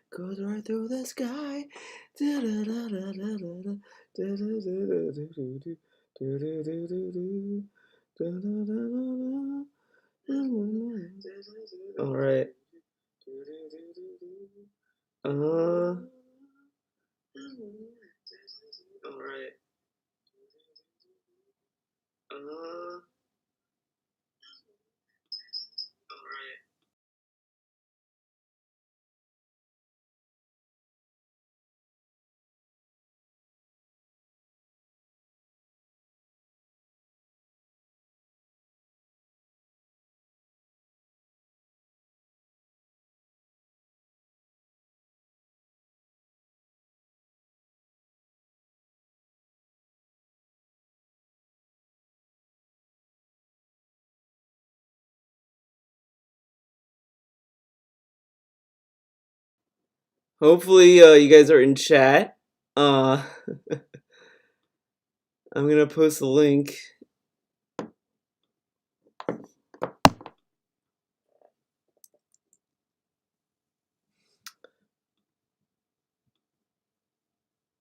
Goes right through the sky. All right. All right. All right. Hopefully, you guys are in chat. Uh, I'm gonna post the link.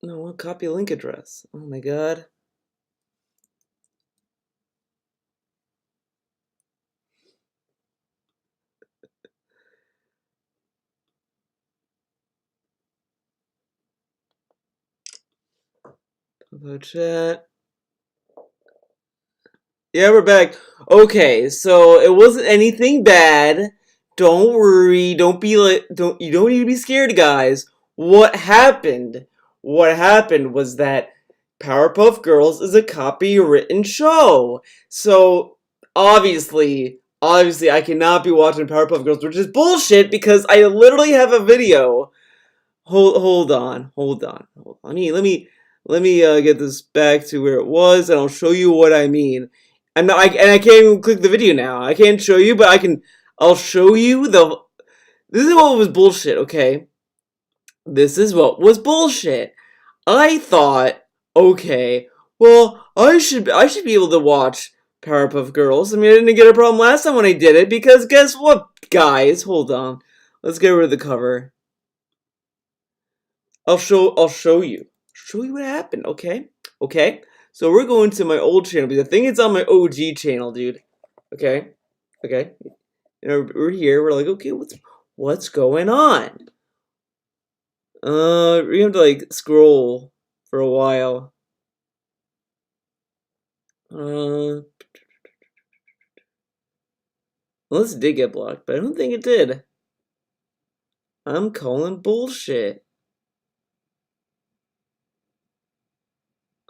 No, I'll copy a link address. Oh my god. About chat. Yeah, we're back. Okay, so it wasn't anything bad. Don't worry. Don't be like. Don't. You don't need to be scared, guys. What happened? What happened was that Powerpuff Girls is a copywritten show. So obviously, I cannot be watching Powerpuff Girls, which is bullshit because I literally have a video. Hold on, hold on, hold on. Let me get this back to where it was, and I'll show you what I mean. I can't even click the video now. I can't show you, but I can. I'll show you the. This is what was bullshit. Okay, this is what was bullshit. I thought, okay, well, I should be able to watch Powerpuff Girls. I mean, I didn't get a problem last time when I did it because guess what, guys? Hold on, let's get rid of the cover. I'll show you. Show you what happened, okay? Okay? So we're going to my old channel because I think it's on my OG channel, dude. Okay? Okay? You know, we're here, we're like, okay, what's going on? We have to like scroll for a while. Unless it did get blocked, but I don't think it did. I'm calling bullshit.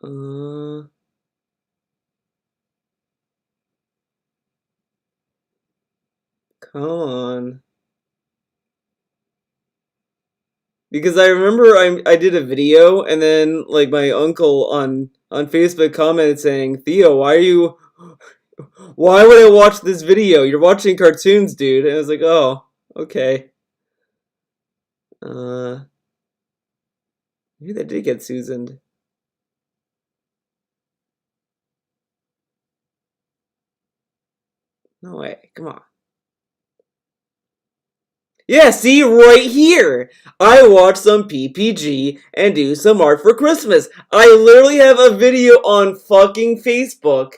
Come on. Because I remember I did a video and then like my uncle on Facebook commented saying, "Theo, why would I watch this video? You're watching cartoons, dude." And I was like, "Oh, okay." Maybe that did get Susaned. No way. Come on. Yeah, see, right here. I watch some PPG and do some art for Christmas. I literally have a video on fucking Facebook.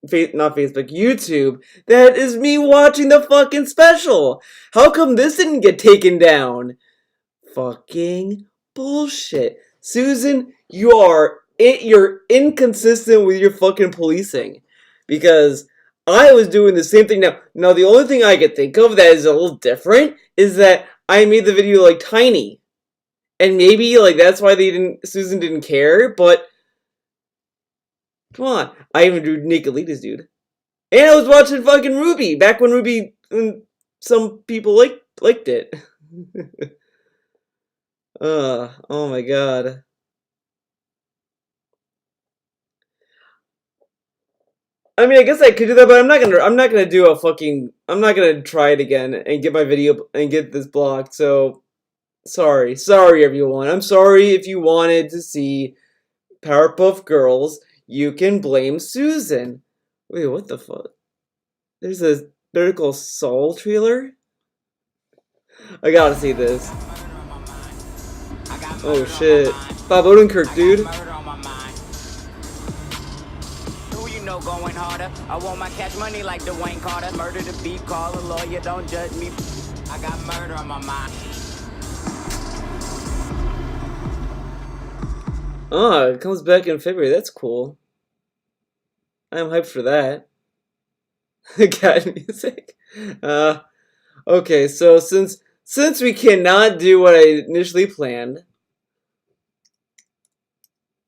Not Facebook, YouTube. That is me watching the fucking special. How come this didn't get taken down? Fucking bullshit. Susan, you're inconsistent with your fucking policing. Because I was doing the same thing now the only thing I could think of that is a little different is that I made the video like tiny. And maybe like that's why Susan didn't care, but come on. I even drew Nicolita's dude. And I was watching fucking Ruby back when some people liked it. Oh my god. I mean, I guess I could do that, but I'm not gonna do a fucking, I'm not gonna try it again and get my video and get this blocked. So sorry everyone. I'm sorry if you wanted to see Powerpuff Girls. You can blame Susan. Wait, what the fuck? There's a Better Call Saul trailer? I gotta see this. Oh shit. Bob Odenkirk, dude. Going harder. I want my cash money like Dwayne Carter. Murder the beat, call a lawyer, don't judge me. I got murder on my mind. Oh, it comes back in February. That's cool. I'm hyped for that. Cat music. Okay, so since we cannot do what I initially planned,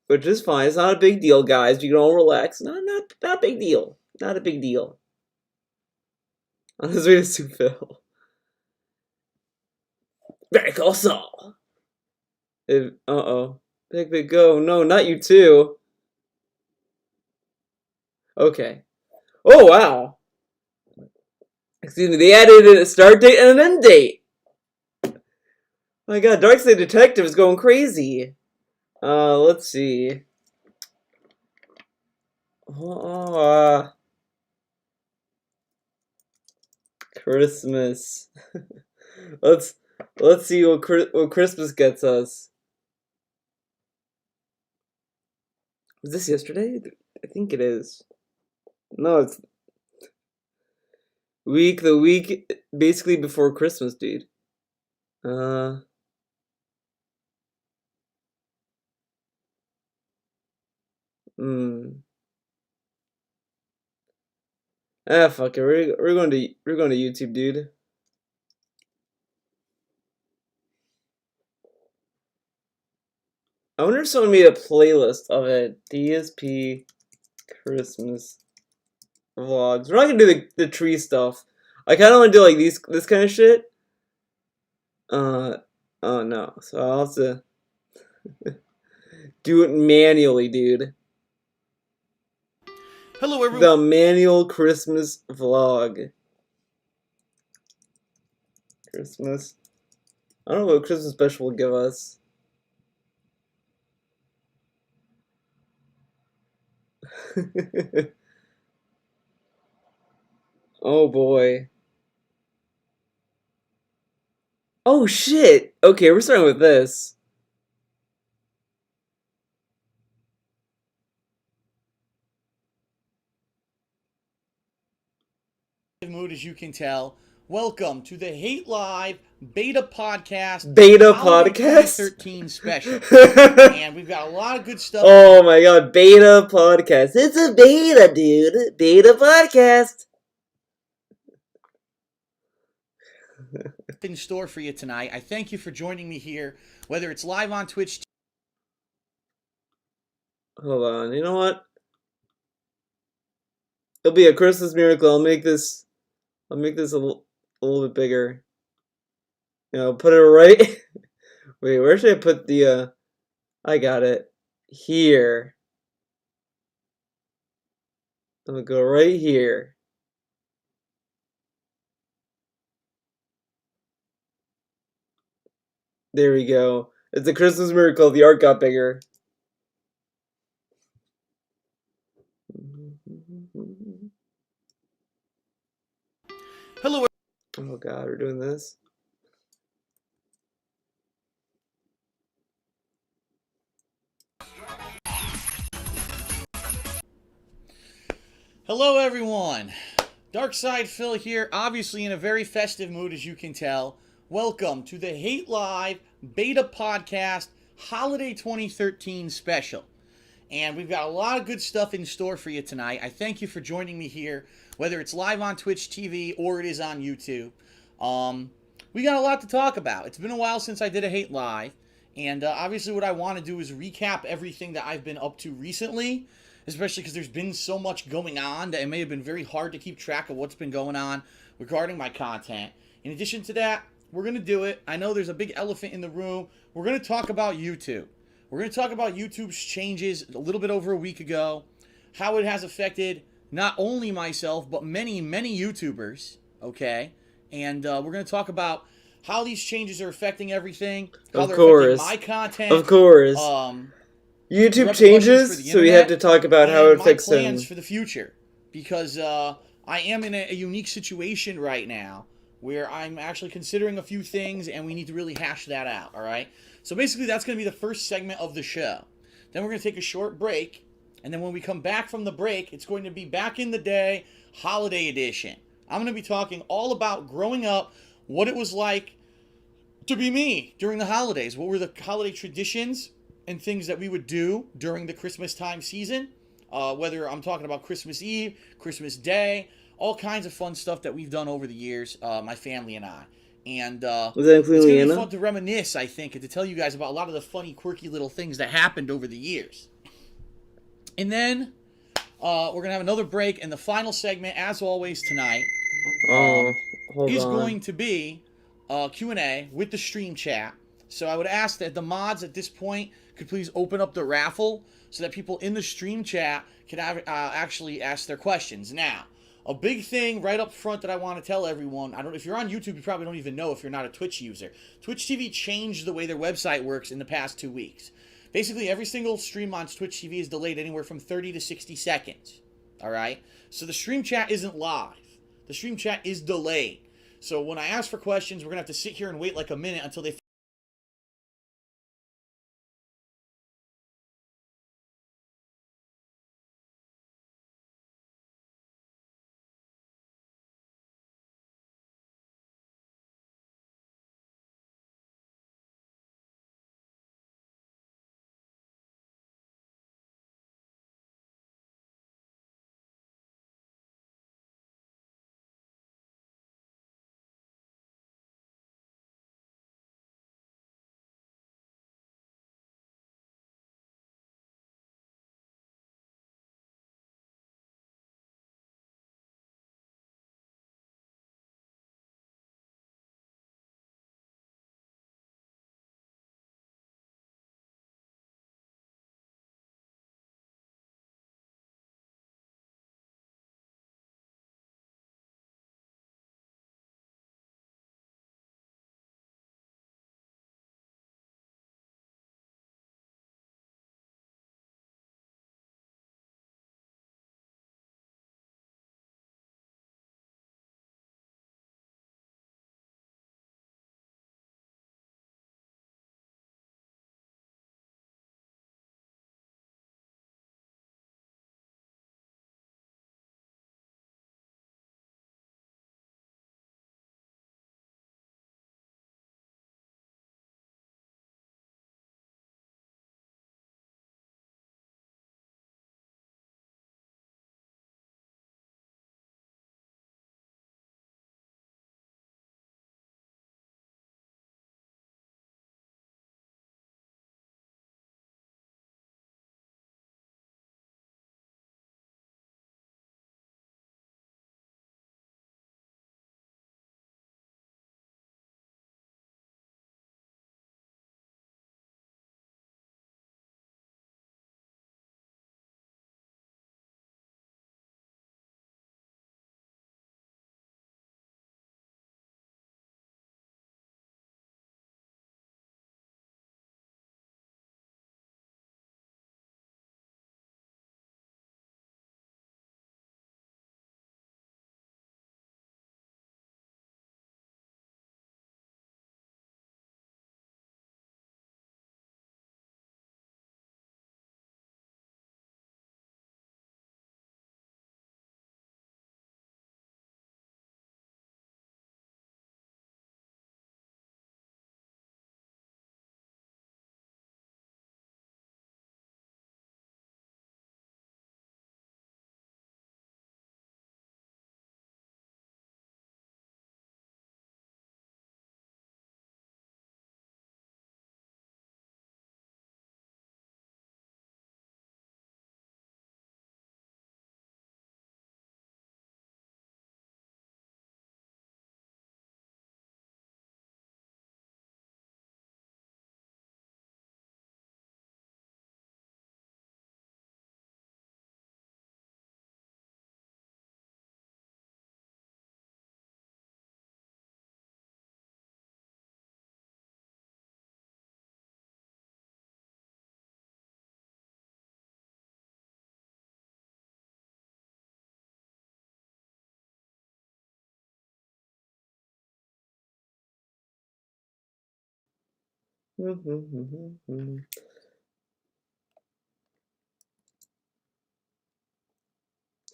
which is fine, it's not a big deal, guys. You can all relax. Not a big deal. Not a big deal. On his way to Soupville. Better Call Saul. Uh-oh. Big go. No, not you too. Okay. Oh, wow. Excuse me, they added a start date and an end date. My god, Darkside Detective is going crazy. Let's see. Christmas. let's see what Christmas gets us. Was this yesterday? I think it is. No, it's the week basically before Christmas, dude. Fuck it. We're going to YouTube, dude. I wonder if someone made a playlist of it. DSP Christmas vlogs. We're not gonna do the tree stuff. I kind of want to do like this kind of shit. Oh no. So I'll have to do it manually, dude. Hello, everyone. The manual Christmas vlog. Christmas. I don't know what Christmas special will give us. Oh boy. Oh shit. Okay, we're starting with this. Mood, as you can tell. Welcome to the Hate Live Beta Podcast. Beta Podcast? 2013 special. And we've got a lot of good stuff. Oh my god, Beta Podcast. It's a beta, dude. Beta Podcast. In store for you tonight. I thank you for joining me here, whether it's live on Twitch. Hold on, you know what? It'll be a Christmas miracle. I'll make this a little bit bigger. You know, put it right. Wait, where should I put the? I got it here. I'm gonna go right here. There we go. It's a Christmas miracle. The art got bigger. Hello. Oh god, we're doing this. Hello, everyone. Darkside Phil here, obviously in a very festive mood, as you can tell. Welcome to the Hate Live Beta Podcast Holiday 2013 special. And we've got a lot of good stuff in store for you tonight. I thank you for joining me here, whether it's live on Twitch TV or it is on YouTube. We got a lot to talk about. It's been a while since I did a Hate Live. And obviously what I want to do is recap everything that I've been up to recently, especially because there's been so much going on that it may have been very hard to keep track of what's been going on regarding my content. In addition to that, we're going to do it. I know there's a big elephant in the room. We're going to talk about YouTube. We're going to talk about YouTube's changes a little bit over a week ago, how it has affected not only myself, but many, many YouTubers, okay? And we're going to talk about how these changes are affecting everything, how they're affecting my content. Of course. YouTube changes, so we have to talk about how it affects my plans for the future. because I am in a unique situation right now where I'm actually considering a few things and we need to really hash that out, all right? So basically, that's going to be the first segment of the show. Then we're going to take a short break. And then when we come back from the break, it's going to be back in the day, holiday edition. I'm going to be talking all about growing up, what it was like to be me during the holidays. What were the holiday traditions and things that we would do during the Christmas time season? Whether I'm talking about Christmas Eve, Christmas Day, all kinds of fun stuff that we've done over the years, my family and I. And Was that including it's going to be Leanna? fun to reminisce, I think, and to tell you guys about a lot of the funny, quirky little things that happened over the years. And then we're going to have another break. And the final segment, as always, tonight Oh, hold is on. going to be Q&A with the stream chat. So I would ask that the mods at this point could please open up the raffle so that people in the stream chat can actually ask their questions. Now, a big thing right up front that I want to tell everyone, I don't if you're on YouTube, you probably don't even know if you're not a Twitch user. Twitch TV changed the way their website works in the past 2 weeks. Basically, every single stream on Twitch TV is delayed anywhere from 30 to 60 seconds. All right? So the stream chat isn't live. The stream chat is delayed. So when I ask for questions, we're going to have to sit here and wait like a minute until they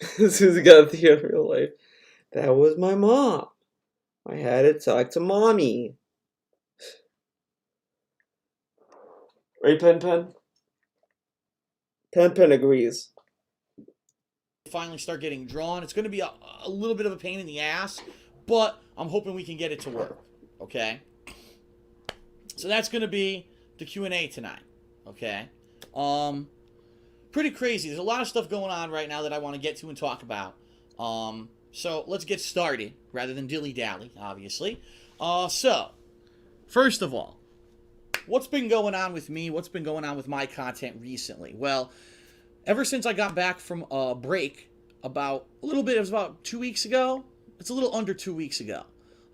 Susie got the in real life. That was my mom. I had to talk to mommy. Right, Pen Pen? Pen Pen agrees. Finally start getting drawn. It's going to be a little bit of a pain in the ass, but I'm hoping we can get it to work. Okay? So that's going to be the Q&A tonight. Okay? Pretty crazy. There's a lot of stuff going on right now that I want to get to and talk about. So let's get started rather than dilly-dally, obviously. So, first of all, what's been going on with me? What's been going on with my content recently? Well, ever since I got back from a break, it was about 2 weeks ago. It's a little under 2 weeks ago.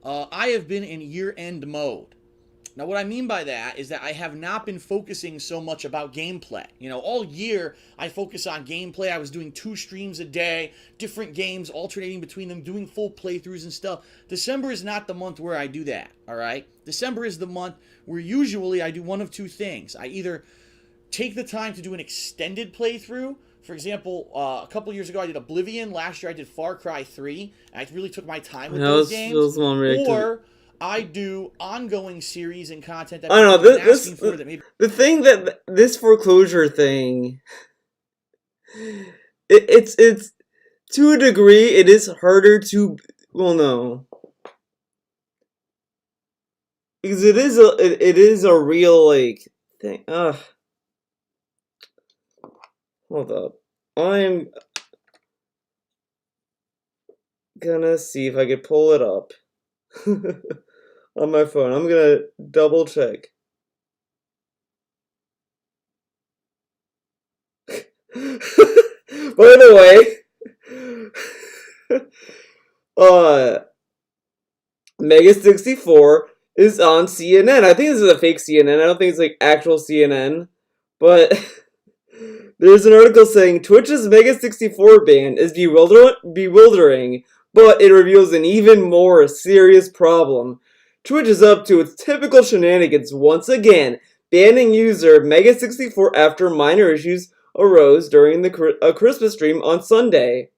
I have been in year-end mode. Now, what I mean by that is that I have not been focusing so much about gameplay. You know, all year I focus on gameplay. I was doing 2 streams a day, different games, alternating between them, doing full playthroughs and stuff. December is not the month where I do that, all right? December is the month where usually I do one of 2 things. I either take the time to do an extended playthrough. For example, a couple years ago I did Oblivion. Last year I did Far Cry 3. I really took my time with those games. Or I do ongoing series and content that I don't know. The thing that this foreclosure thing, it's to a degree it is harder to, well, no, because it is a real like thing. Hold up, I'm gonna see if I can pull it up. On my phone. I'm gonna double check. By the way, Mega 64 is on CNN. I think this is a fake CNN. I don't think it's like actual CNN. But there's an article saying Twitch's Mega 64 ban is bewildering, but it reveals an even more serious problem. Twitch is up to its typical shenanigans once again, banning user Mega 64 after minor issues arose during a Christmas stream on Sunday.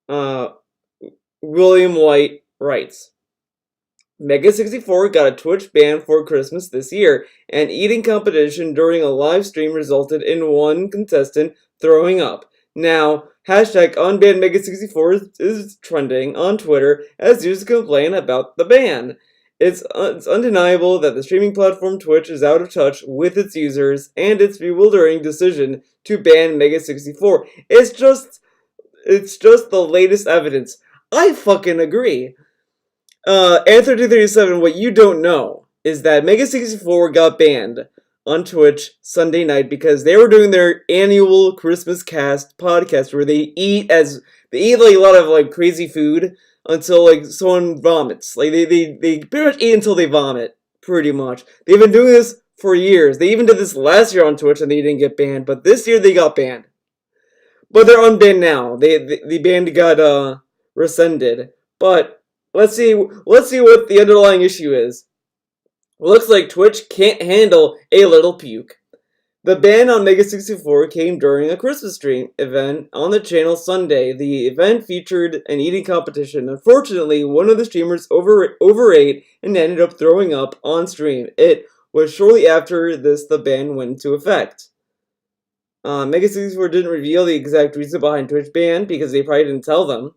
William White writes, Mega 64 got a Twitch ban for Christmas this year. An eating competition during a live stream resulted in one contestant throwing up. Now, hashtag unban Mega 64 is trending on Twitter as users complain about the ban. It's undeniable that the streaming platform Twitch is out of touch with its users and its bewildering decision to ban Mega 64. It's just the latest evidence. I fucking agree. Anthony37, what you don't know is that Mega 64 got banned on Twitch Sunday night because they were doing their annual Christmas cast podcast where they eat like a lot of like crazy food until like someone vomits. Like they pretty much eat until they vomit, pretty much. They've been doing this for years. They even did this last year on Twitch and they didn't get banned, but this year they got banned. But they're unbanned now. The ban got rescinded. But let's see what the underlying issue is. Looks like Twitch can't handle a little puke. The ban on Mega 64 came during a Christmas stream event on the channel Sunday. The event featured an eating competition. Unfortunately, one of the streamers overate and ended up throwing up on stream. It was shortly after this the ban went into effect. Mega 64 didn't reveal the exact reason behind Twitch ban because they probably didn't tell them.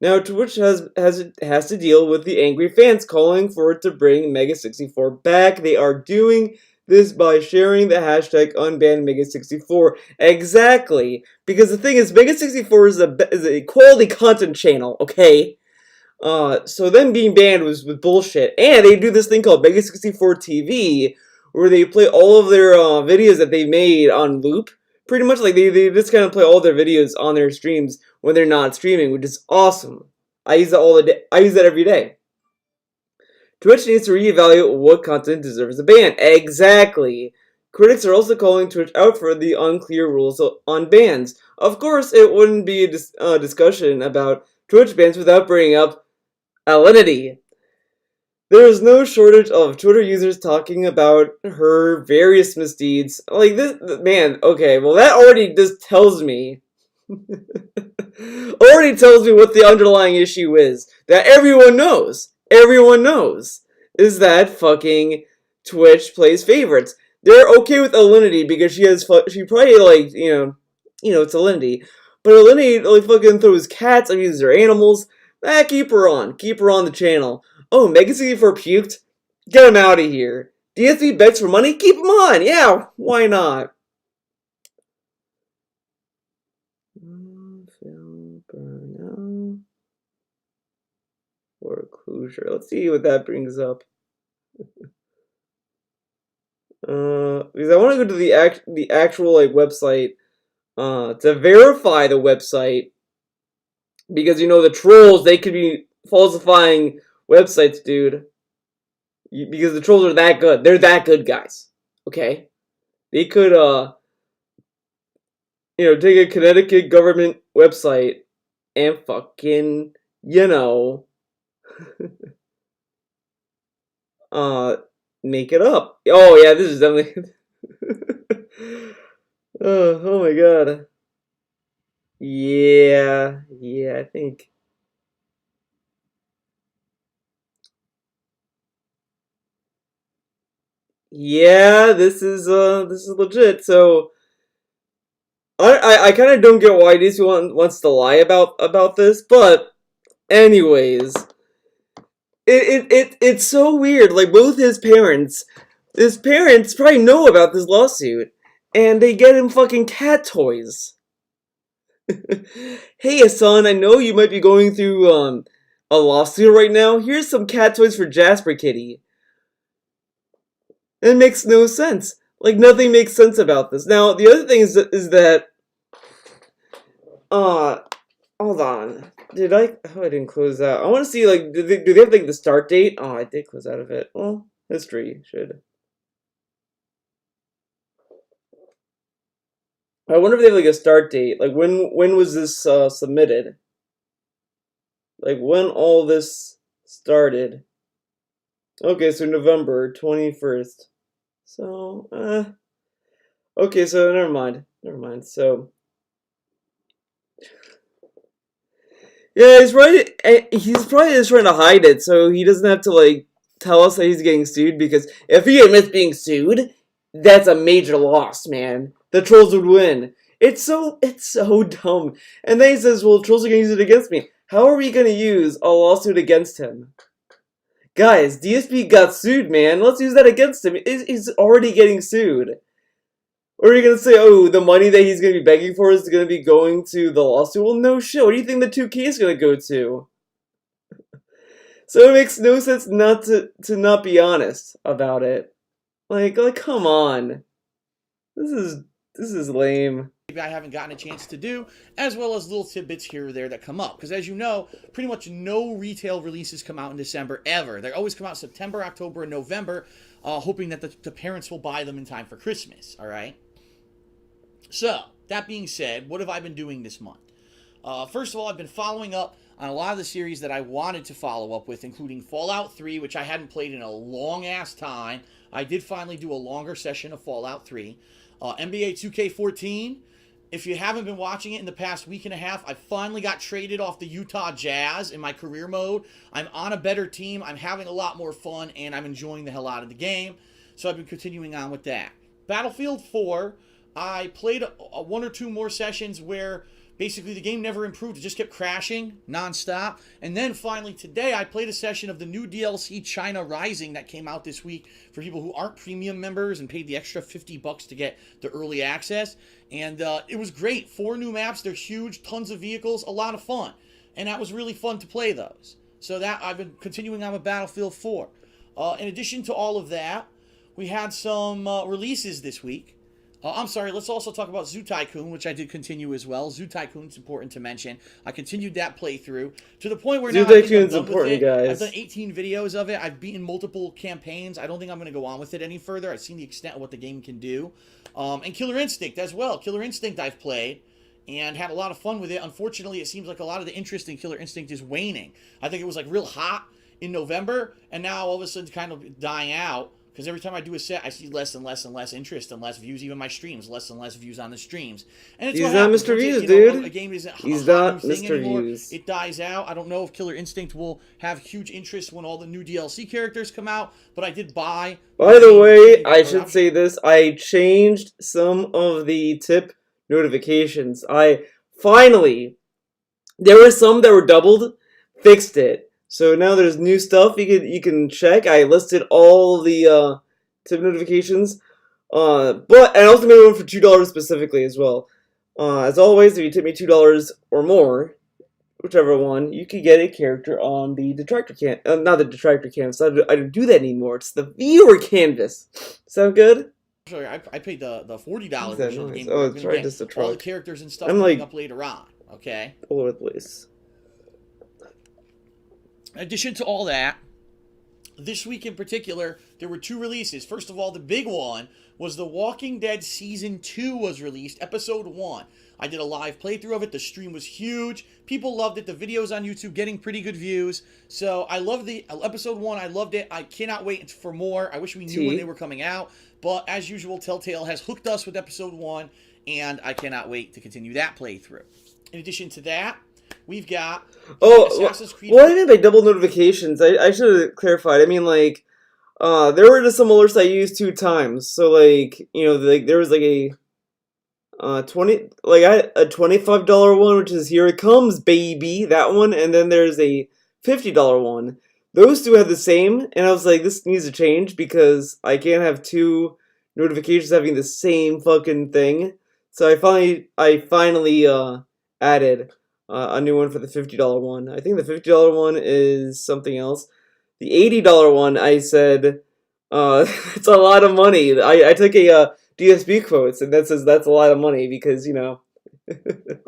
Now Twitch has to deal with the angry fans calling for it to bring Mega 64 back. They are doing this by sharing the hashtag unban Mega 64. Exactly, because the thing is, Mega 64 is a quality content channel. Okay, so them being banned was bullshit. And they do this thing called Mega 64 TV, where they play all of their videos that they made on loop. Pretty much like they just kind of play all their videos on their streams when they're not streaming, which is awesome. I use that all the day. I use that every day. Twitch needs to reevaluate what content deserves a ban. Exactly. Critics are also calling Twitch out for the unclear rules on bans. Of course, it wouldn't be a discussion about Twitch bans without bringing up alinity. There is no shortage of Twitter users talking about her various misdeeds. Like this, man. Okay, well that already just tells me, already tells me what the underlying issue is. That everyone knows. Everyone knows is that fucking Twitch plays favorites. They're okay with Alinity because she probably like it's Alinity, but Alinity like fucking throws cats, abuses her animals. Keep her on the channel. Oh, Mega64 puked? Get him out of here. DSP begs for money? Keep him on! Yeah, why not? Burnout. Foreclosure. Let's see what that brings up. Because I want to go to the actual like website to verify the website. Because the trolls, they could be falsifying websites, dude. Because the trolls are that good. They're that good, guys. Okay? They could, take a Connecticut government website and fucking, make it up. Oh, yeah, this is definitely... oh my god. Yeah, I think... Yeah, this is legit. So I kind of don't get why DC wants to lie about this, but anyways, it's so weird. Like both his parents probably know about this lawsuit, and they get him fucking cat toys. Hey, son, I know you might be going through a lawsuit right now. Here's some cat toys for Jasper Kitty. It makes no sense. Like, nothing makes sense about this. Now, the other thing is that... hold on. Did I... Oh, I didn't close out. I want to see, like, do they have, like, the start date? Oh, I did close out of it. Well, history should. I wonder if they have, like, a start date. Like, when was this, submitted? Like, when all this started. Okay, so November 21st. So, okay, so never mind. So, yeah, he's probably just trying to hide it so he doesn't have to, like, tell us that he's getting sued, because if he admits being sued, that's a major loss, man. The trolls would win. It's so dumb. And then he says, well, trolls are going to use it against me. How are we going to use a lawsuit against him? Guys, DSP got sued, man. Let's use that against him. He's already getting sued. Or are you going to say, oh, the money that he's going to be begging for is going to be going to the lawsuit? Well, no shit. What do you think the 2K is going to go to? So it makes no sense not to not be honest about it. Like come on. This is lame. Maybe I haven't gotten a chance to do, as well as little tidbits here or there that come up. Because as you know, pretty much no retail releases come out in December ever. They always come out September, October, and November, hoping that the parents will buy them in time for Christmas, all right? So, that being said, what have I been doing this month? First of all, I've been following up on a lot of the series that I wanted to follow up with, including Fallout 3, which I hadn't played in a long-ass time. I did finally do a longer session of Fallout 3. NBA 2K14. If you haven't been watching it in the past week and a half, I finally got traded off the Utah Jazz in my career mode. I'm on a better team. I'm having a lot more fun, and I'm enjoying the hell out of the game. So I've been continuing on with that. Battlefield 4, I played one or two more sessions where basically the game never improved. It just kept crashing nonstop. And then finally today, I played a session of the new DLC China Rising that came out this week for people who aren't premium members and paid the extra $50 to get the early access. And it was great. 4 new maps. They're huge. Tons of vehicles. A lot of fun. And that was really fun to play those. So that I've been continuing on with Battlefield 4. In addition to all of that, we had some releases this week. I'm sorry, let's also talk about Zoo Tycoon, which I did continue as well. Zoo Tycoon's important to mention. I continued that playthrough to the point where now Zoo Tycoon's important, guys. I've done 18 videos of it. I've beaten multiple campaigns. I don't think I'm going to go on with it any further. I've seen the extent of what the game can do. And Killer Instinct as well. Killer Instinct I've played and had a lot of fun with it. Unfortunately, it seems like a lot of the interest in Killer Instinct is waning. I think it was like real hot in November, and now all of a sudden it's kind of dying out. Because every time I do a set, I see less and less and less interest and less views. Even my streams, less and less views on the streams. And it's He's what not happens. Mr. Once Views, it, dude. A game isn't He's a hot not new thing Mr. anymore. Views. It dies out. I don't know if Killer Instinct will have huge interest when all the new DLC characters come out. But I did buy. By the way, I should say this. I changed some of the tip notifications. I finally, there were some that were doubled, fixed it. So now there's new stuff you can check. I listed all the tip notifications. But I also made one for $2 specifically as well. As always, if you tip me $2 or more, whichever one, you could get a character on the detractor not the detractor canvas. I don't do that anymore. It's the viewer canvas. Sound good? Sorry, I paid the $40 version of the game. Oh, it's right, just a truck. All the characters and stuff I'm coming like up later on. Okay. All over the place. In addition to all that, this week in particular, there were 2 releases. First of all, the big one was The Walking Dead Season 2 was released, Episode 1. I did a live playthrough of it. The stream was huge. People loved it. The video's on YouTube getting pretty good views. So I love the Episode 1. I loved it. I cannot wait for more. I wish we knew when they were coming out. But as usual, Telltale has hooked us with Episode 1, and I cannot wait to continue that playthrough. In addition to that, we've got Assassin's Creed. What do you mean by double notifications? I should have clarified. I mean, like, there were just some alerts I used 2 times. So, like, you know, like there was like a a $25 one, which is Here It Comes, Baby, that one, and then there's a $50 one. Those 2 had the same, and I was like, this needs to change because I can't have 2 notifications having the same fucking thing. So I finally added a new one for the $50 one. I think the $50 one is something else. The $80 one, I said, it's a lot of money. I took a DSB quotes, and that says that's a lot of money because, you know, it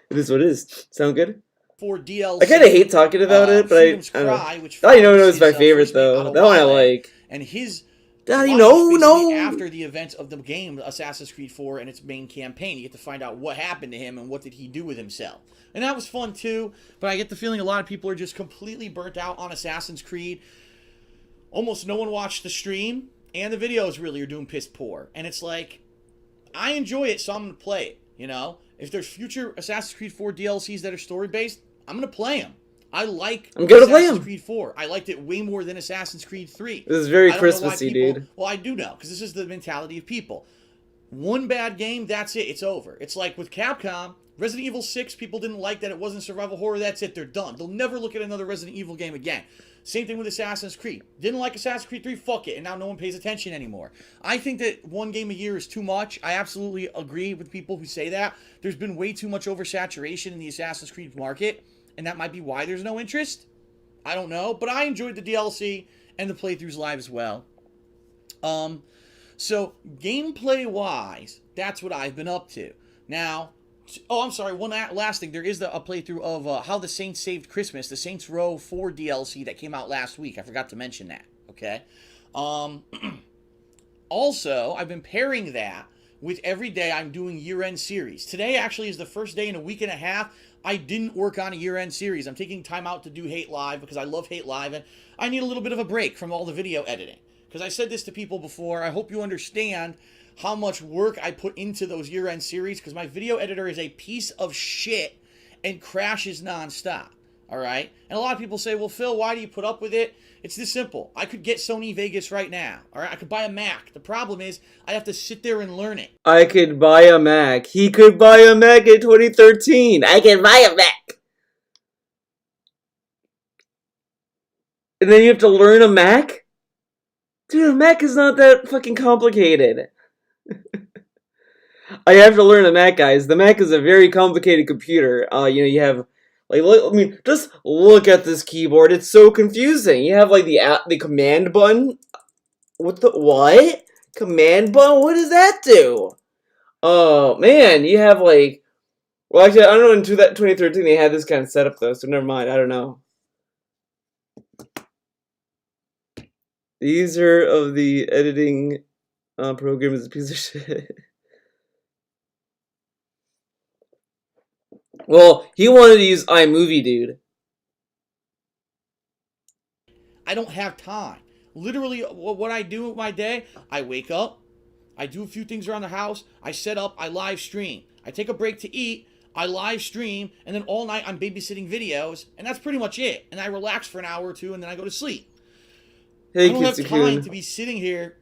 is what it is. Sound good? For DLC, I kind of hate talking about it, but I don't know. You know it's my favorite, though. That one I like. And his... Daddy, no! After the events of the game, Assassin's Creed 4 and its main campaign, you get to find out what happened to him and what did he do with himself. And that was fun, too. But I get the feeling a lot of people are just completely burnt out on Assassin's Creed. Almost no one watched the stream, and the videos really are doing piss poor. And it's like, I enjoy it, so I'm going to play it, you know? If there's future Assassin's Creed 4 DLCs that are story-based, I'm going to play them. I'm gonna play Assassin's Creed 4. I liked it way more than Assassin's Creed 3. This is very Christmassy, dude. Well, I do know, because this is the mentality of people. One bad game, that's it. It's over. It's like with Capcom, Resident Evil 6, people didn't like that it wasn't survival horror. That's it. They're done. They'll never look at another Resident Evil game again. Same thing with Assassin's Creed. Didn't like Assassin's Creed 3, fuck it. And now no one pays attention anymore. I think that one game a year is too much. I absolutely agree with people who say that. There's been way too much oversaturation in the Assassin's Creed market. And that might be why there's no interest. I don't know. But I enjoyed the DLC and the playthroughs live as well. So, gameplay-wise, that's what I've been up to. Now, I'm sorry, one last thing. There is a playthrough of How the Saints Saved Christmas, the Saints Row 4 DLC that came out last week. I forgot to mention that, okay? Also, I've been pairing that with every day I'm doing year-end series. Today actually is the first day in a week and a half I didn't work on a year-end series. I'm taking time out to do Hate Live because I love Hate Live, and I need a little bit of a break from all the video editing. Because I said this to people before, I hope you understand how much work I put into those year-end series, because my video editor is a piece of shit and crashes nonstop. Alright? And a lot of people say, well, Phil, why do you put up with it? It's this simple. I could get Sony Vegas right now. Alright? I could buy a Mac. The problem is, I have to sit there and learn it. I could buy a Mac. He could buy a Mac in 2013. I can buy a Mac. And then you have to learn a Mac? Dude, a Mac is not that fucking complicated. I have to learn a Mac, guys. The Mac is a very complicated computer. You have, like, I mean, just look at this keyboard. It's so confusing. You have, like, the command button. What? Command button? What does that do? Oh, man, you have, like, well, actually, I don't know, in 2013 they had this kind of setup, though, so never mind. I don't know. The user of the editing program is a piece of shit. Well, he wanted to use iMovie, dude. I don't have time. Literally, what I do with my day, I wake up, I do a few things around the house, I set up, I live stream. I take a break to eat, I live stream, and then all night I'm babysitting videos, and that's pretty much it. And I relax for an hour or two, and then I go to sleep. Hey, I don't have time to be sitting here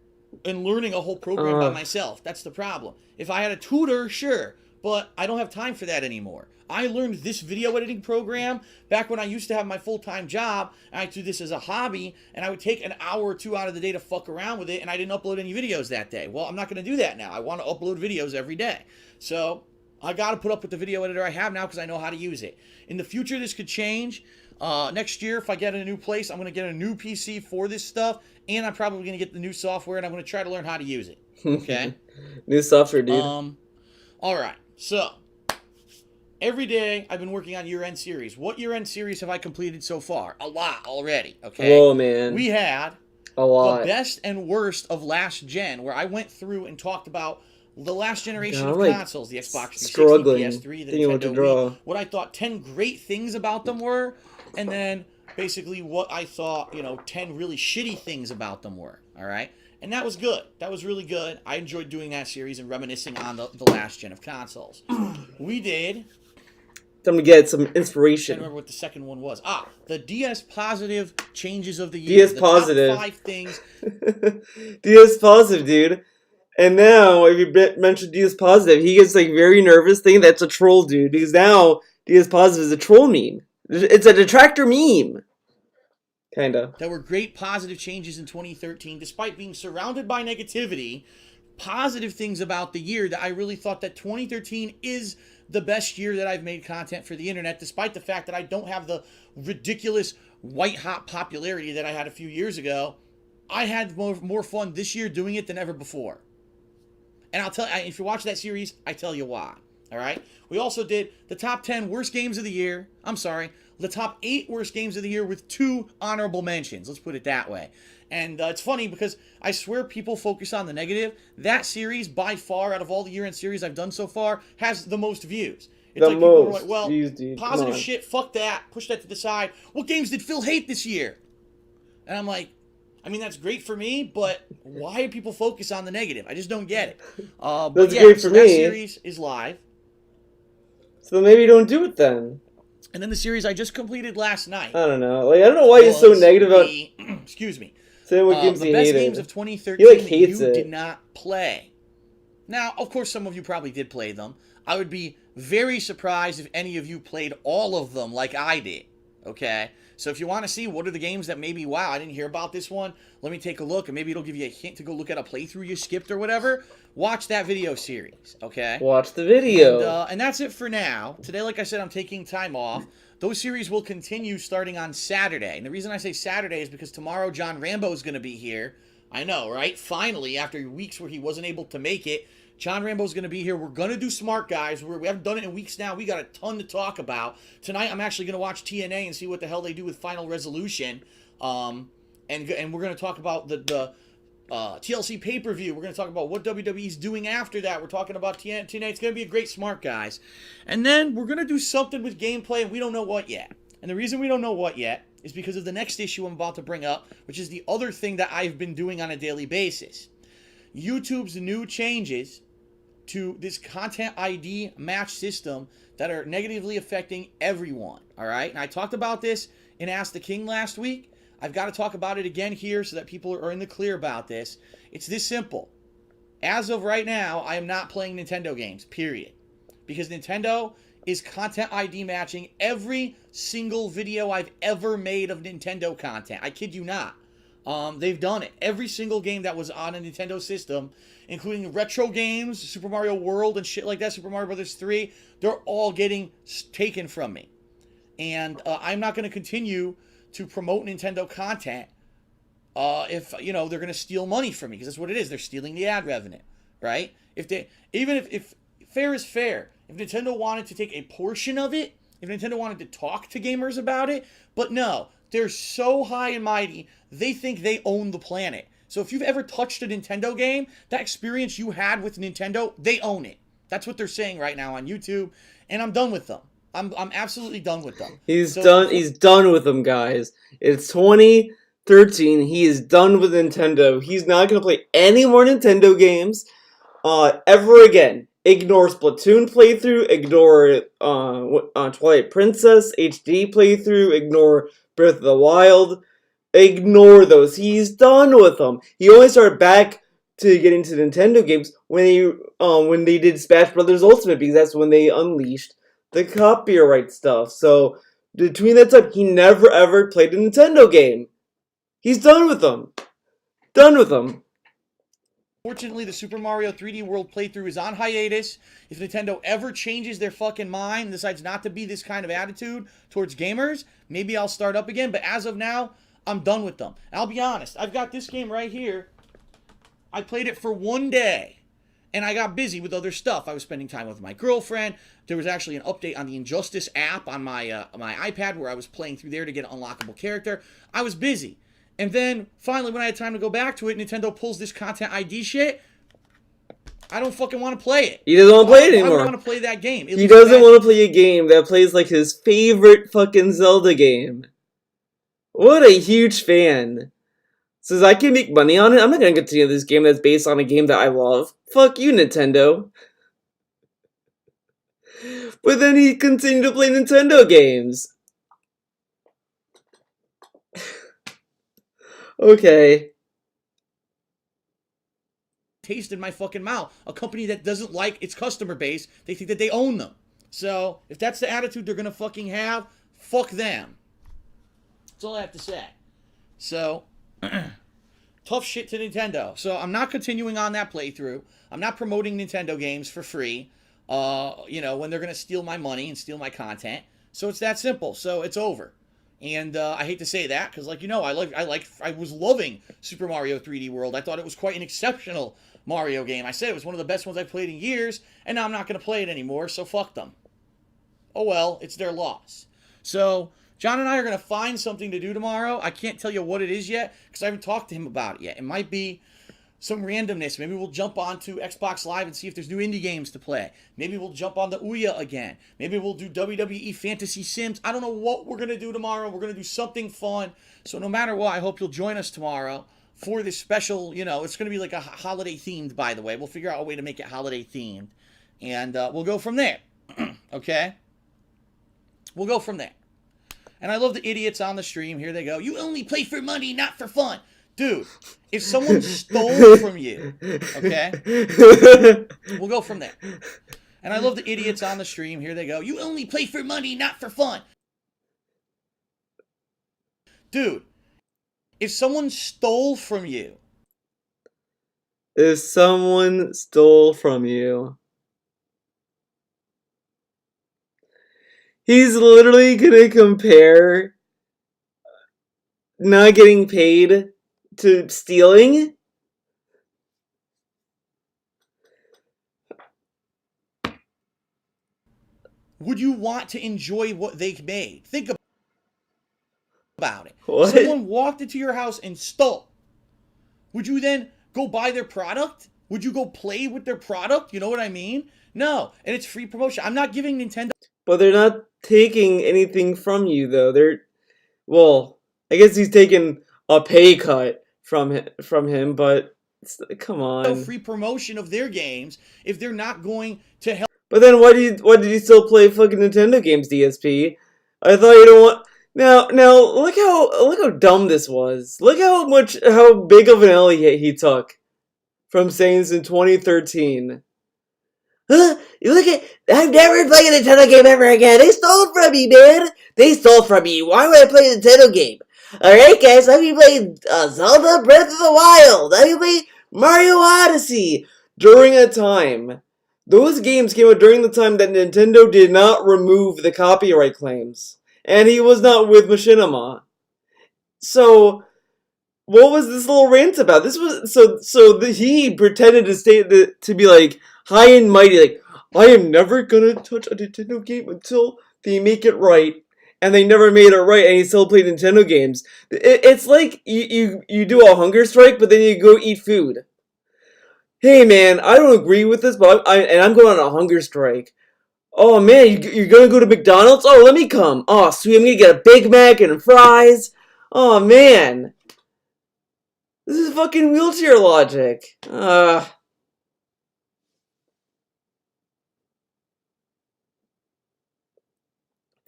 and learning a whole program by myself. That's the problem. If I had a tutor, sure, but I don't have time for that anymore. I learned this video editing program back when I used to have my full-time job, and I do this as a hobby, and I would take an hour or two out of the day to fuck around with it, and I didn't upload any videos that day. Well, I'm not going to do that now. I want to upload videos every day. So I got to put up with the video editor I have now because I know how to use it. In the future, this could change. Next year, if I get a new place, I'm going to get a new PC for this stuff, and I'm probably going to get the new software, and I'm going to try to learn how to use it. Okay? New software, dude. All right. So every day I've been working on year-end series. What year-end series have I completed so far? A lot already. Okay. Whoa, man. We had a lot. The best and worst of last gen, where I went through and talked about the last generation of consoles, the Xbox 360, PS3, the Nintendo Wii, what I thought 10 great things about them were, and then basically what I thought, 10 really shitty things about them were. All right. And that was good. That was really good. I enjoyed doing that series and reminiscing on the last gen of consoles. We did. Time to get some inspiration. I can't remember what the second one was. The DS Positive changes of the year. DS Positive. Top 5 things. DS Positive, dude. And now, if you mention DS Positive, he gets very nervous thinking that's a troll, dude. Because now, DS Positive is a troll meme. It's a detractor meme. Kinda. There were great positive changes in 2013, despite being surrounded by negativity. Positive things about the year that I really thought that 2013 is the best year that I've made content for the internet, despite the fact that I don't have the ridiculous white-hot popularity that I had a few years ago. I had more fun this year doing it than ever before. And I'll tell you, if you watch that series, I tell you why. All right? We also did the top 10 worst games of the year. I'm sorry. The top 8 worst games of the year with 2 honorable mentions. Let's put it that way. And it's funny because I swear people focus on the negative. That series, by far, out of all the year-end series I've done so far, has the most views. It's the like most people are like, well, views, dude. Positive shit, fuck that. Push that to the side. What games did Phil hate this year? And I'm like, that's great for me, but why do people focus on the negative? I just don't get it. That's great for me. That series is live. So maybe don't do it then. And then the series I just completed last night. I don't know. I don't know why you're so negative about. Excuse me. Saying what games the you best hated. games of 2013 that you did not play. Now, of course, some of you probably did play them. I would be very surprised if any of you played all of them like I did. Okay? So if you want to see what are the games that maybe, wow, I didn't hear about this one, let me take a look, and maybe it'll give you a hint to go look at a playthrough you skipped or whatever, watch that video series, okay? Watch the video. And that's it for now. Today, like I said, I'm taking time off. Those series will continue starting on Saturday. And the reason I say Saturday is because tomorrow John Rambo is going to be here. I know, right? Finally, after weeks where he wasn't able to make it, John Rambo's going to be here. We're going to do Smart Guys. We haven't done it in weeks now. We got a ton to talk about. Tonight, I'm actually going to watch TNA and see what the hell they do with Final Resolution. And we're going to talk about the TLC pay-per-view. We're going to talk about what WWE's doing after that. We're talking about TNA. It's going to be a great Smart Guys. And then we're going to do something with gameplay, and we don't know what yet. And the reason we don't know what yet is because of the next issue I'm about to bring up, which is the other thing that I've been doing on a daily basis. YouTube's new changes to this content ID match system that are negatively affecting everyone, all right? And I talked about this in Ask the King last week. I've got to talk about it again here so that people are in the clear about this. It's this simple. As of right now, I am not playing Nintendo games, period. Because Nintendo is content ID matching every single video I've ever made of Nintendo content. I kid you not. They've done it. Every single game that was on a Nintendo system, including retro games, Super Mario World and shit like that, Super Mario Brothers 3, they're all getting taken from me. And I'm not going to continue to promote Nintendo content if, they're going to steal money from me, because that's what it is. They're stealing the ad revenue, right? If fair is fair, if Nintendo wanted to take a portion of it, if Nintendo wanted to talk to gamers about it, but no, they're so high and mighty, they think they own the planet. So if you've ever touched a Nintendo game, that experience you had with Nintendo, they own it. That's what they're saying right now on YouTube, and I'm done with them. I'm absolutely done with them. He's done with them, guys. It's 2013. 2013, he is done with Nintendo. He's not going to play any more Nintendo games ever again. Ignore Splatoon playthrough, ignore Twilight Princess HD playthrough, ignore Breath of the Wild, ignore those. He's done with them. He only started back to get into Nintendo games when they did Smash Brothers Ultimate, because that's when they unleashed the copyright stuff. So between that time, he never ever played a Nintendo game. He's done with them. Done with them. Fortunately, the Super Mario 3D World playthrough is on hiatus. If Nintendo ever changes their fucking mind and decides not to be this kind of attitude towards gamers, maybe I'll start up again. But as of now, I'm done with them. And I'll be honest, I've got this game right here. I played it for one day, and I got busy with other stuff. I was spending time with my girlfriend. There was actually an update on the Injustice app on my iPad where I was playing through there to get an unlockable character. I was busy. And then, finally, when I had time to go back to it, Nintendo pulls this content ID shit. I don't fucking want to play it. He doesn't want to play it anymore. I don't want to play that game. He doesn't want to play a game that plays like his favorite fucking Zelda game. What a huge fan. Says, I can make money on it. I'm not going to continue this game that's based on a game that I love. Fuck you, Nintendo. But then he continued to play Nintendo games. Okay. Taste in my fucking mouth. A company that doesn't like its customer base, they think that they own them. So, if that's the attitude they're gonna fucking have, fuck them. That's all I have to say. So, tough shit to Nintendo. So, I'm not continuing on that playthrough. I'm not promoting Nintendo games for free. When they're gonna steal my money and steal my content. So, it's that simple. So, it's over. And I hate to say that because, I was loving Super Mario 3D World. I thought it was quite an exceptional Mario game. I said it was one of the best ones I've played in years, and now I'm not going to play it anymore, so fuck them. Oh well, it's their loss. So, John and I are going to find something to do tomorrow. I can't tell you what it is yet because I haven't talked to him about it yet. It might be some randomness. Maybe we'll jump onto Xbox Live and see if there's new indie games to play. Maybe we'll jump on the Ouya again. Maybe we'll do WWE Fantasy Sims. I don't know what we're going to do tomorrow. We're going to do something fun. So no matter what, I hope you'll join us tomorrow for this special, it's going to be like a holiday themed, by the way. We'll figure out a way to make it holiday themed. And we'll go from there. Okay? We'll go from there. And I love the idiots on the stream. Here they go. You only play for money, not for fun. Dude, if someone stole from you, okay, we'll go from there. And I love the idiots on the stream. Here they go. You only play for money, not for fun. Dude, if someone stole from you. If someone stole from you. He's literally gonna compare not getting paid to stealing? Would you want to enjoy what they made? Think about it. What? Someone walked into your house and stole. Would you then go buy their product? Would you go play with their product? You know what I mean? No. And it's free promotion. I'm not giving Nintendo... But they're not taking anything from you, though. I guess he's taking a pay cut from him, but come on. Free promotion of their games if they're not going to help. But then why did you still play fucking Nintendo games, DSP? I thought you don't want. Now look how dumb this was. Look how big of an L he took from saying this in 2013. Huh? You look at. I'm never playing a Nintendo game ever again. They stole from me, man. They stole from me. Why would I play a Nintendo game? Alright, guys, let me play Zelda Breath of the Wild. Let me play Mario Odyssey. During a time. Those games came out during the time that Nintendo did not remove the copyright claims. And he was not with Machinima. So, what was this little rant about? This was he pretended to be like high and mighty, like I am never gonna touch a Nintendo game until they make it right, and they never made it right, and he still played Nintendo games. It's like you do a hunger strike, but then you go eat food. Hey man, I don't agree with this, but I'm going on a hunger strike. Oh man, you're gonna go to McDonald's? Oh, let me come. Oh sweet, I'm gonna get a Big Mac and fries. Oh man. This is fucking wheelchair logic. Theo,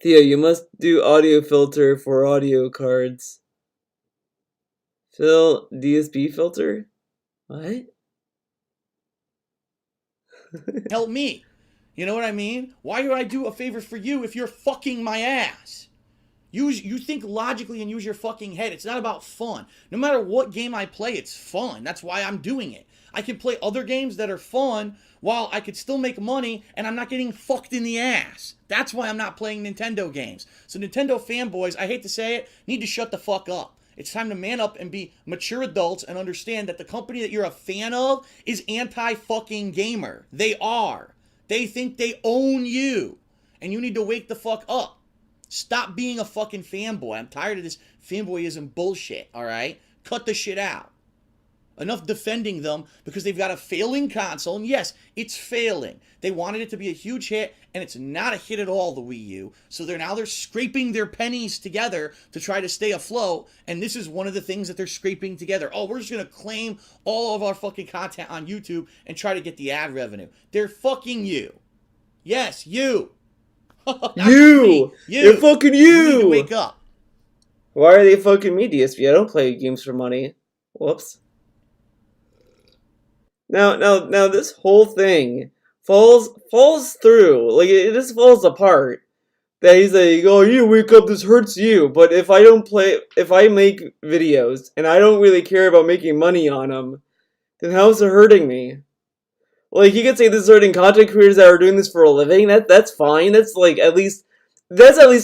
you must do audio filter for audio cards. Phil, DSP filter? What? Help me. You know what I mean? Why would I do a favor for you if you're fucking my ass? You think logically and use your fucking head. It's not about fun. No matter what game I play, it's fun. That's why I'm doing it. I can play other games that are fun while I could still make money and I'm not getting fucked in the ass. That's why I'm not playing Nintendo games. So Nintendo fanboys, I hate to say it, need to shut the fuck up. It's time to man up and be mature adults and understand that the company that you're a fan of is anti-fucking gamer. They are. They think they own you. And you need to wake the fuck up. Stop being a fucking fanboy. I'm tired of this fanboyism bullshit, alright? Cut the shit out. Enough defending them because they've got a failing console. And yes, it's failing. They wanted it to be a huge hit, and it's not a hit at all, the Wii U. So they're scraping their pennies together to try to stay afloat. And this is one of the things that they're scraping together. Oh, we're just going to claim all of our fucking content on YouTube and try to get the ad revenue. They're fucking you. Yes, you. You! They're fucking you! You need to wake up. Why are they fucking me, DSP? I don't play games for money. Whoops. Now, this whole thing falls through. Like, it just falls apart. That he's like, oh, you wake up, this hurts you. But if I make videos, and I don't really care about making money on them, then how's it hurting me? Like, you could say this is hurting content creators that are doing this for a living. That's fine. That's at least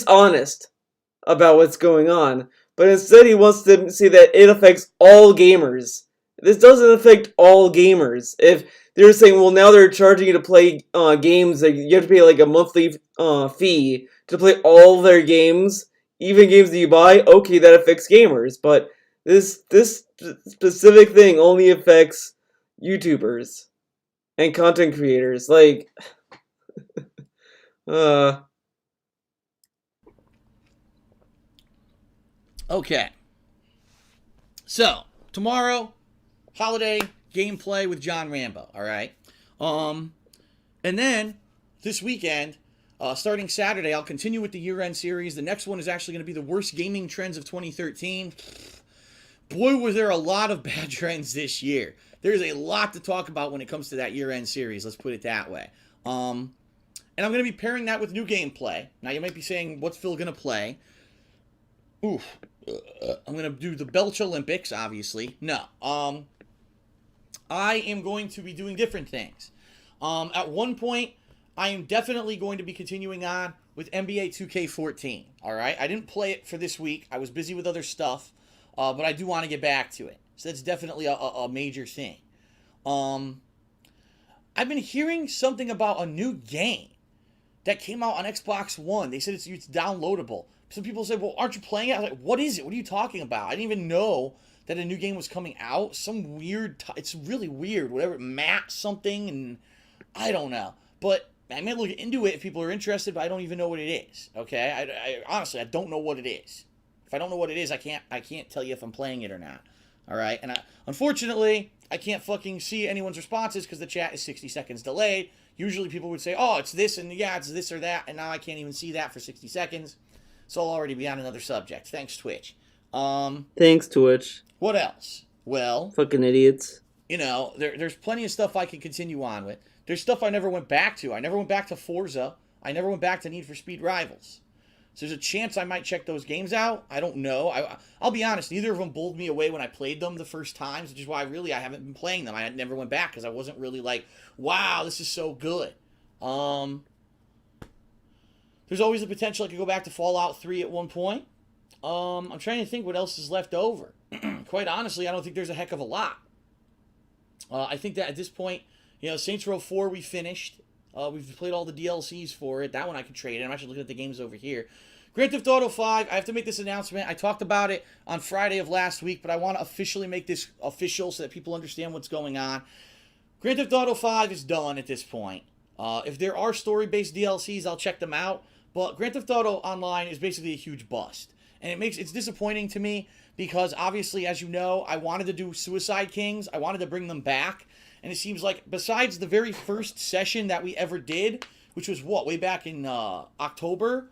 honest about what's going on. But instead, he wants to say that it affects all gamers. This doesn't affect all gamers. If they're saying, well, now they're charging you to play games, like you have to pay like a monthly fee to play all their games, even games that you buy. Okay, that affects gamers. But this specific thing only affects YouTubers and content creators. Like, Okay. So, tomorrow, holiday gameplay with John Rambo, alright? And then, this weekend, starting Saturday, I'll continue with the year-end series. The next one is actually going to be the worst gaming trends of 2013. Boy, was there a lot of bad trends this year. There's a lot to talk about when it comes to that year-end series, let's put it that way. And I'm going to be pairing that with new gameplay. Now, you might be saying, what's Phil going to play? Oof. I'm going to do the Belch Olympics, obviously. No. I am going to be doing different things. At one point, I am definitely going to be continuing on with NBA 2K14. Alright? I didn't play it for this week. I was busy with other stuff. But I do want to get back to it. So that's definitely a major thing. I've been hearing something about a new game that came out on Xbox One. They said it's downloadable. Some people said, well, aren't you playing it? I was like, what is it? What are you talking about? I didn't even know that a new game was coming out. Some weird, it's really weird. Whatever, Matt something, and I don't know. But I might look into it if people are interested, but I don't even know what it is. Okay? I honestly, I don't know what it is. If I don't know what it is, I can't tell you if I'm playing it or not. All right? And unfortunately, I can't fucking see anyone's responses because the chat is 60 seconds delayed. Usually people would say, oh, it's this, and yeah, it's this or that, and now I can't even see that for 60 seconds. So I'll already be on another subject. Thanks, Twitch. Thanks, Twitch. What else? Well, fucking idiots. You know, there's plenty of stuff I can continue on with. There's stuff I never went back to. I never went back to Forza. I never went back to Need for Speed Rivals. So there's a chance I might check those games out. I don't know. I'll be honest. Neither of them bowled me away when I played them the first times, which is why I haven't been playing them. I never went back because I wasn't really like, wow, this is so good. There's always the potential I could go back to Fallout 3 at one point. I'm trying to think what else is left over. Quite honestly, I don't think there's a heck of a lot. I think that at this point, you know, Saints Row 4 we finished. We've played all the DLCs for it. That one I could trade in. I'm actually looking at the games over here. Grand Theft Auto 5, I have to make this announcement. I talked about it on Friday of last week, but I want to officially make this official so that people understand what's going on. Grand Theft Auto 5 is done at this point. If there are story-based DLCs, I'll check them out. But Grand Theft Auto Online is basically a huge bust. And it's disappointing to me because obviously, as you know, I wanted to do Suicide Kings. I wanted to bring them back. And it seems like besides the very first session that we ever did, which was way back in October,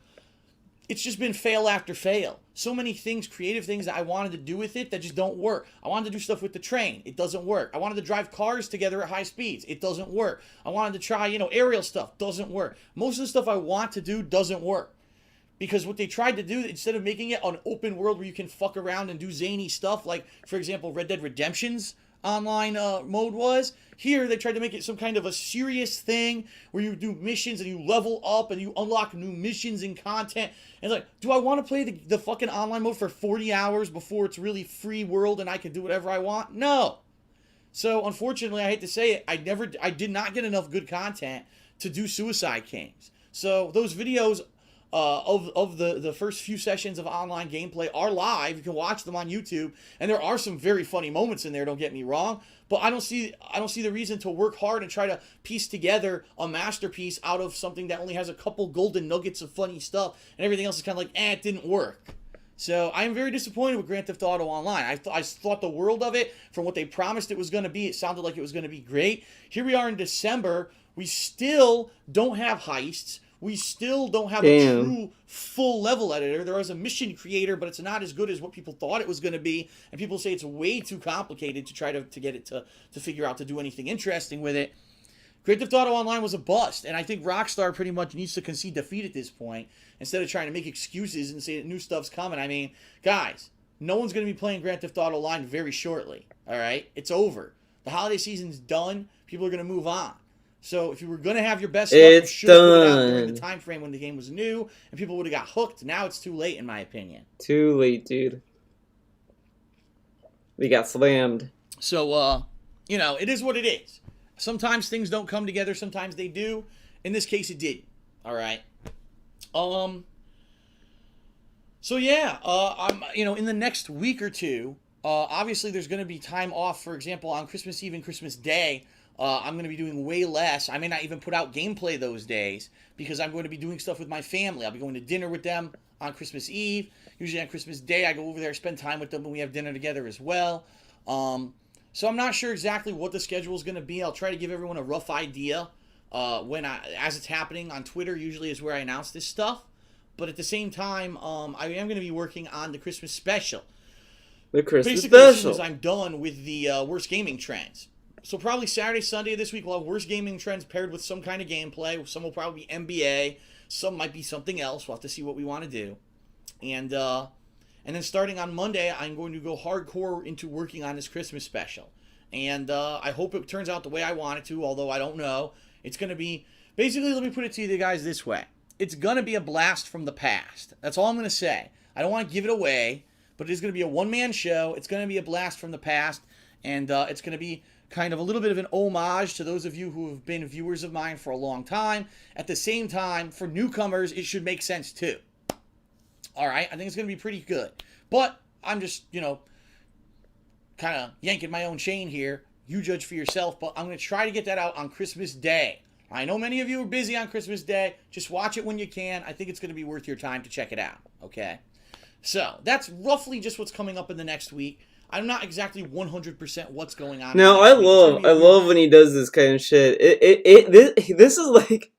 it's just been fail after fail. So many things, creative things that I wanted to do with it that just don't work. I wanted to do stuff with the train. It doesn't work. I wanted to drive cars together at high speeds. It doesn't work. I wanted to try, aerial stuff. Doesn't work. Most of the stuff I want to do doesn't work. Because what they tried to do, instead of making it an open world where you can fuck around and do zany stuff, like, for example, Red Dead Redemption's online mode was, here they tried to make it some kind of a serious thing where you do missions and you level up and you unlock new missions and content. And it's like, do I want to play the fucking online mode for 40 hours before it's really free world and I can do whatever I want? No. So unfortunately, I hate to say it, I did not get enough good content to do Suicide Kings. So those videos of the first few sessions of online gameplay are live. You can watch them on YouTube, and there are some very funny moments in there, don't get me wrong, but I don't see the reason to work hard and try to piece together a masterpiece out of something that only has a couple golden nuggets of funny stuff and everything else is kind of like, it didn't work. So I am very disappointed with Grand Theft Auto Online. I thought the world of it, from what they promised it was going to be. It sounded like it was going to be great. Here we are in December. We still don't have heists. We still don't have a true full level editor. There is a mission creator, but it's not as good as what people thought it was going to be. And people say it's way too complicated to try to get it to figure out to do anything interesting with it. Grand Theft Auto Online was a bust, and I think Rockstar pretty much needs to concede defeat at this point instead of trying to make excuses and say that new stuff's coming. I mean, guys, no one's going to be playing Grand Theft Auto Online very shortly, all right? It's over. The holiday season's done. People are going to move on. So if you were going to have your best stuff, you should have put it out during the time frame when the game was new, and people would have got hooked. Now it's too late, in my opinion. Too late, dude. We got slammed. So, it is what it is. Sometimes things don't come together. Sometimes they do. In this case, it did. All right. So yeah, I'm in the next week or two. Obviously, there's going to be time off. For example, on Christmas Eve and Christmas Day, I'm going to be doing way less. I may not even put out gameplay those days because I'm going to be doing stuff with my family. I'll be going to dinner with them on Christmas Eve. Usually on Christmas Day, I go over there, spend time with them, and we have dinner together as well. So I'm not sure exactly what the schedule is going to be. I'll try to give everyone a rough idea as it's happening on Twitter. Usually is where I announce this stuff. But at the same time, I am going to be working on the Christmas special. The Christmas Basically, special. as soon as I'm done with the worst gaming trends. So probably Saturday, Sunday of this week, we'll have worst gaming trends paired with some kind of gameplay. Some will probably be NBA. Some might be something else. We'll have to see what we want to do. And then starting on Monday, I'm going to go hardcore into working on this Christmas special. And I hope it turns out the way I want it to, although I don't know. It's going to be, basically, let me put it to you guys this way. It's going to be a blast from the past. That's all I'm going to say. I don't want to give it away, but it is going to be a one-man show. It's going to be a blast from the past. And it's going to be kind of a little bit of an homage to those of you who have been viewers of mine for a long time. At the same time, for newcomers, it should make sense too. All right, I think it's going to be pretty good. But I'm just, kind of yanking my own chain here. You judge for yourself, but I'm going to try to get that out on Christmas Day. I know many of you are busy on Christmas Day. Just watch it when you can. I think it's going to be worth your time to check it out, okay? So that's roughly just what's coming up in the next week. I'm not exactly 100% what's going on. No, I love when he does this kind of shit. This is like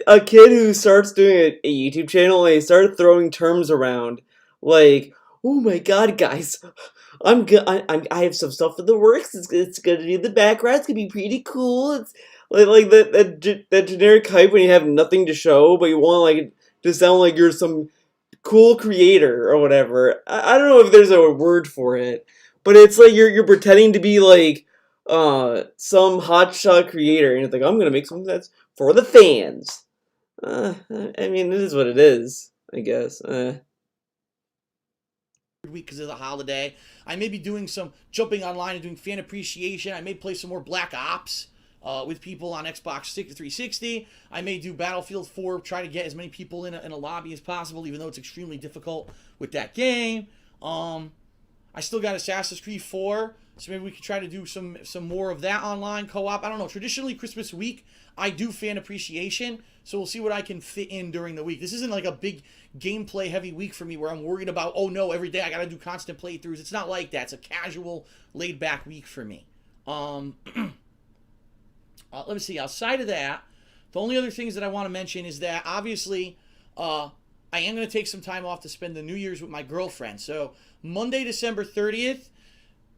a kid who starts doing a YouTube channel and he started throwing terms around like, oh my god, guys, I have some stuff in the works. It's gonna be in the background. It's gonna be pretty cool. It's like that generic hype when you have nothing to show, but you want to sound like you're some cool creator or whatever. I don't know if there's a word for it, but it's like you're pretending to be like some hotshot creator, and it's like, I'm gonna make something that's for the fans. I mean, it is what it is, I guess. Week because of the holiday. I may be doing some jumping online and doing fan appreciation. I may play some more Black Ops with people on Xbox 360. I may do Battlefield 4, try to get as many people in a lobby as possible, even though it's extremely difficult with that game. I still got Assassin's Creed 4 So maybe we could try to do some more of that online co-op. I don't know. Traditionally, Christmas week, I do fan appreciation. So we'll see what I can fit in during the week. This isn't like a big gameplay heavy week for me where I'm worried about, oh no, every day I got to do constant playthroughs. It's not like that. It's a casual, laid back week for me. Let me see. Outside of that, the only other things that I want to mention is that obviously I am going to take some time off to spend the New Year's with my girlfriend. So Monday, December 30th,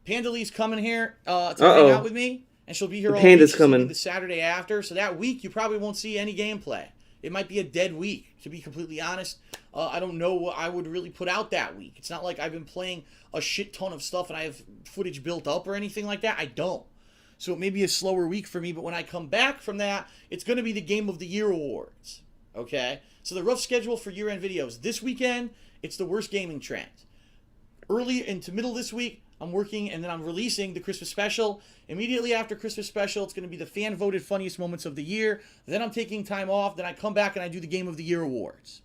Panda Lee's coming here to hang out with me, and she'll be here all week. She's coming the Saturday after. So that week, you probably won't see any gameplay. It might be a dead week, to be completely honest. I don't know what I would really put out that week. It's not like I've been playing a shit ton of stuff and I have footage built up or anything like that. I don't. So it may be a slower week for me, but when I come back from that, it's going to be the Game of the Year Awards. Okay? So the rough schedule for year-end videos. This weekend, it's the worst gaming trend. Early into middle this week, I'm working and then I'm releasing the Christmas special. Immediately after Christmas special, it's going to be the fan-voted funniest moments of the year. Then I'm taking time off. Then I come back and I do the Game of the Year Awards.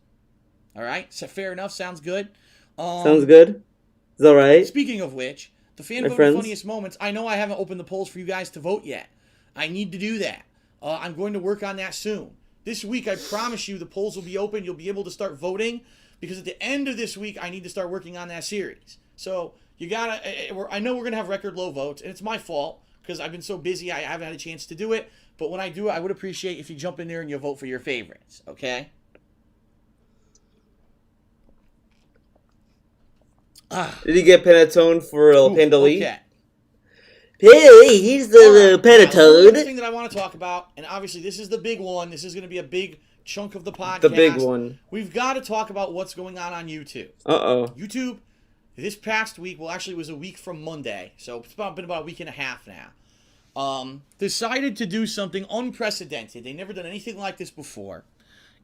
All right? So fair enough? Sounds good? Sounds good. Is all right? Speaking of which, the fan-voted funniest moments, I know I haven't opened the polls for you guys to vote yet. I need to do that. I'm going to work on that soon. This week, I promise you, the polls will be open. You'll be able to start voting because at the end of this week, I need to start working on that series. So you gotta. I know we're gonna have record low votes, and it's my fault because I've been so busy. I haven't had a chance to do it. But when I do it, I would appreciate if you jump in there and you vote for your favorites. Okay. Did he get Panettone for Panda Lee? Okay. Hey, he's the Panettone. The thing that I want to talk about, and obviously this is the big one. This is going to be a big chunk of the podcast. The big one. We've got to talk about what's going on YouTube. YouTube, this past week, well, actually, it was a week from Monday, so it's been about a week and a half now. Decided to do something unprecedented. They never done anything like this before,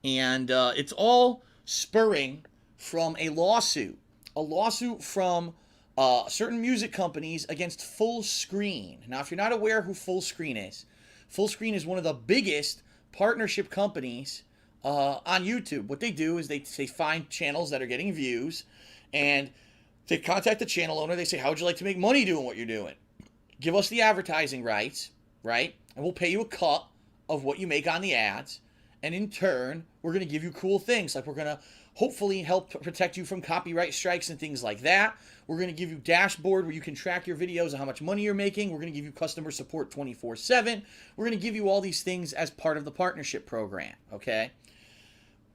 and it's all spurring from a lawsuit from certain music companies against Full Screen. Now, if you're not aware who Full Screen is one of the biggest partnership companies on YouTube. What they do is they find channels that are getting views, and they contact the channel owner. They say, how would you like to make money doing what you're doing? Give us the advertising rights, right? And we'll pay you a cut of what you make on the ads. And in turn, we're going to give you cool things. Like we're going to hopefully help protect you from copyright strikes and things like that. We're going to give you a dashboard where you can track your videos and how much money you're making. We're going to give you customer support 24/7. We're going to give you all these things as part of the partnership program, okay?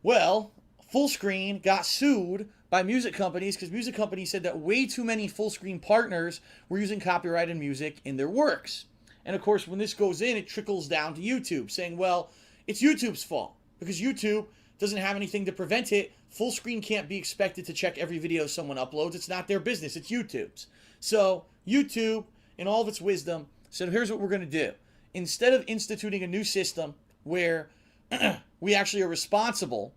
Well, Full Screen got sued by music companies because music companies said that way too many Full Screen partners were using copyrighted music in their works. And of course, when this goes in, it trickles down to YouTube saying, well, it's YouTube's fault because YouTube doesn't have anything to prevent it. Full Screen can't be expected to check every video someone uploads. It's not their business. It's YouTube's. So YouTube, in all of its wisdom, said, here's what we're going to do. Instead of instituting a new system where we actually are responsible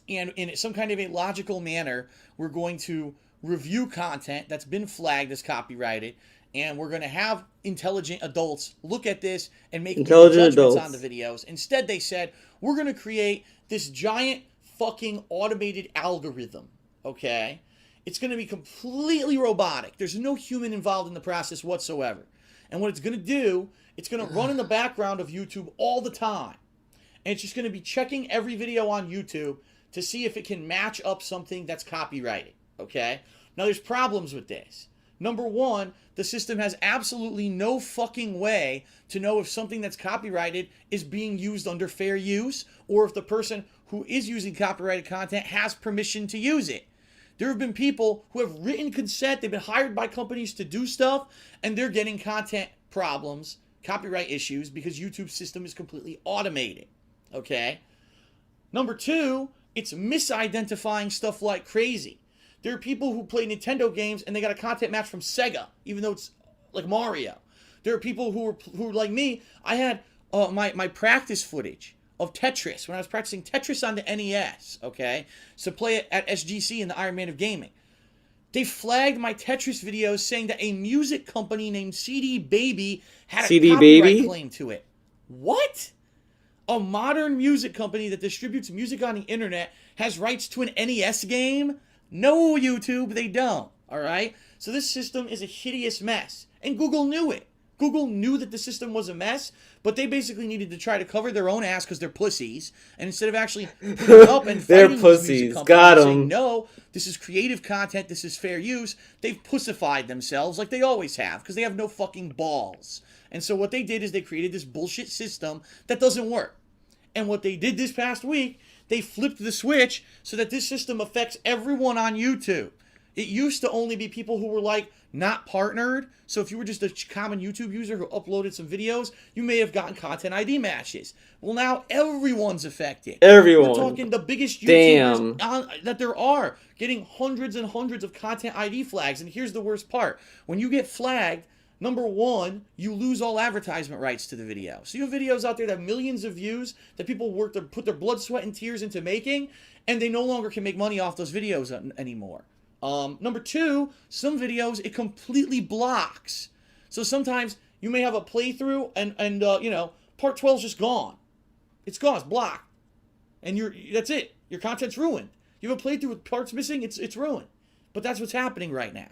and in some kind of a logical manner, we're going to review content that's been flagged as copyrighted, and we're going to have intelligent adults look at this and make judgments on the videos. Instead, they said, we're going to create this giant fucking automated algorithm, okay? It's going to be completely robotic. There's no human involved in the process whatsoever. And what it's going to do, it's going to run in the background of YouTube all the time. And it's just going to be checking every video on YouTube to see if it can match up something that's copyrighted, okay? Now, there's problems with this. Number one, the system has absolutely no fucking way to know if something that's copyrighted is being used under fair use or if the person who is using copyrighted content has permission to use it. There have been people who have written consent, they've been hired by companies to do stuff, and they're getting content problems, copyright issues, because YouTube's system is completely automated, okay? Number two, it's misidentifying stuff like crazy. There are people who play Nintendo games and they got a content match from Sega, even though it's like Mario. There are people who are like me. I had my practice footage of Tetris when I was practicing Tetris on the NES, okay? So play it at SGC in the Iron Man of Gaming. They flagged my Tetris videos saying that a music company named CD Baby had a copyright claim to it. What? A modern music company that distributes music on the internet has rights to an NES game? No, YouTube, they don't, all right? So this system is a hideous mess. And Google knew it. Google knew that the system was a mess, but they basically needed to try to cover their own ass because they're pussies. And instead of actually putting up and They're fighting these music pussies. companies Got and saying, 'em. no, this is creative content, this is fair use, they've pussified themselves like they always have because they have no fucking balls. And so what they did is they created this bullshit system that doesn't work. And what they did this past week, they flipped the switch so that this system affects everyone on YouTube. It used to only be people who were like not partnered. So if you were just a common YouTube user who uploaded some videos, you may have gotten content ID matches. Well, now everyone's affected. Everyone. We're talking the biggest Damn. YouTubers that there are getting hundreds and hundreds of content ID flags. And here's the worst part. When you get flagged, number one, you lose all advertisement rights to the video. So you have videos out there that have millions of views that people put their blood, sweat, and tears into making, and they no longer can make money off those videos anymore. Number two, some videos it completely blocks. So sometimes you may have a playthrough and part 12 is just gone. It's gone, it's blocked. And that's it. Your content's ruined. You have a playthrough with parts missing, it's ruined. But that's what's happening right now.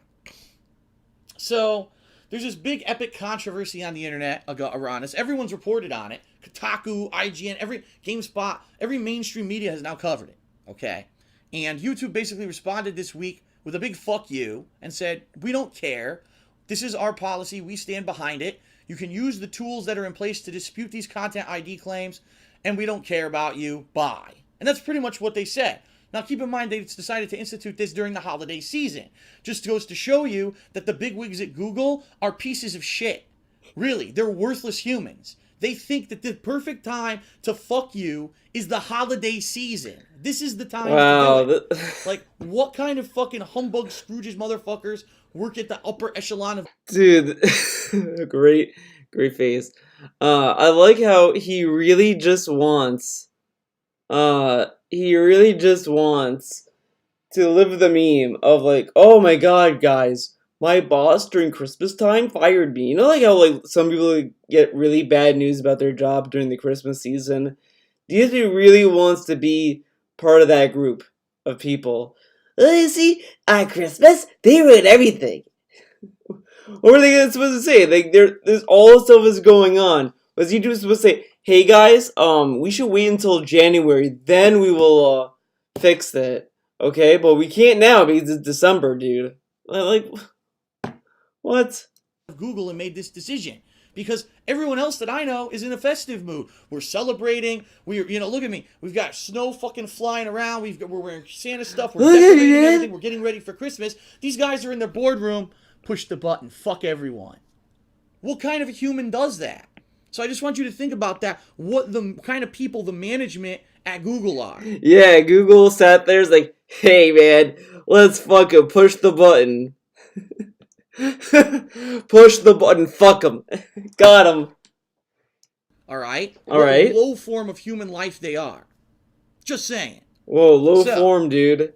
So there's this big epic controversy on the internet around this. Everyone's reported on it. Kotaku, IGN, every GameSpot, every mainstream media has now covered it. Okay? And YouTube basically responded this week with a big fuck you and said, we don't care. This is our policy. We stand behind it. You can use the tools that are in place to dispute these content ID claims, and we don't care about you. Bye. And that's pretty much what they said. Now, keep in mind, they decided to institute this during the holiday season. Just goes to show you that the bigwigs at Google are pieces of shit. Really, they're worthless humans. They think that the perfect time to fuck you is the holiday season. This is the time to do it. Like, what kind of fucking humbug Scrooges motherfuckers work at the upper echelon of... Dude, great face. I like how he really just wants to live the meme of like, oh my god, guys, my boss during Christmas time fired me. You know, like how like some people get really bad news about their job during the Christmas season? Disney really wants to be part of that group of people. Well, you see, on Christmas, they ruin everything. What were they supposed to say? Like, there's all this stuff is going on. Was he just supposed to say, hey guys, we should wait until January, then we will fix it. Okay, but we can't now because it's December, dude. Like, what? Google and made this decision. Because everyone else that I know is in a festive mood. We're celebrating. Look at me. We've got snow fucking flying around. We're wearing Santa stuff. We're decorating everything. We're getting ready for Christmas. These guys are in their boardroom. Push the button. Fuck everyone. What kind of a human does that? So I just want you to think about that. What the kind of people the management at Google are. Yeah, Google sat there's like, hey man, let's fucking push the button. Push the button, fuck him. Got him. Alright? Alright. What low form of human life they are. Just saying. Whoa, low form, dude.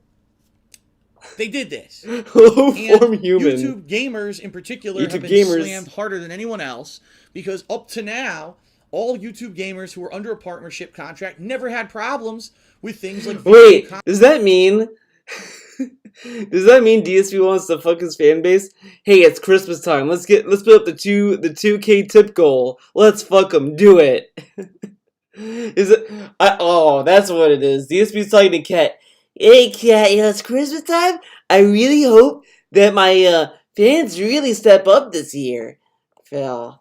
They did this. Low form human. YouTube gamers in particular have been slammed harder than anyone else because up to now, all YouTube gamers who were under a partnership contract never had problems with things like... Wait, does that mean... Does that mean DSP wants to fuck his fan base? Hey, it's Christmas time. Let's put up the 2K tip goal. Let's fuck them. Do it. Is it? That's what it is. DSP's talking to Cat. Hey, Cat, it's Christmas time. I really hope that my fans really step up this year. Phil,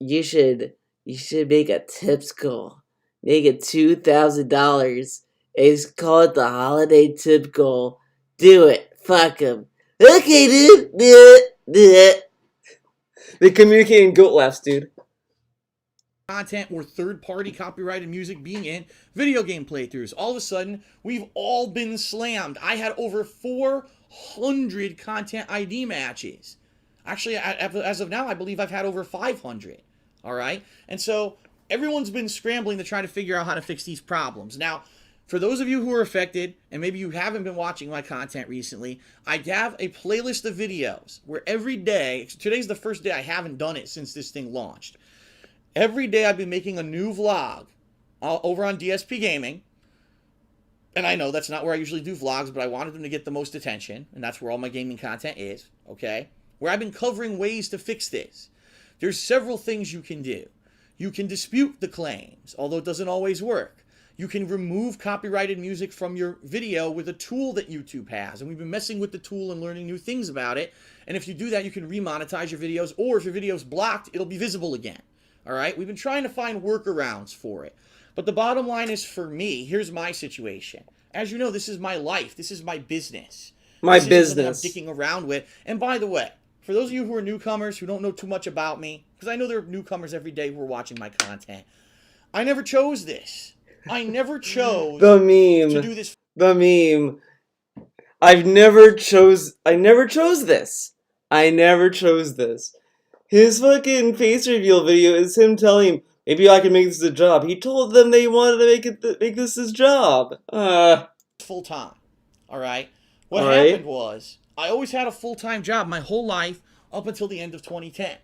you should make a tips goal. Make it $2,000. And call it the holiday tip goal. Do it. Fuck him. Okay, dude. Do it. They communicate in goat laughs, dude. Content or third-party copyrighted music being in video game playthroughs. All of a sudden, we've all been slammed. I had over 400 content ID matches. Actually, as of now, I believe I've had over 500. All right? And so, everyone's been scrambling to try to figure out how to fix these problems. Now, for those of you who are affected, and maybe you haven't been watching my content recently, I have a playlist of videos where every day, today's the first day I haven't done it since this thing launched. Every day I've been making a new vlog over on DSP Gaming. And I know that's not where I usually do vlogs, but I wanted them to get the most attention, and that's where all my gaming content is, okay? where I've been covering ways to fix this. There's several things you can do. You can dispute the claims, although it doesn't always work. You can remove copyrighted music from your video with a tool that YouTube has. And we've been messing with the tool and learning new things about it. And if you do that, you can remonetize your videos, or if your video's blocked, it'll be visible again. All right? We've been trying to find workarounds for it. But the bottom line is, for me, here's my situation. As you know, this is my life. This is my business. My this business. I'm dicking around with. And by the way, for those of you who are newcomers, who don't know too much about me, because I know there are newcomers every day who are watching my content, I never chose this. I never chose the meme to do this. The meme. I never chose this. I never chose this. His fucking face reveal video is him telling him, maybe I can make this a job. He told them they wanted to make this his job. Full time. All right? What happened was, I always had a full-time job my whole life up until the end of 2010.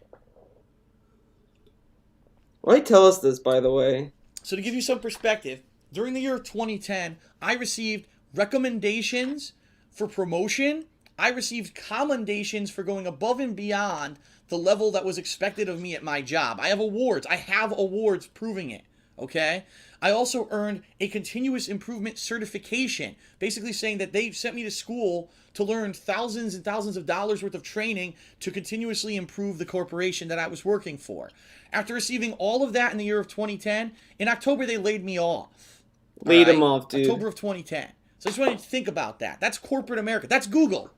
Why tell us this, by the way? So to give you some perspective, during the year of 2010, I received recommendations for promotion. I received commendations for going above and beyond the level that was expected of me at my job. I have awards. I have awards proving it. Okay? I also earned a continuous improvement certification, basically saying that they sent me to school to learn thousands and thousands of dollars worth of training to continuously improve the corporation that I was working for. After receiving all of that in the year of 2010, in October they laid me off. Laid him off, dude. October of 2010. So I just want you to think about that. That's corporate America. That's Google.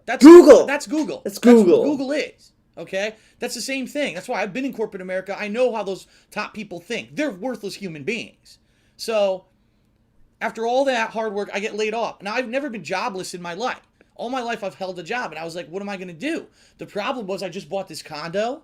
That's Google. That's Google. That's Google. That's what Google is. Okay? That's the same thing. That's why I've been in corporate America. I know how those top people think. They're worthless human beings. So, after all that hard work, I get laid off. Now, I've never been jobless in my life. All my life, I've held a job. And I was like, what am I going to do? The problem was I just bought this condo.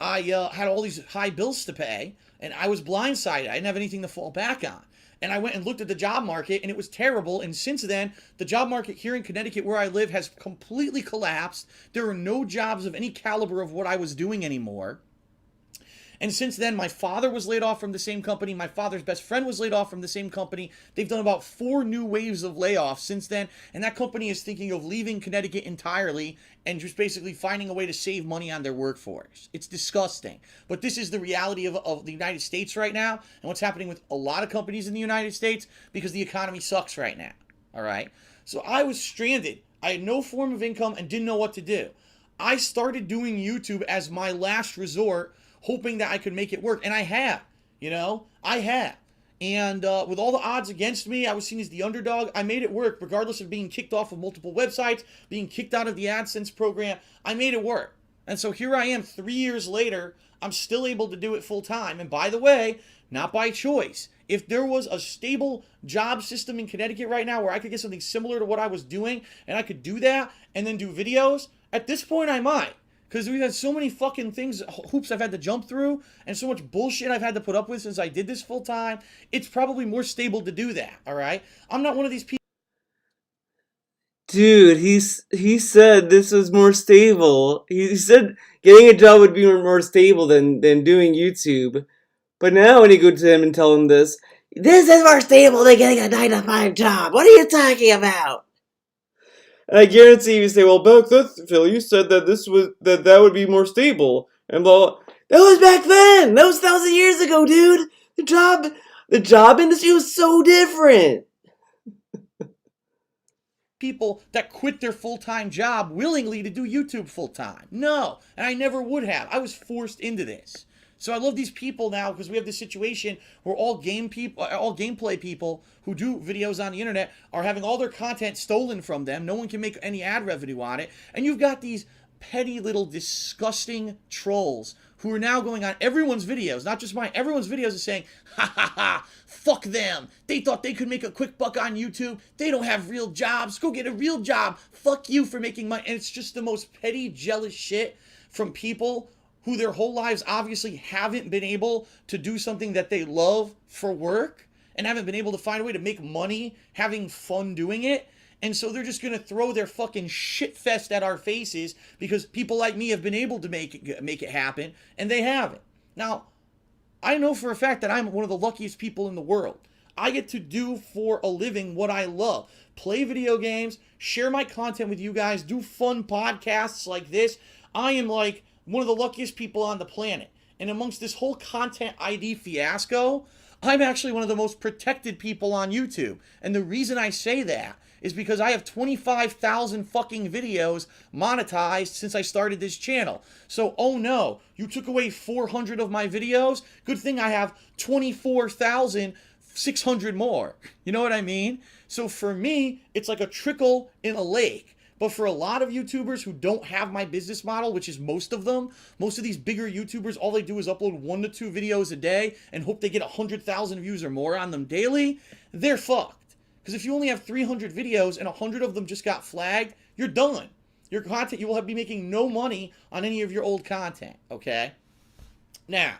I had all these high bills to pay. And I was blindsided. I didn't have anything to fall back on. And I went and looked at the job market, and it was terrible. And since then, the job market here in Connecticut, where I live, has completely collapsed. There are no jobs of any caliber of what I was doing anymore. And since then, my father was laid off from the same company. My father's best friend was laid off from the same company. They've done about 4 new waves of layoffs since then. And that company is thinking of leaving Connecticut entirely and just basically finding a way to save money on their workforce. It's disgusting. But this is the reality of the United States right now, and what's happening with a lot of companies in the United States, because the economy sucks right now. All right? So I was stranded. I had no form of income and didn't know what to do. I started doing YouTube as my last resort, hoping that I could make it work. And I have. I have. And with all the odds against me, I was seen as the underdog. I made it work, regardless of being kicked off of multiple websites, being kicked out of the AdSense program. I made it work. And so here I am 3 years later. I'm still able to do it full time. And by the way, not by choice. If there was a stable job system in Connecticut right now where I could get something similar to what I was doing, and I could do that and then do videos, at this point I might. Because we've had so many fucking things, hoops I've had to jump through, and so much bullshit I've had to put up with since I did this full time. It's probably more stable to do that, all right? I'm not one of these people. Dude, he said this was more stable. He said getting a job would be more stable than doing YouTube. But now when you go to him and tell him this is more stable than getting a 9-to-5 job. What are you talking about? And I guarantee you say, well, back then, Phil, you said that that would be more stable. And blah. That was back then. That was 1,000 years ago, dude. The job industry was so different. People that quit their full-time job willingly to do YouTube full-time. No, and I never would have. I was forced into this. So I love these people now because we have this situation where all gameplay people who do videos on the internet are having all their content stolen from them. No one can make any ad revenue on it. And you've got these petty little disgusting trolls who are now going on everyone's videos, not just mine, everyone's videos is saying, ha ha ha, fuck them. They thought they could make a quick buck on YouTube. They don't have real jobs. Go get a real job. Fuck you for making money. And it's just the most petty, jealous shit from people who their whole lives obviously haven't been able to do something that they love for work and haven't been able to find a way to make money having fun doing it. And so they're just going to throw their fucking shit fest at our faces because people like me have been able to make it happen, and they haven't. Now, I know for a fact that I'm one of the luckiest people in the world. I get to do for a living what I love. play video games, share my content with you guys, do fun podcasts like this. I am like one of the luckiest people on the planet. And amongst this whole content ID fiasco, I'm actually one of the most protected people on YouTube. And the reason I say that is because I have 25,000 fucking videos monetized since I started this channel. So, oh no, you took away 400 of my videos? Good thing I have 24,600 more. You know what I mean? So for me, it's like a trickle in a lake. But for a lot of YouTubers who don't have my business model, which is most of them, most of these bigger YouTubers, all they do is upload 1 to 2 videos a day and hope they get 100,000 views or more on them daily, they're fucked. Because if you only have 300 videos and 100 of them just got flagged, you're done. Your content, you will be making no money on any of your old content, okay? Now,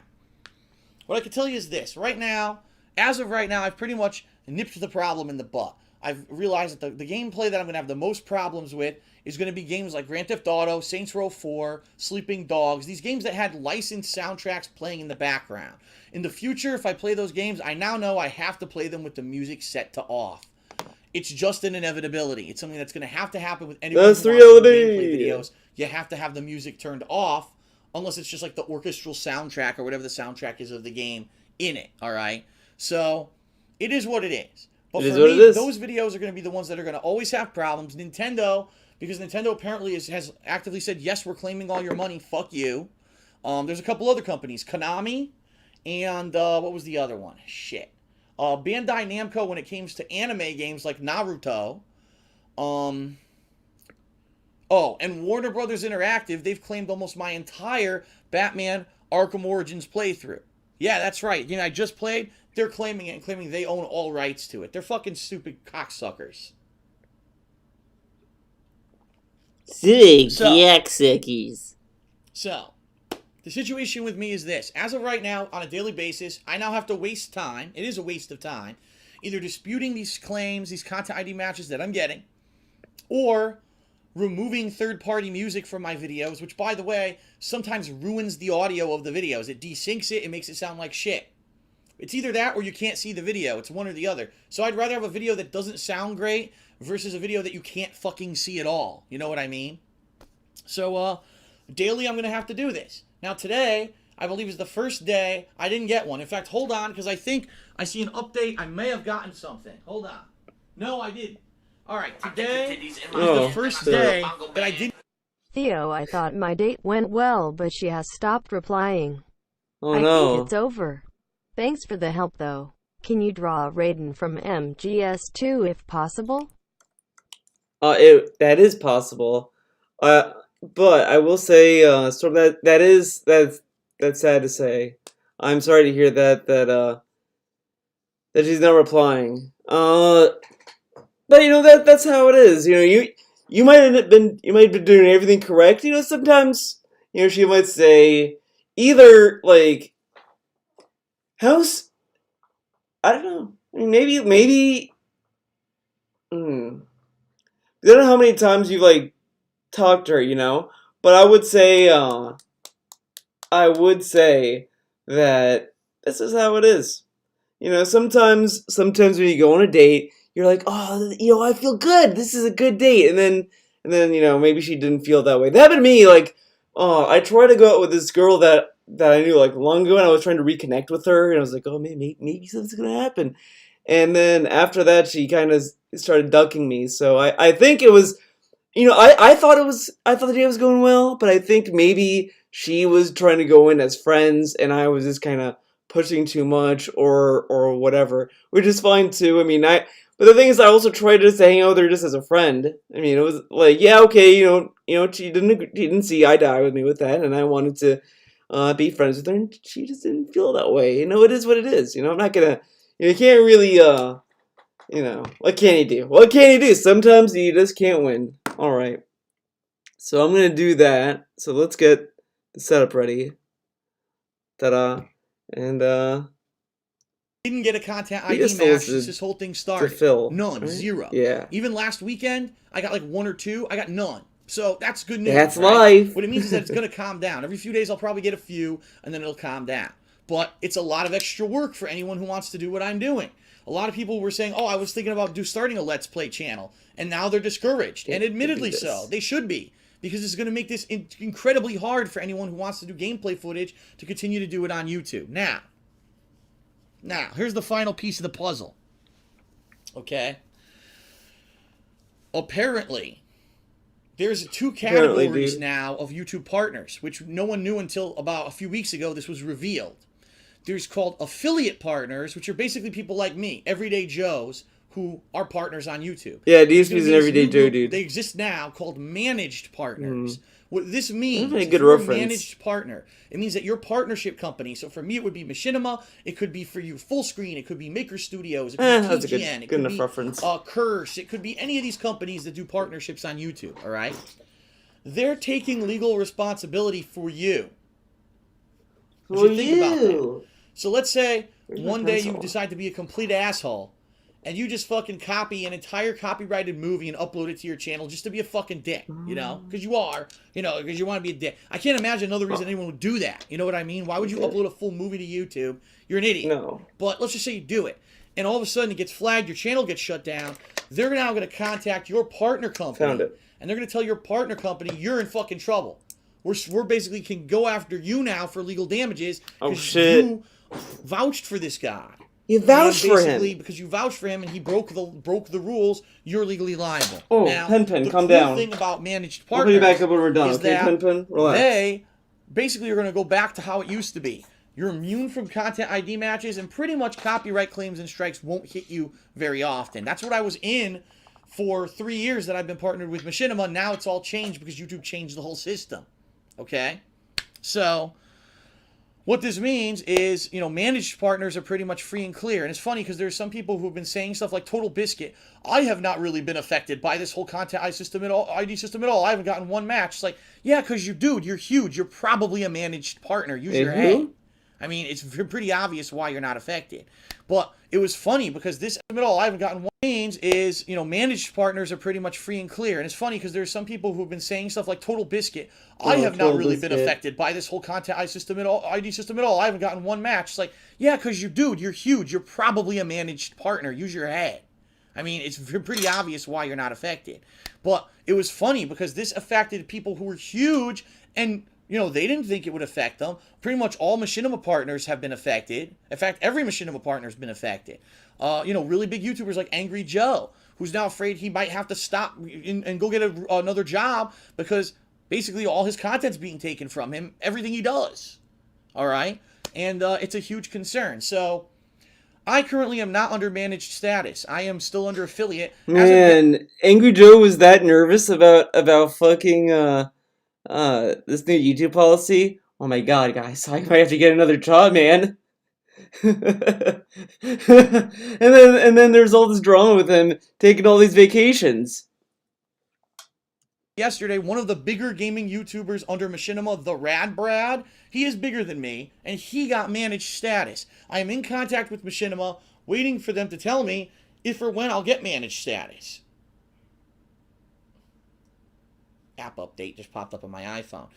what I can tell you is this. Right now, as of right now, I've pretty much nipped the problem in the butt. I've realized that the gameplay that I'm going to have the most problems with is going to be games like Grand Theft Auto, Saints Row 4, Sleeping Dogs, these games that had licensed soundtracks playing in the background. In the future, if I play those games, I now know I have to play them with the music set to off. It's just an inevitability. It's something that's going to happen with anyone who wants to do gameplay videos. You have to have the music turned off, unless it's just like the orchestral soundtrack or whatever the soundtrack is of the game in it, all right? So, it is what it is. But for me, those videos are going to be the ones that are going to always have problems. Nintendo, because Nintendo apparently has actively said, yes, we're claiming all your money, fuck you. There's a couple other companies, Konami, and what was the other one? Shit. Bandai Namco, when it comes to anime games like Naruto. Oh, and Warner Brothers Interactive, they've claimed almost my entire Batman Arkham Origins playthrough. Yeah, that's right. You know, I just played. They're claiming it and claiming they own all rights to it. They're fucking stupid cocksuckers. So, the situation with me is this. As of right now, on a daily basis, I now have to waste time. It is a waste of time. Either disputing these claims, these content ID matches that I'm getting, or removing third-party music from my videos, which, by the way, sometimes ruins the audio of the videos. It desyncs it. It makes it sound like shit. It's either that or you can't see the video. It's one or the other. So I'd rather have a video that doesn't sound great versus a video that you can't fucking see at all. You know what I mean? So, daily I'm going to have to do this. Now today, I believe is the first day I didn't get one. In fact, hold on, because I think I see an update. I may have gotten something. Hold on. No, I didn't. All right, today is the first day that I didn't. Theo, I thought my date went well, but she has stopped replying. Oh I no. think it's over. Thanks for the help, though. Can you draw Raiden from MGS2 if possible? That is possible. But I will say, sort of that's sad to say. I'm sorry to hear that she's not replying. But you know that's how it is. You know, you might have been doing everything correct. You know, sometimes she might say either like I don't know. I mean, maybe. I don't know how many times you've like talked to her, but I would say that this is how it is. Sometimes when you go on a date, you're like, oh, I feel good. This is a good date, and then maybe she didn't feel that way. That happened to me. Like, I tried to go out with this girl that I knew like long ago, and I was trying to reconnect with her, and I was like, oh, maybe something's gonna happen. And then after that, she kind of started ducking me. So I think it was, I thought the day was going well, but I think maybe she was trying to go in as friends, and I was just kind of pushing too much or whatever, which is fine too. I mean, but the thing is, I also tried just to hang out with her just as a friend. I mean, it was like, yeah, okay, she didn't see eye to eye with me with that, and I wanted to be friends with her, and she just didn't feel that way. It is what it is. I'm not gonna. You can't really, what can you do? What can you do? Sometimes you just can't win. Alright. So I'm going to do that. So let's get the setup ready. Ta-da. And, didn't get a content ID match since this whole thing started. Phil, none. Right? Zero. Yeah. Even last weekend, I got like 1 or 2. I got none. So that's good news. That's right? life. What it means is that it's going to calm down. Every few days I'll probably get a few, and then it'll calm down. But it's a lot of extra work for anyone who wants to do what I'm doing. A lot of people were saying, oh, I was thinking about starting a Let's Play channel, and now they're discouraged. And admittedly so. They should be. Because it's going to make this incredibly hard for anyone who wants to do gameplay footage to continue to do it on YouTube. Now, here's the final piece of the puzzle. Okay? Apparently, there's two categories now of YouTube partners, which no one knew until about a few weeks ago this was revealed. There's called affiliate partners, which are basically people like me, everyday Joes, who are partners on YouTube. Yeah, DSP's an everyday Joe, dude. They exist now called managed partners. What this means is if you're a managed partner, it means that your partnership company, so for me it would be Machinima, it could be for you Full Screen, it could be Maker Studios, it could be that's TGN, a good enough reference. Curse, it could be any of these companies that do partnerships on YouTube, all right? They're taking legal responsibility for you. For think about that. So let's say one day you decide to be a complete asshole, and you just fucking copy an entire copyrighted movie and upload it to your channel just to be a fucking dick, you know? Because you are, you know, because you want to be a dick. I can't imagine another reason anyone would do that. You know what I mean? Why would you upload a full movie to YouTube? You're an idiot. No. But let's just say you do it. And all of a sudden it gets flagged, your channel gets shut down. They're now going to contact your partner company. Found it. And they're going to tell your partner company you're in fucking trouble. We're basically can go after you now for legal damages. Oh, shit. You vouched for this guy. You vouched for him. Because you vouched for him and he broke the rules, you're legally liable. Oh, now, Pen, calm down. The thing about managed I'll partners put you back up when we're done, is okay, that Pen, relax. they basically are going to go back to how it used to be. You're immune from content ID matches, and pretty much copyright claims and strikes won't hit you very often. That's what I was in for 3 years that I've been partnered with Machinima. Now it's all changed because YouTube changed the whole system. Okay? So what this means is, you know, managed partners are pretty much free and clear. And it's funny because there's some people who've been saying stuff like Total Biscuit. I have not really been affected by this whole content ID system at all. I haven't gotten one match. It's like, yeah, because you're huge. You're probably a managed partner. Use your head. I mean, it's pretty obvious why you're not affected. But it was funny because this at all, I haven't gotten one. Means is, you know, managed partners are pretty much free and clear. And it's funny because there's some people who've been saying stuff like Total Biscuit. I have not really been affected by this whole content ID system at all. I haven't gotten one match. It's like, yeah, because you're huge. You're probably a managed partner. Use your head. I mean, it's pretty obvious why you're not affected. But it was funny because this affected people who were huge and, you know, they didn't think it would affect them. Pretty much all Machinima partners have been affected. In fact, every Machinima partner has been affected. You know, really big YouTubers like Angry Joe, who's now afraid he might have to stop and go get another job because basically all his content's being taken from him, everything he does. All right? And it's a huge concern. So I currently am not under managed status. I am still under affiliate. Man, Angry Joe was that nervous about fucking this new YouTube policy. Oh my god, guys, I might have to get another job, man. and then there's all this drama with him taking all these vacations. Yesterday, one of the bigger gaming YouTubers under Machinima, the Rad Brad, he is bigger than me, and he got managed status. I am in contact with Machinima, waiting for them to tell me if or when I'll get managed status. App update just popped up on my iPhone.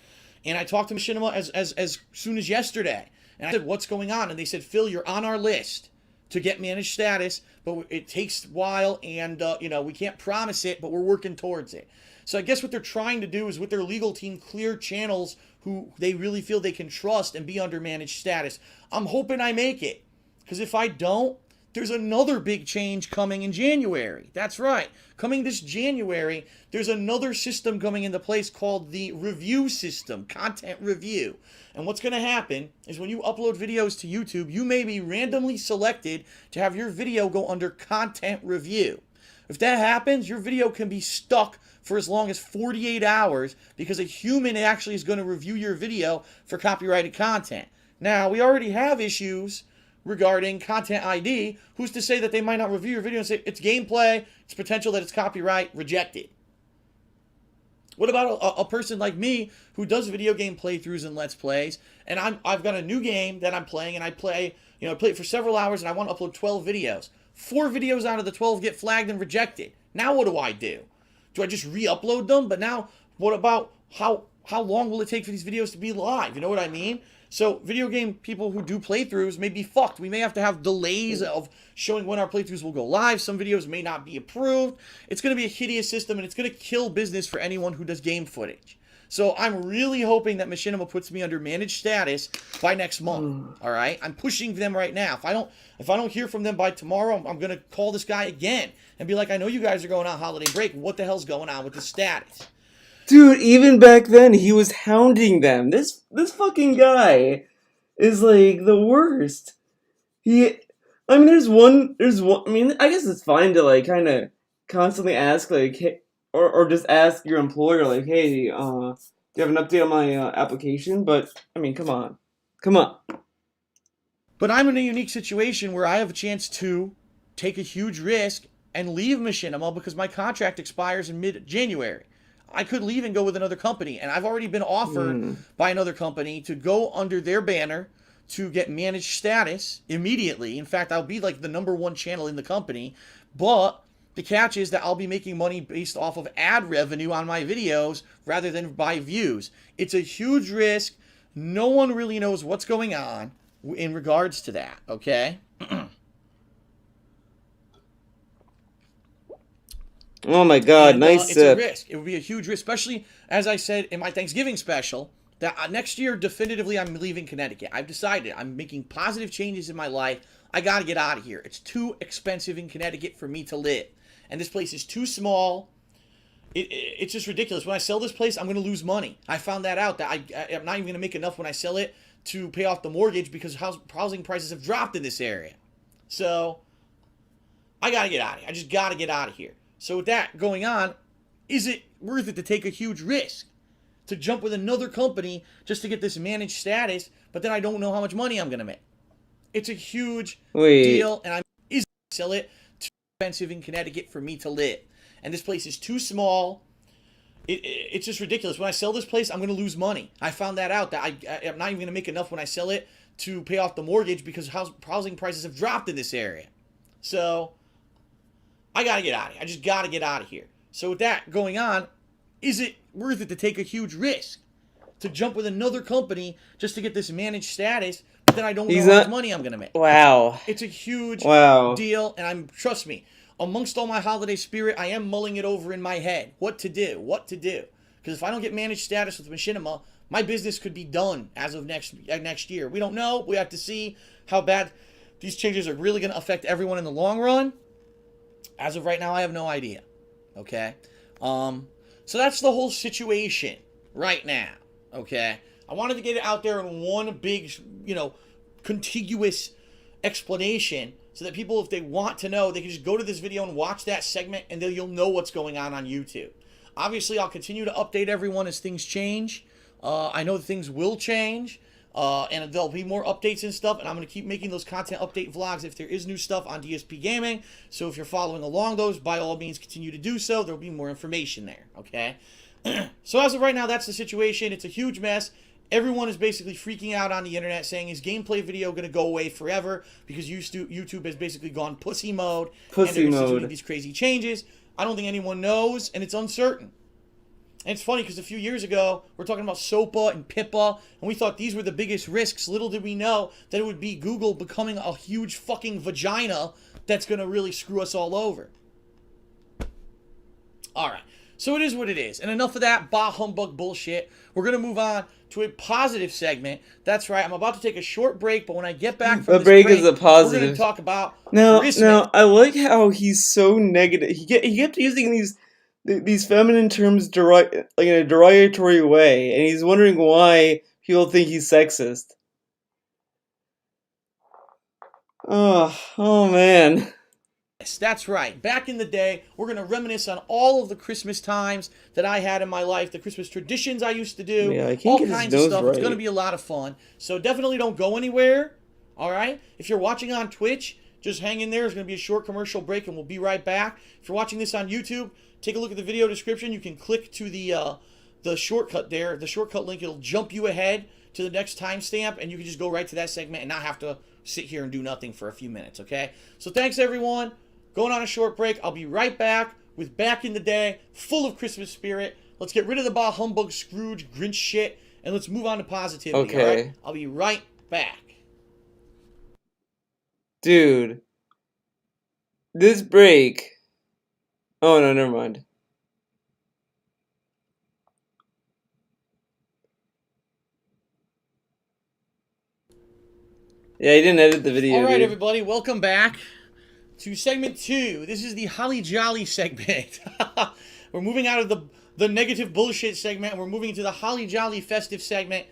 And I talked to Machinima as soon as yesterday. And I said, what's going on? And they said, Phil, you're on our list to get managed status, but it takes a while, and, you know, we can't promise it, but we're working towards it. So I guess what they're trying to do is with their legal team clear channels who they really feel they can trust and be under managed status. I'm hoping I make it, because if I don't, there's another big change coming in January. That's right. Coming this January, there's another system coming into place called the review system, content review. And what's going to happen is when you upload videos to YouTube, you may be randomly selected to have your video go under content review. If that happens, your video can be stuck for as long as 48 hours because a human actually is going to review your video for copyrighted content. Now, we already have issues regarding content ID. Who's to say that they might not review your video and say it's gameplay, it's potential that it's copyright, rejected? What about a person like me who does video game playthroughs and Let's Plays, and I've got a new game that I'm playing, and I play it for several hours, and I want to upload 12 videos. 4 videos out of the 12 get flagged and rejected. Now what do? Do I just re-upload them? But now, what about how long will it take for these videos to be live? You know what I mean? So video game people who do playthroughs may be fucked. We may have to have delays of showing when our playthroughs will go live. Some videos may not be approved. It's going to be a hideous system, and it's going to kill business for anyone who does game footage. So I'm really hoping that Machinima puts me under managed status by next month. All right, I'm pushing them right now. If I don't hear from them by tomorrow, I'm gonna call this guy again and be like, I know you guys are going on holiday break. What the hell's going on with the status? Dude, even back then, he was hounding them. This fucking guy is like the worst. I mean, there's one. I mean, I guess it's fine to like kind of constantly ask like, hey, or just ask your employer like, hey, do you have an update on my application? But I mean, come on. But I'm in a unique situation where I have a chance to take a huge risk and leave Machinima because my contract expires in mid-January. I could leave and go with another company, and I've already been offered by another company to go under their banner to get managed status immediately. In fact, I'll be like the #1 channel in the company, but the catch is that I'll be making money based off of ad revenue on my videos rather than by views. It's a huge risk. No one really knows what's going on in regards to that, okay? Oh my god, And, nice it's sip. a risk. It would be a huge risk, especially, as I said in my Thanksgiving special, that next year, definitively, I'm leaving Connecticut. I've decided. I'm making positive changes in my life. I got to get out of here. It's too expensive in Connecticut for me to live. And this place is too small. It's just ridiculous. When I sell this place, I'm going to lose money. I found that out, that I'm not even going to make enough when I sell it to pay off the mortgage because housing prices have dropped in this area. So, I got to get out of here. I just got to get out of here. So with that going on, is it worth it to take a huge risk? To jump with another company just to get this managed status, but then I don't know how much money I'm going to make. It's a huge deal, and is sell it too expensive in Connecticut for me to live. And this place is too small. It's just ridiculous. When I sell this place, I'm going to lose money. I found that out, that I'm not even going to make enough when I sell it to pay off the mortgage because housing prices have dropped in this area. So, I got to get out of here. I just got to get out of here. So with that going on, is it worth it to take a huge risk? To jump with another company just to get this managed status, but then I don't know how much money I'm going to make. Wow. It's a huge Wow. deal, and trust me, amongst all my holiday spirit, I am mulling it over in my head. What to do. Because if I don't get managed status with Machinima, my business could be done as of next year. We don't know. We have to see how bad these changes are really going to affect everyone in the long run. As of right now, I have no idea. Okay? So that's the whole situation right now. Okay? I wanted to get it out there in one big, contiguous explanation so that people, if they want to know, they can just go to this video and watch that segment, and then you'll know what's going on YouTube. Obviously, I'll continue to update everyone as things change. I know that things will change. And there'll be more updates and stuff, and I'm going to keep making those content update vlogs if there is new stuff on DSP Gaming. So if you're following along those, by all means, continue to do so. There'll be more information there, okay? So as of right now, that's the situation. It's a huge mess. Everyone is basically freaking out on the internet saying, is gameplay video going to go away forever? Because YouTube has basically gone pussy mode. And they're instituting these crazy changes. I don't think anyone knows, and it's uncertain. And it's funny because a few years ago, we're talking about SOPA and PIPA, and we thought these were the biggest risks. Little did we know that it would be Google becoming a huge fucking vagina that's going to really screw us all over. Alright, so it is what it is. And enough of that bah humbug bullshit. We're going to move on to a positive segment. That's right, I'm about to take a short break, but when I get back from The this break break, is a positive. we're going to talk about Christmas. Now, I like how he's so negative. He kept using these feminine terms in a derogatory way, and he's wondering why people think he's sexist. Oh man. Yes, that's right. Back in the day, we're going to reminisce on all of the Christmas times that I had in my life, the Christmas traditions I used to do, Yeah, I can't all get his kinds of nose stuff. right. It's going to be a lot of fun. So definitely don't go anywhere, all right? If you're watching on Twitch, just hang in there. There's going to be a short commercial break, and we'll be right back. If you're watching this on YouTube, take a look at the video description. You can click to the shortcut there, the shortcut link. It'll jump you ahead to the next timestamp, and you can just go right to that segment and not have to sit here and do nothing for a few minutes, okay? So thanks, everyone. Going on a short break. I'll be right back with Back in the Day, full of Christmas spirit. Let's get rid of the bah humbug Scrooge Grinch shit and let's move on to positivity. Okay. All right? I'll be right back. Dude. This break. Oh, no, never mind. Yeah, he didn't edit the video. All right, dude. everybody, welcome back to segment 2. This is the Holly Jolly segment. We're moving out of the negative bullshit segment, and we're moving into the Holly Jolly festive segment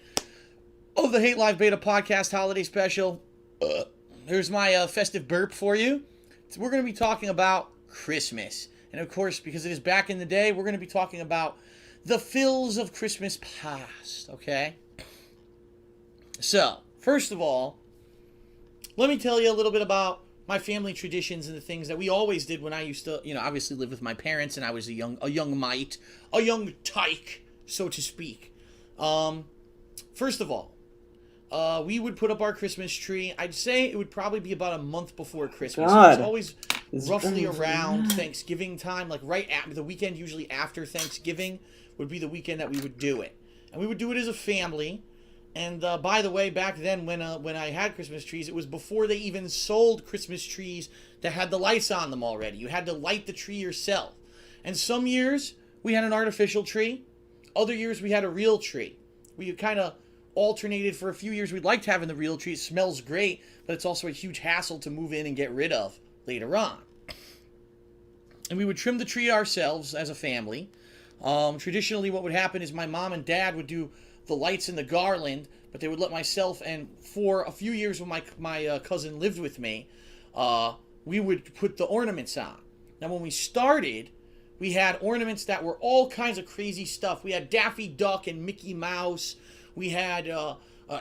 of the Hate Live Beta Podcast Holiday Special. Here's my festive burp for you. So we're going to be talking about Christmas. And of course, because it is back in the day, we're going to be talking about the fills of Christmas past, okay? So, first of all, let me tell you a little bit about my family traditions and the things that we always did when I used to, obviously live with my parents and I was a young tyke, so to speak. First of all, we would put up our Christmas tree. I'd say it would probably be about a month before Christmas. God. It was always roughly around Thanksgiving time, like right at the weekend, usually after Thanksgiving would be the weekend that we would do it. And we would do it as a family. And by the way, back then when I had Christmas trees, it was before they even sold Christmas trees that had the lights on them already. You had to light the tree yourself. And some years we had an artificial tree. Other years we had a real tree. We kind of alternated. For a few years. We liked having the real tree. It smells great, but it's also a huge hassle to move in and get rid of later on. And we would trim the tree ourselves as a family. Traditionally, what would happen is my mom and dad would do the lights and the garland, but they would let myself, and for a few years when my cousin lived with me, we would put the ornaments on. Now, when we started, we had ornaments that were all kinds of crazy stuff. We had Daffy Duck and Mickey Mouse. We had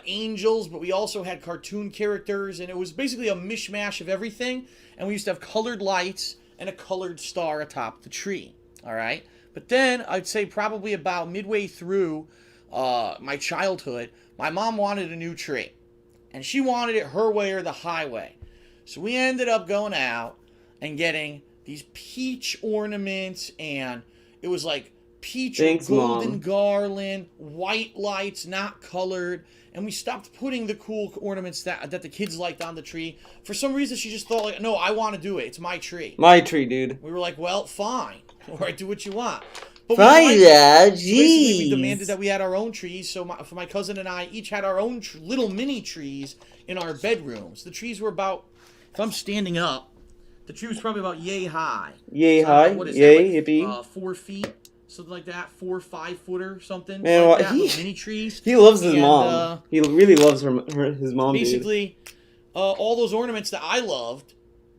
angels, but we also had cartoon characters, and it was basically a mishmash of everything. And we used to have colored lights and a colored star atop the tree. All right? But then, I'd say probably about midway through my childhood, my mom wanted a new tree. And she wanted it her way or the highway. So we ended up going out and getting these peach ornaments, and it was like peach golden Mom. garland, white lights, not colored. And we stopped putting the cool ornaments that the kids liked on the tree. For some reason, she just thought, like, no, I want to do it. It's my tree. My tree, dude. We were like, well, fine. All right, do what you want. But Fine, yeah, basically, we jeez. demanded that we had our own trees, so for my cousin and I each had our own little mini trees in our bedrooms. The trees were about, if I'm standing up, the tree was probably about yay high. Yay So, high, what is yay, that, hippie. 4 feet, something like that, 4 or 5 footer, something Man, like what- that, little mini trees. He loves his And, mom. He really loves his mom, dude. Basically, all those ornaments that I loved,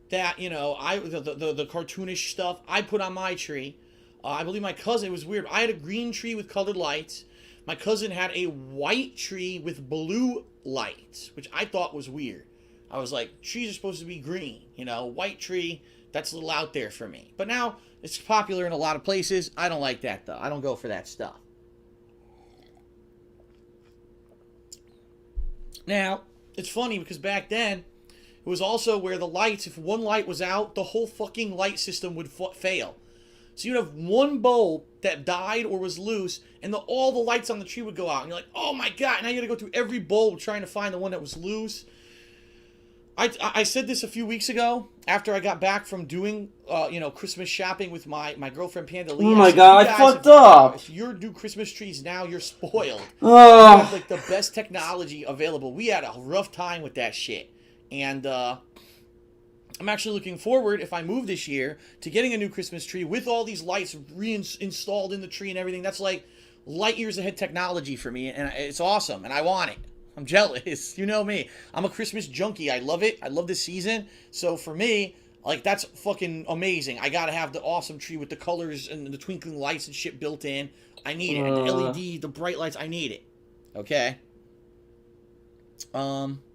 that, the cartoonish stuff, I put on my tree. I believe my cousin, it was weird. I had a green tree with colored lights. My cousin had a white tree with blue lights, which I thought was weird. I was like, trees are supposed to be green, white tree, that's a little out there for me. But now, it's popular in a lot of places. I don't like that, though. I don't go for that stuff. Now, it's funny because back then, it was also where the lights, if one light was out, the whole fucking light system would fail. So you'd have one bulb that died or was loose, and all the lights on the tree would go out. And you're like, oh my god, now you gotta go through every bulb trying to find the one that was loose. I said this a few weeks ago, after I got back from doing, Christmas shopping with my girlfriend Panda Lee. Oh my said, god, I fucked up. If you do Christmas trees now, you're spoiled. You Oh, have, like, the best technology available. We had a rough time with that shit. And, I'm actually looking forward, if I move this year, to getting a new Christmas tree with all these lights reinstalled in the tree and everything. That's like light years ahead technology for me, and it's awesome, and I want it. I'm jealous. You know me. I'm a Christmas junkie. I love it. I love this season. So for me, like, that's fucking amazing. I gotta have the awesome tree with the colors and the twinkling lights and shit built in. I need it. And the LED, the bright lights, I need it. Okay? Alright.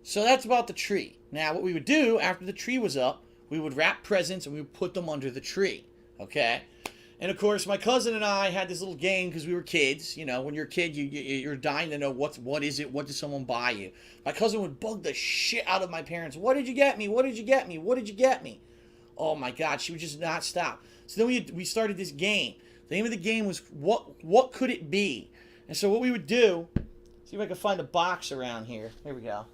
So that's about the tree. Now, what we would do after the tree was up, we would wrap presents and we would put them under the tree. Okay? And of course, my cousin and I had this little game because we were kids. When you're a kid, you're dying to know what is it? What did someone buy you? My cousin would bug the shit out of my parents. What did you get me? What did you get me? What did you get me? Oh my God, she would just not stop. So then we started this game. The name of the game was what could it be? And so what we would do, see if I can find a box around here. Here we go.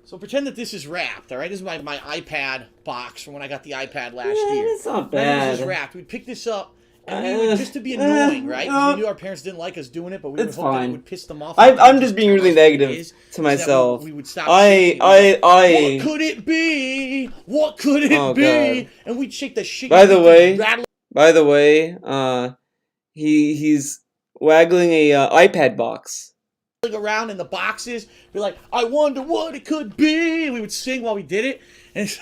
So pretend that this is wrapped, all right? This is my iPad box from when I got the iPad last year. It's not Pretend this bad. is wrapped. We'd pick this up, and we would, just to be annoying, right? 'Cause we knew our parents didn't like us doing it, but we would It's hope that fine. it would piss them off. I'm just being really negative to so that myself. we would stop shaking. What could it be? What could it Oh, be? God. And we'd shake the shit. By the way, rattle he's waggling a iPad box. around in the boxes. Be like, I wonder what it could be. We would sing while we did it, and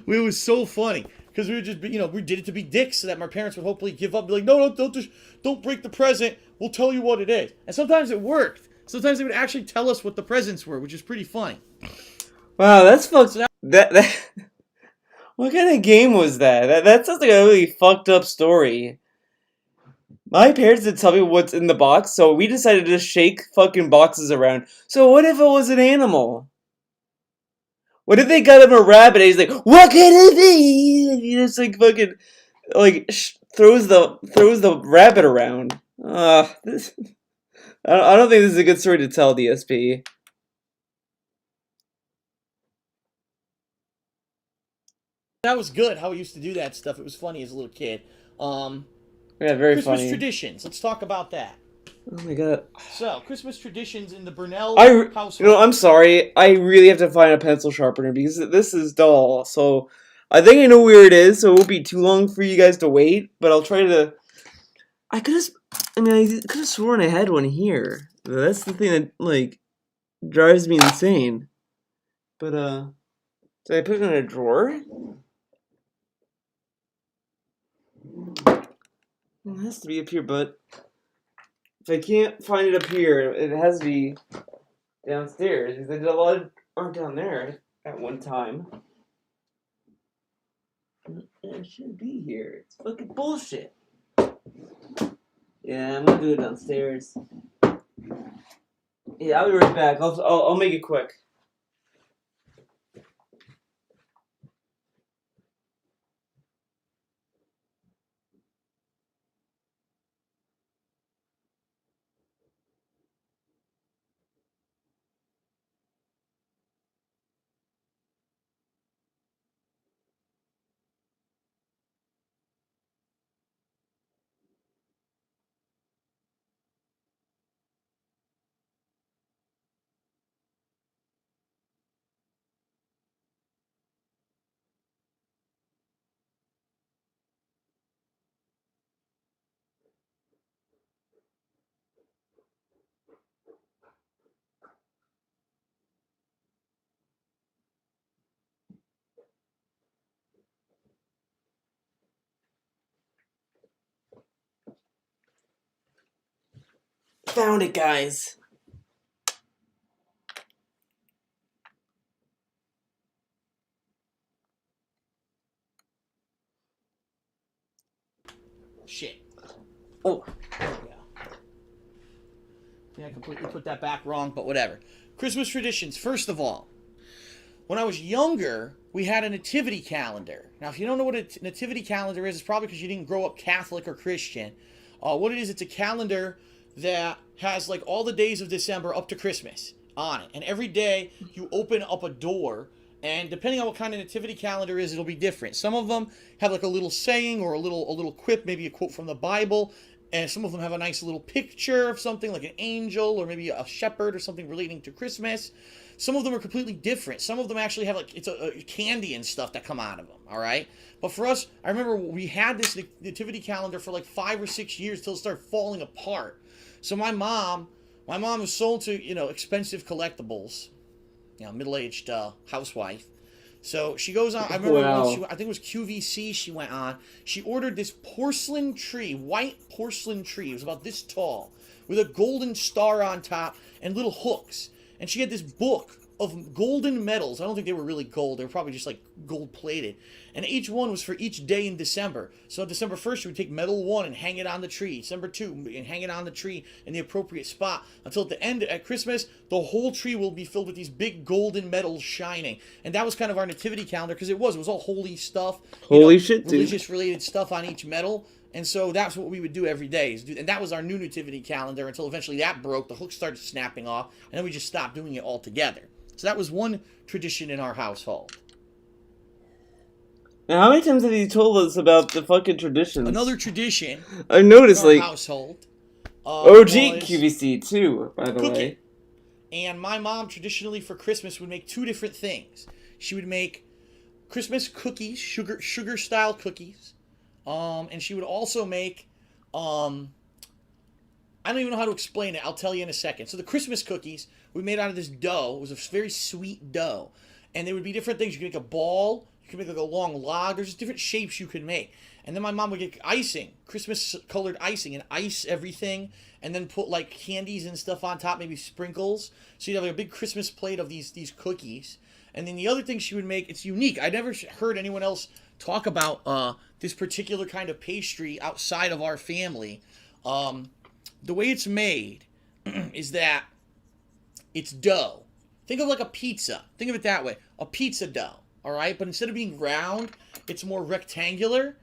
it was so funny because we would just be, we did it to be dicks so that my parents would hopefully give up. Be like, no, don't break the present. We'll tell you what it is. And sometimes it worked. Sometimes they would actually tell us what the presents were, which is pretty funny. Wow, that's fucked. That what kind of game was that? That sounds like a really fucked up story. My parents didn't tell me what's in the box, so we decided to just shake fucking boxes around. So what if it was an animal? What if they got him a rabbit and he's like, what could it be? And he just like fucking throws the rabbit around. I don't think this is a good story to tell, DSP. That was good how we used to do that stuff. It was funny as a little kid. Yeah, very Christmas funny. traditions. Let's talk about that. Oh my god. So, Christmas traditions in the Burnell household. I'm sorry. I really have to find a pencil sharpener because this is dull. So, I think I know where it is, so it won't be too long for you guys to wait. But I'll try to... I could have sworn I had one here. That's the thing that, like, drives me insane. But, did I put it in a drawer? It has to be up here, but if I can't find it up here, it has to be downstairs, because I did a lot of art down there at one time. It should be here. It's fucking bullshit. Yeah, I'm gonna do it downstairs. Yeah, I'll be right back. I'll make it quick. Found it, guys. Shit. Oh. There we go. Yeah, I completely put that back wrong, but whatever. Christmas traditions. First of all, when I was younger, we had a nativity calendar. Now, if you don't know what a nativity calendar is, it's probably because you didn't grow up Catholic or Christian. What it is, it's a calendar that has like all the days of December up to Christmas on it. And every day you open up a door, and depending on what kind of nativity calendar is, it'll be different. Some of them have like a little saying or a little quip, maybe a quote from the Bible. And some of them have a nice little picture of something like an angel or maybe a shepherd or something relating to Christmas. Some of them are completely different. Some of them actually have like, it's a candy and stuff that come out of them, all right? But for us, I remember we had this nativity calendar for like 5 or 6 years till it started falling apart. So my mom was sold to, expensive collectibles, middle-aged housewife. So she goes on, I remember once I think it was QVC she went on. She ordered this porcelain tree, white porcelain tree. It was about this tall, with a golden star on top and little hooks. And she had this book of golden medals. I don't think they were really gold. They were probably just like gold plated. And each one was for each day in December. So December 1st, you would take medal 1 and hang it on the tree. December 2, and hang it on the tree in the appropriate spot. Until at the end, at Christmas, the whole tree will be filled with these big golden medals shining. And that was kind of our nativity calendar, because it was all holy stuff. Holy shit, dude. Religious related stuff on each medal. And so that's what we would do every day. And that was our new nativity calendar until eventually that broke. The hook started snapping off. And then we just stopped doing it altogether. So that was one tradition in our household. Now, how many times have you told us about the fucking traditions? Another tradition I noticed, in our like, household. OG QVC, too, by the cooking. way. And my mom traditionally for Christmas would make 2 different things. She would make Christmas cookies, sugar style cookies. And she would also make, I don't even know how to explain it. I'll tell you in a second. So the Christmas cookies we made out of this dough. It was a very sweet dough. And there would be different things. You could make a ball. You could make like a long log. There's just different shapes you could make. And then my mom would get icing, Christmas colored icing, and ice everything. And then put like candies and stuff on top, maybe sprinkles. So you'd have like a big Christmas plate of these cookies. And then the other thing she would make, it's unique. I never heard anyone else talk about this particular kind of pastry outside of our family. The way it's made is that it's dough. Think of like a pizza. Think of it that way. A pizza dough, all right? But instead of being round, it's more rectangular.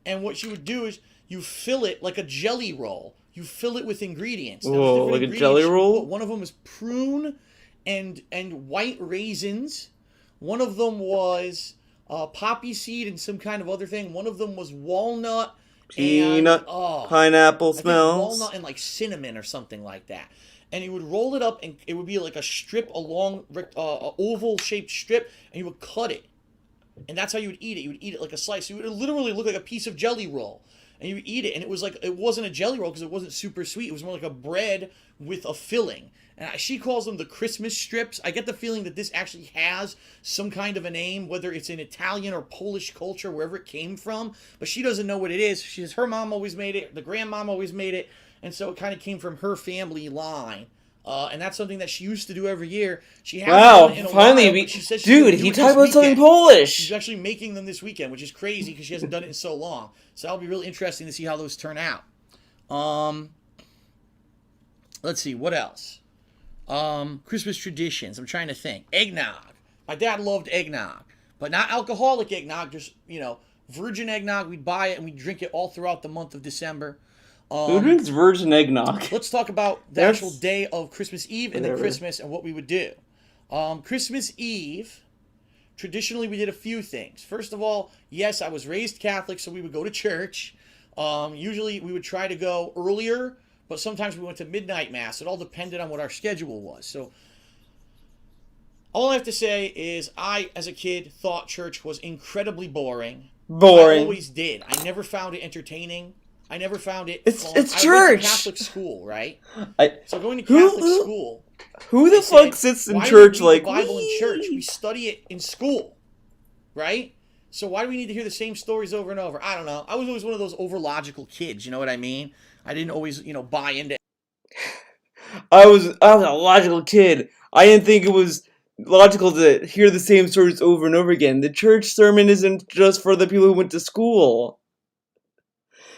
And what you would do is you fill it like a jelly roll. You fill it with ingredients. Whoa, like a jelly roll? One of them is prune and white raisins. One of them was poppy seed and some kind of other thing. One of them was walnut. Peanut, pineapple smells. Walnut and like cinnamon or something like that. And you would roll it up, and it would be like a strip, a long oval-shaped strip, and you would cut it. And that's how you would eat it. You would eat it like a slice. So it would literally look like a piece of jelly roll. And you would eat it, and it wasn't a jelly roll because it wasn't super sweet. It was more like a bread with a filling. And she calls them the Christmas strips. I get the feeling that this actually has some kind of a name, whether it's in Italian or Polish culture, wherever it came from. But she doesn't know what it is. She says her mom always made it. The grandmom always made it. And so it kind of came from her family line. And that's something that she used to do every year. She hasn't done it in a finally, while, she says dude, he talked about something Polish. She's actually making them this weekend, which is crazy because she hasn't done it in so long. So that'll be really interesting to see how those turn out. Let's see, what else? Christmas traditions. I'm trying to think. Eggnog. My dad loved eggnog, but not alcoholic eggnog, just, virgin eggnog. We'd buy it and we'd drink it all throughout the month of December. Who drinks virgin eggnog? Let's talk about the actual day of Christmas Eve and then Christmas and what we would do. Christmas Eve, traditionally we did a few things. First of all, yes, I was raised Catholic, so we would go to church. Usually we would try to go earlier, but sometimes we went to midnight mass. It all depended on what our schedule was. So all I have to say is I, as a kid, thought church was incredibly boring. I always did. I never found it entertaining. I never found it fun. It's church. I went to Catholic school, right? So going to Catholic school. Who the fuck sits in church like the Bible in church? We study it in school, right? So why do we need to hear the same stories over and over? I don't know. I was always one of those over-logical kids, you know what I mean? I didn't always, buy into. I was a logical kid. I didn't think it was logical to hear the same stories over and over again. The church sermon isn't just for the people who went to school.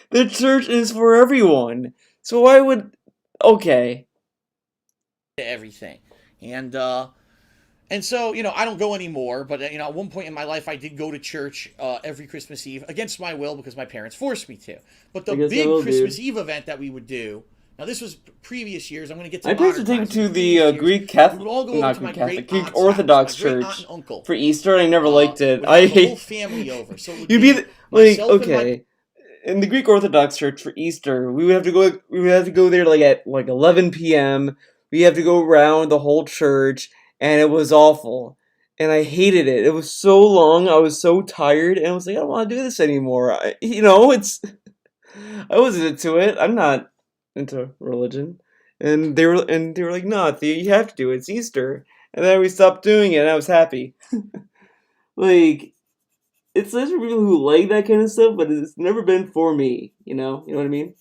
The church is for everyone. So why would... Okay. Everything. And so, I don't go anymore, but, at one point in my life, I did go to church every Christmas Eve, against my will, because my parents forced me to. But the big Christmas Eve event that we would do, now this was previous years, I'm going to get to I used to take to the Greek Catholic, Greek Orthodox church for Easter, and I never liked it. I hate... whole family over. So you'd be, okay... In the Greek Orthodox Church for Easter, we would have to go there at 11 p.m. We have to go around the whole church, and it was awful. And I hated it. It was so long, I was so tired, and I was like, I don't want to do this anymore. I wasn't into it. I'm not into religion. And they were like, no, Theo, you have to do it. It's Easter. And then we stopped doing it, and I was happy. It's nice for people who like that kind of stuff, but it's never been for me, You know what I mean?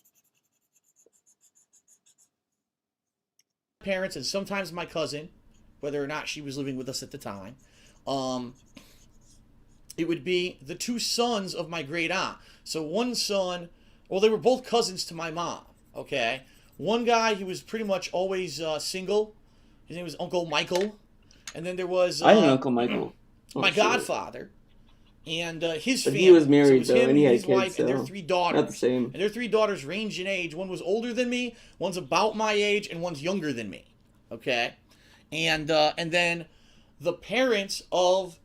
Parents and sometimes my cousin whether or not she was living with us at the time. It would be the two sons of my great aunt. So one son, well, they were both cousins to my mom. Okay, one guy, he was pretty much always single. His name was Uncle Michael, and then there was I had an Uncle Michael. my godfather, and his But family. he was So it married was though, him and he had his kids, wife, and their so 3 daughters. not the same. And their 3 daughters range in age. One was older than me, one's about my age, and one's younger than me. Okay, and then the parents of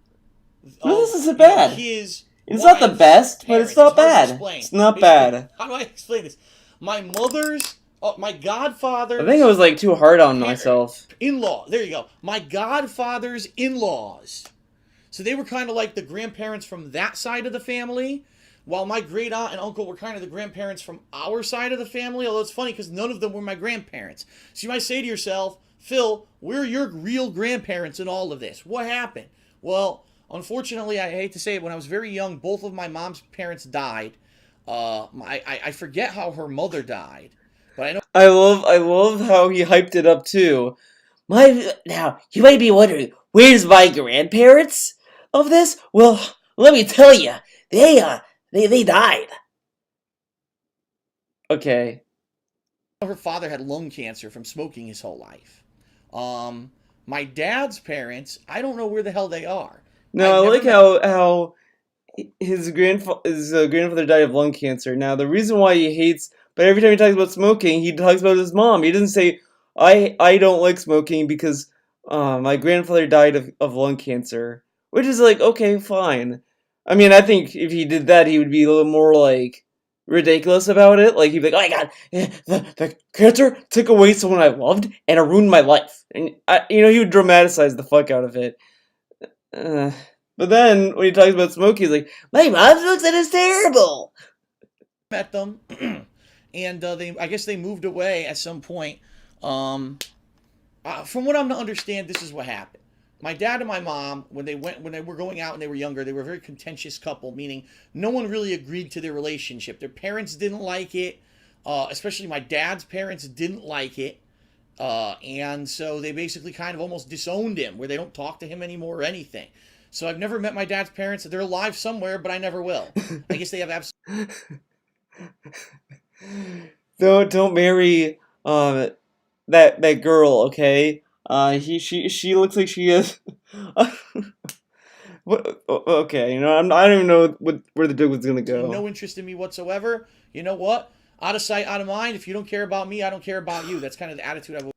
No, this isn't bad. His It's not the wife's best, but it's parents. not hard to bad. explain. It's not Basically, bad. how do I explain this? My mother's, my godfather's I think I was like too hard on myself. in-law. There you go. My godfather's in-laws. So they were kind of like the grandparents from that side of the family, while my great aunt and uncle were kind of the grandparents from our side of the family. Although it's funny because none of them were my grandparents. So you might say to yourself, Phil, where are your real grandparents in all of this? What happened? Well, unfortunately, I hate to say it, when I was very young, both of my mom's parents died. I forget how her mother died, but I know. I love how he hyped it up too. Now you might be wondering, where's my grandparents of this? Well, let me tell you, they died. Okay. Her father had lung cancer from smoking his whole life. My dad's parents, I don't know where the hell they are. No, I like how his grandfather died of lung cancer. Now the reason why he hates, but every time he talks about smoking, he talks about his mom. He doesn't say I don't like smoking because my grandfather died of lung cancer, which is like okay, fine. I mean, I think if he did that, he would be a little more like ridiculous about it. Like he'd be like, "Oh my god, the cancer took away someone I loved and it ruined my life," and he would dramatize the fuck out of it. But then when he talks about smoking, he's like, "My mom smokes and it's terrible." Met them, and I guess they moved away at some point. From what I'm to understand, this is what happened. My dad and my mom, when they were going out and they were younger, they were a very contentious couple, meaning no one really agreed to their relationship. Their parents didn't like it, especially my dad's parents didn't like it, and so they basically kind of almost disowned him, where they don't talk to him anymore or anything. So I've never met my dad's parents. They're alive somewhere, but I never will. I guess they have absolutely. Don't marry that girl, okay? She looks like she is. What? Okay, I don't even know where the joke was gonna go. No interest in me whatsoever. You know what? Out of sight, out of mind. If you don't care about me, I don't care about you. That's kind of the attitude I've.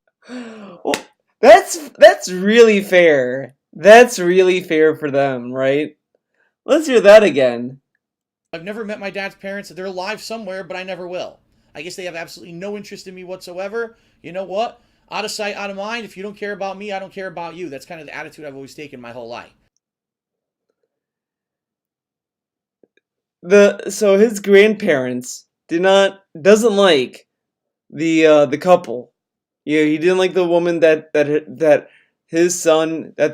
Well, that's really fair. That's really fair for them, right? Let's hear that again. I've never met my dad's parents. They're alive somewhere, but I never will. I guess they have absolutely no interest in me whatsoever. You know what? Out of sight, out of mind. If you don't care about me, I don't care about you. That's kind of the attitude I've always taken my whole life. So his grandparents doesn't like the couple. Yeah, he didn't like the woman that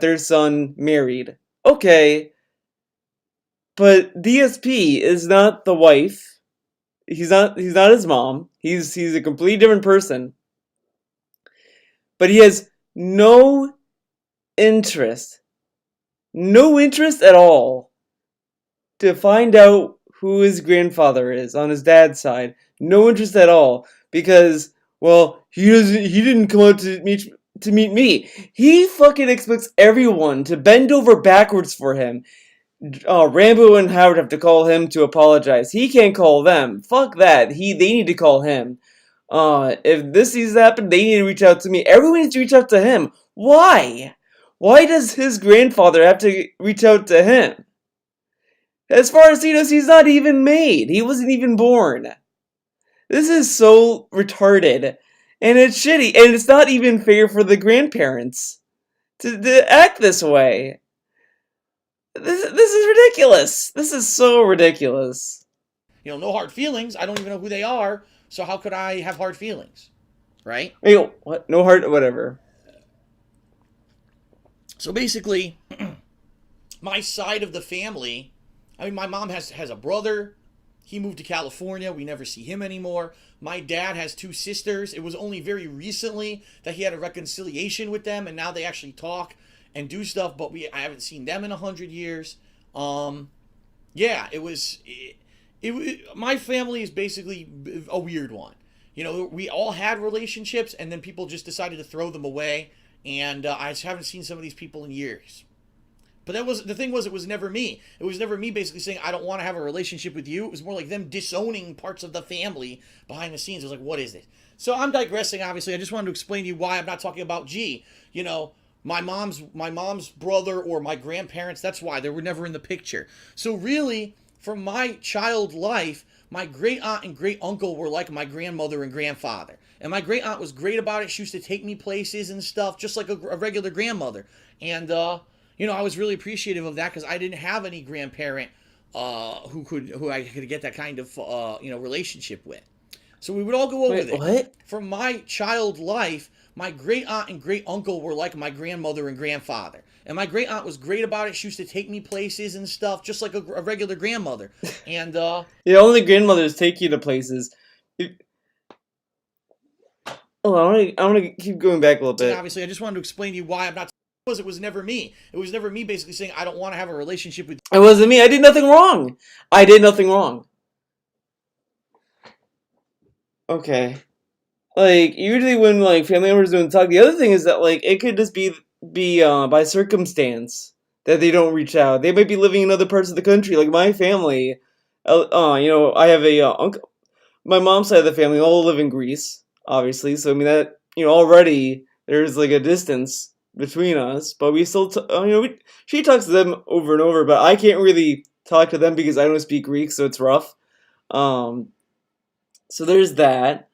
their son married. Okay. But DSP is not the wife. He's not his mom. He's a completely different person. But he has no interest at all to find out who his grandfather is on his dad's side. No interest at all because he didn't come out to meet me. He fucking expects everyone to bend over backwards for him. Rambo and Howard have to call him to apologize. He can't call them. Fuck that. They need to call him. If this needs to happen, they need to reach out to me. Everyone needs to reach out to him. Why? Why does his grandfather have to reach out to him? As far as he knows, he's not even made. He wasn't even born. This is so retarded. And it's shitty. And it's not even fair for the grandparents to act this way. This is ridiculous. This is so ridiculous. No hard feelings. I don't even know who they are. So how could I have hard feelings? Right? Wait, what? No hard, whatever. So basically, my side of the family, I mean, my mom has a brother, He moved to California. We never see him anymore. My dad has two sisters. It was only very recently that he had a reconciliation with them, and now they actually talk and do stuff. But I haven't seen them in 100 years. Yeah, my family is basically a weird one. You know, we all had relationships, and then people just decided to throw them away. And I just haven't seen some of these people in years. But the thing was, it was never me. It was never me basically saying, I don't want to have a relationship with you. It was more like them disowning parts of the family behind the scenes. It was like, what is it? So I'm digressing, obviously. I just wanted to explain to you why I'm not talking about G. You know, my mom's brother or my grandparents, that's why. They were never in the picture. So really, from my child life, my great aunt and great uncle were like my grandmother and grandfather. And my great aunt was great about it. She used to take me places and stuff, just like a regular grandmother. And, you know, I was really appreciative of that because I didn't have any grandparent who I could get that kind of relationship with. So we would all go over there. What? From my child life, my great aunt and great uncle were like my grandmother and grandfather. And my great aunt was great about it. She used to take me places and stuff, just like a regular grandmother. And Yeah, only grandmothers take you to places. Oh, I want to keep going back a little bit. Obviously, I just wanted to explain to you why I'm not. It was never me. It was never me basically saying I don't want to have a relationship with. It wasn't me. I did nothing wrong. I did nothing wrong. Okay. Like, usually when, like, family members don't talk, the other thing is that, like, it could just be by circumstance that they don't reach out. They might be living in other parts of the country. Like, my family, you know, I have a uncle. My mom's side of the family all live in Greece, obviously. So, I mean, that, you know, already there's, like, a distance between us. But we still, you know, she talks to them over and over, but I can't really talk to them because I don't speak Greek, so it's rough. So there's that.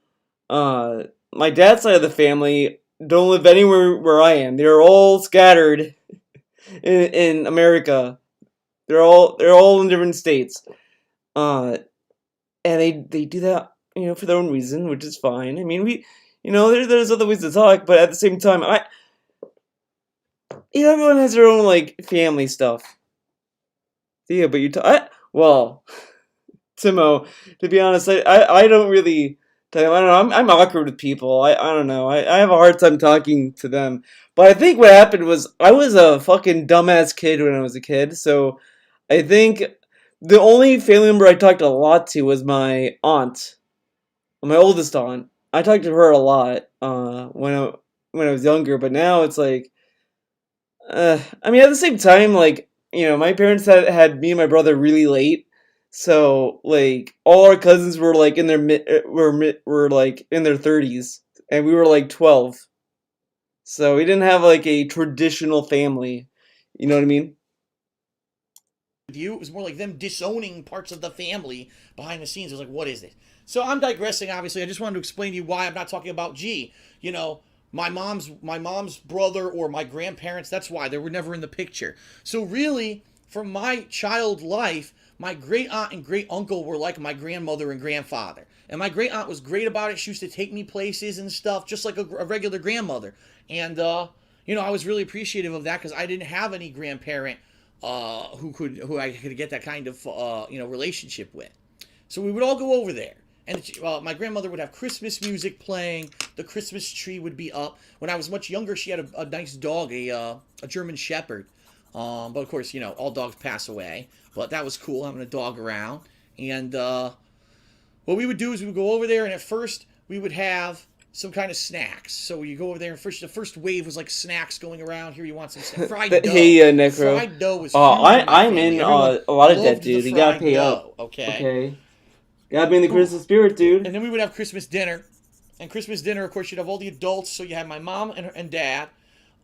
My dad's side of the family don't live anywhere where I am. They're all scattered in America. They're all in different states. And they do that, you know, for their own reason, which is fine. I mean, you know, there's other ways to talk, but at the same time, you know, everyone has their own, like, family stuff. Yeah, but well, Timo, to be honest, I don't really. I don't know. I'm awkward with people. I don't know. I have a hard time talking to them. But I think what happened was I was a fucking dumbass kid when I was a kid. So I think the only family member I talked a lot to was my aunt, my oldest aunt. I talked to her a lot when I was younger. But now it's like, I mean, at the same time, like, you know, my parents had me and my brother really late. So, like, all our cousins were like in their were like in their 30s, and we were like 12. So we didn't have like a traditional family. You know what I mean? You, it was more like them disowning parts of the family behind the scenes. It was like, what is it? So I'm digressing, obviously. I just wanted to explain to you why I'm not talking about G. You know, my mom's brother or my grandparents, that's why. They were never in the picture. So really, from my child life, my great aunt and great uncle were like my grandmother and grandfather. And my great aunt was great about it. She used to take me places and stuff, just like a regular grandmother. And, you know, I was really appreciative of that because I didn't have any grandparent who I could get that kind of, relationship with. So we would all go over there. And my grandmother would have Christmas music playing. The Christmas tree would be up. When I was much younger, she had a nice dog, a German Shepherd. But of course, you know, all dogs pass away. But that was cool, having a dog around. And what we would do is we would go over there, and at first we would have some kind of snacks. So you go over there, and the first wave was like snacks going around. Here, you want some fried dough. Hey, Necro. Fried dough was I'm in a lot of debt, dude. You gotta pay up. Okay. Gotta be in the Christmas spirit, dude. And then we would have Christmas dinner. And Christmas dinner, of course, you'd have all the adults. So you had my mom and dad,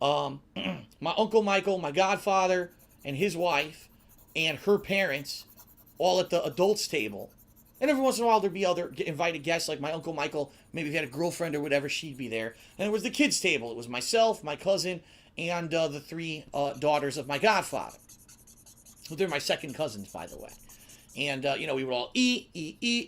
my Uncle Michael, my godfather, and his wife, and her parents, all at the adults table. And every once in a while, there'd be other invited guests, like my Uncle Michael. Maybe if he had a girlfriend or whatever, she'd be there. And it was the kids' table. It was myself, my cousin, and the three daughters of my godfather. Well, they're my second cousins, by the way. And, we would all eat,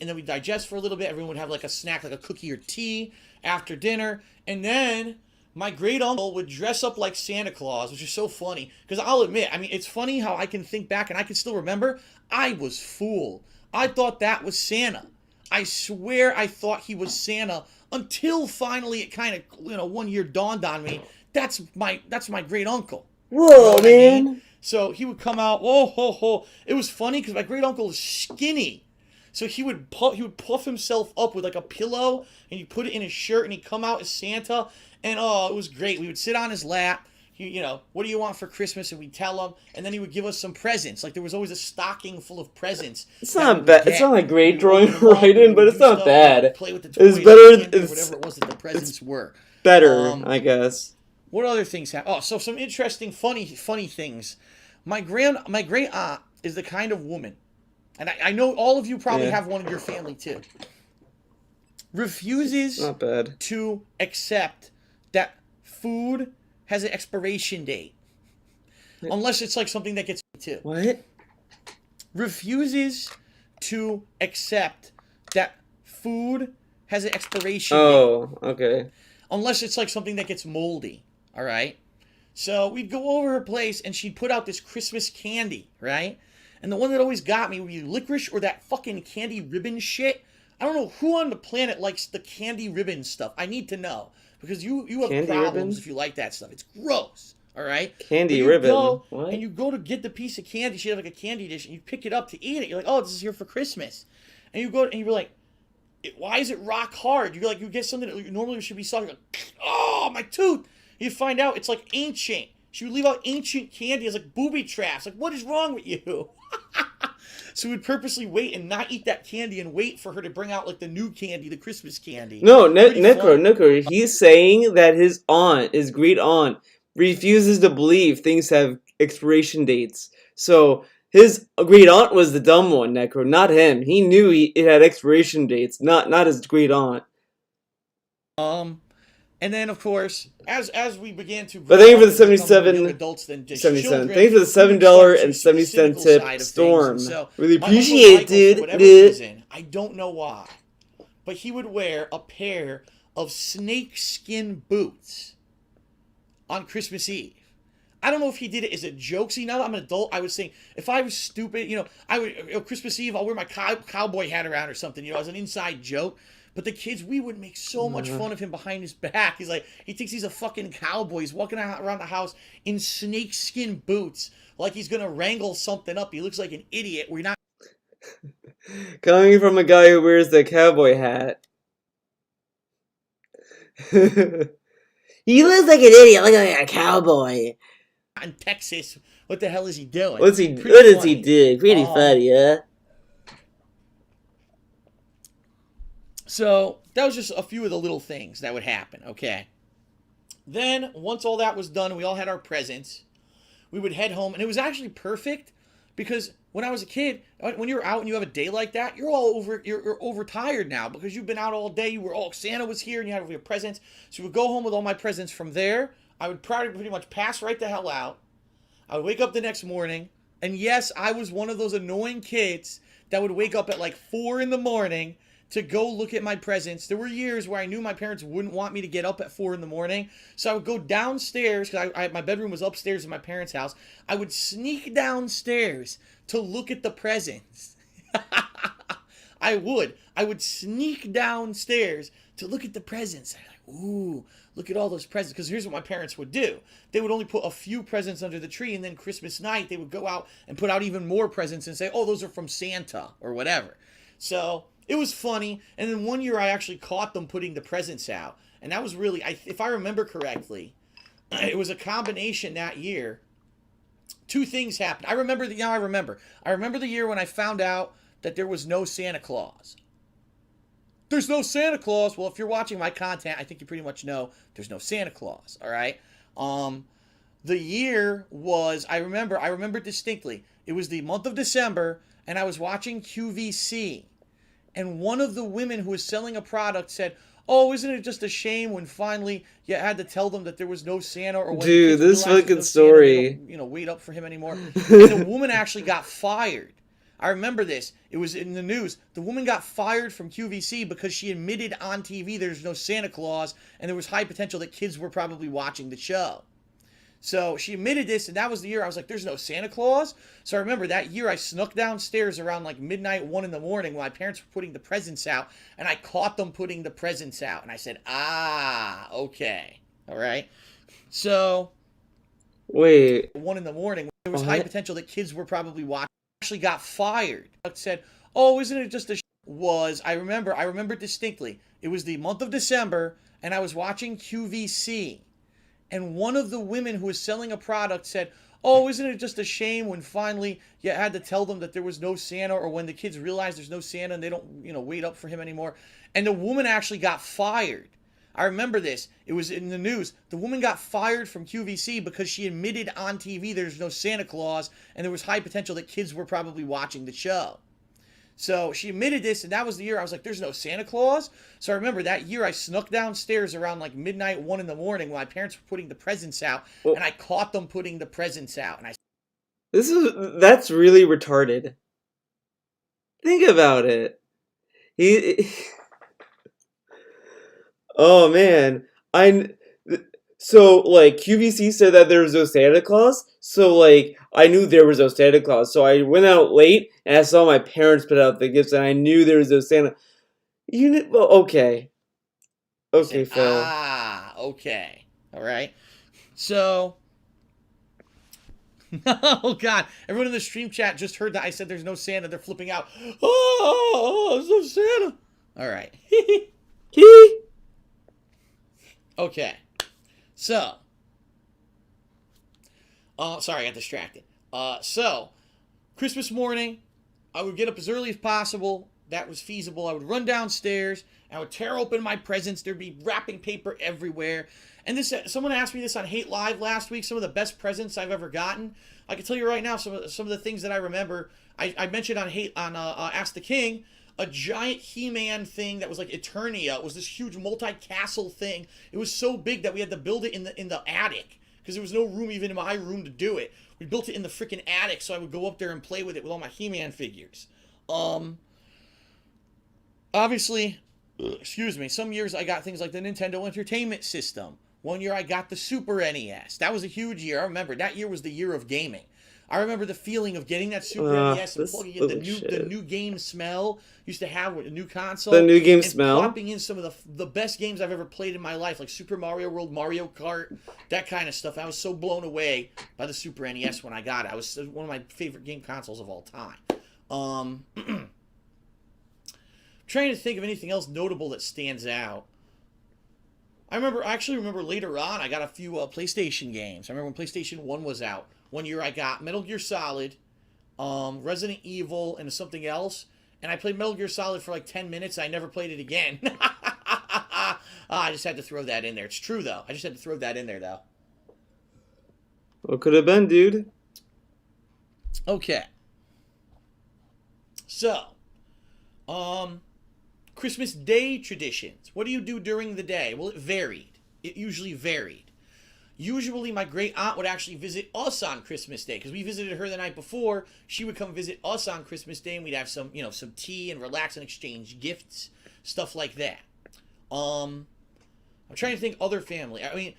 and then we'd digest for a little bit. Everyone would have like a snack, like a cookie or tea after dinner. And then my great uncle would dress up like Santa Claus, which is so funny. Because I'll admit, I mean, it's funny how I can think back and I can still remember. I was fooled. I thought that was Santa. I swear I thought he was Santa until finally it kind of, one year dawned on me. That's my great uncle. Whoa, You know what I man. mean? So he would come out, whoa, ho, ho. It was funny because my great uncle is skinny. So he would puff himself up with like a pillow, and he'd put it in his shirt, and he'd come out as Santa, and oh, it was great. We would sit on his lap. What do you want for Christmas? And we'd tell him, and then he would give us some presents. Like there was always a stocking full of presents. It's not bad. It's not like great drawing We'd writing, but it's do not stuff, bad. Play with the It's toys, better. candy, whatever it was that the presents were. Better, I guess. What other things happen? Oh, so some interesting, funny things. My great aunt is the kind of woman, and I know all of you probably have one in your family too. Refuses Not bad. to accept that food has an expiration date, unless it's like something that gets too. What? Refuses to accept that food has an expiration date. Oh, okay. Unless it's like something that gets moldy, all right? So we'd go over her place, and she'd put out this Christmas candy, right? And the one that always got me would be licorice or that fucking candy ribbon shit. I don't know who on the planet likes the candy ribbon stuff. I need to know. Because you have Candy problems ribbon? if you like that stuff. It's gross, all right? Candy But ribbon? Go, What? and you go to get the piece of candy. She had like a candy dish, and you pick it up to eat it. You're like, oh, this is here for Christmas. And you go, and you're like, why is it rock hard? You're like, you get something that normally should be soft. You're like, oh, my tooth. You find out it's like ancient. She would leave out ancient candy as like booby traps. Like, what is wrong with you? So we'd purposely wait and not eat that candy and wait for her to bring out like the new candy, the Christmas candy. No, Pretty fun. Necro. He's saying that his great aunt, refuses to believe things have expiration dates. So his great aunt was the dumb one, Necro, not him. He knew it had expiration dates, not his great aunt. And then of course, as we began to But thank you grow for the up and become 77 young adults than just 77. children, Thank you for the we would $7.70 start to see the cynical tip, side of things. Storm. And so Really my Uncle appreciate Michael, it, for whatever dude. reason, I don't know why, but he would wear a pair of snakeskin boots on Christmas Eve. I don't know if he did it as a joke. See, now that I'm an adult, I was saying, if I was stupid, I would, Christmas Eve, I'll wear my cowboy hat around or something, as an inside joke. But the kids, we would make so much fun of him behind his back. He's like, he thinks he's a fucking cowboy. He's walking around the house in snakeskin boots, like he's going to wrangle something up. He looks like an idiot. We're not. Coming from a guy who wears the cowboy hat. He looks like an idiot, like a cowboy. In Texas. What the hell is he doing? What does he Pretty do? Pretty funny, huh? So that was just a few of the little things that would happen, okay? Then, once all that was done, we all had our presents, we would head home, and it was actually perfect because when I was a kid, when you're out and you have a day like that, you're overtired now because you've been out all day. Santa was here and you had your presents. So we would go home with all my presents from there. I would probably pretty much pass right the hell out. I would wake up the next morning, and yes, I was one of those annoying kids that would wake up at like 4 in the morning to go look at my presents. There were years where I knew my parents wouldn't want me to get up at 4 in the morning. So I would go downstairs, because my bedroom was upstairs in my parents' house. I would sneak downstairs to look at the presents. I would sneak downstairs to look at the presents. I'm like, ooh, look at all those presents. Because here's what my parents would do. They would only put a few presents under the tree, and then Christmas night, they would go out and put out even more presents and say, oh, those are from Santa, or whatever. So it was funny, and then one year I actually caught them putting the presents out, and that was really, if I remember correctly, it was a combination that year. Two things happened. I remember the year when I found out that there was no Santa Claus. There's no Santa Claus. Well, if you're watching my content, I think you pretty much know there's no Santa Claus, all right? The year was, I remember distinctly, it was the month of December, and I was watching QVC. And one of the women who was selling a product said, oh, isn't it just a shame when finally you had to tell them that there was no Santa, or when Dude, kids this realized fucking there's no Santa, story. they don't, wait up for him anymore. And the woman actually got fired. I remember this. It was in the news. The woman got fired from QVC because she admitted on TV there's no Santa Claus, and there was high potential that kids were probably watching the show. So she admitted this, and that was the year I was like, there's no Santa Claus. So I remember that year I snuck downstairs around like midnight, 1 in the morning, while my parents were putting the presents out, and I caught them putting the presents out. And I said, okay. All right. So, Wait. 1 in the morning, there was What? high potential that kids were probably watching. Actually got fired. Said, oh, isn't it just a I remember distinctly. It was the month of December, and I was watching QVC. And one of the women who was selling a product said, oh, isn't it just a shame when finally you had to tell them that there was no Santa, or when the kids realize there's no Santa and they don't, wait up for him anymore. And the woman actually got fired. I remember this. It was in the news. The woman got fired from QVC because she admitted on TV there's no Santa Claus, and there was high potential that kids were probably watching the show. So she admitted this, and that was the year I was like, there's no Santa Claus. So I remember that year I snuck downstairs around like midnight, 1 in the morning, while my parents were putting the presents out, Well, and I caught them putting the presents out. And that's really retarded. Think about it. He Oh man. So like QVC said that there was no Santa Claus, so like I knew there was no Santa Claus. So I went out late and I saw my parents put out the gifts and I knew there was no Santa. Well, okay. Okay, said, Phil. okay. All right. So, oh God, everyone in the stream chat just heard that I said there's no Santa. They're flipping out. Oh, there's no Santa. All right. He. Okay. So, sorry, I got distracted. So, Christmas morning, I would get up as early as possible. That was feasible. I would run downstairs. I would tear open my presents. There'd be wrapping paper everywhere. And this, someone asked me this on Hate Live last week. Some of the best presents I've ever gotten. I can tell you right now some of the things that I remember. I mentioned on Ask the King. A giant He-Man thing that was like Eternia. It was this huge multi-castle thing. It was so big that we had to build it in the attic because there was no room even in my room to do it. We built it in the freaking attic, so I would go up there and play with it with all my He-Man figures. Obviously, excuse me, some years I got things like the Nintendo Entertainment System. One year I got the Super NES. That was a huge year. I remember that year was the year of gaming. I remember the feeling of getting that Super NES and plugging in the new game smell used to have with a new console. The new game and smell. Plopping in some of the best games I've ever played in my life, like Super Mario World, Mario Kart, that kind of stuff. I was so blown away by the Super NES when I got it. It was one of my favorite game consoles of all time. Trying to think of anything else notable that stands out. I actually remember later on I got a few PlayStation games. I remember when PlayStation 1 was out. One year I got Metal Gear Solid, Resident Evil, and something else. And I played Metal Gear Solid for like 10 minutes. I never played it again. I just had to throw that in there. It's true, though. I just had to throw that in there, though. What could have been, dude? Okay. So, Christmas Day traditions. What do you do during the day? Well, it varied. It usually varied. Usually, my great aunt would actually visit us on Christmas Day because we visited her the night before. She would come visit us on Christmas Day, and we'd have some tea and relax and exchange gifts, stuff like that. I'm trying to think other family. I mean,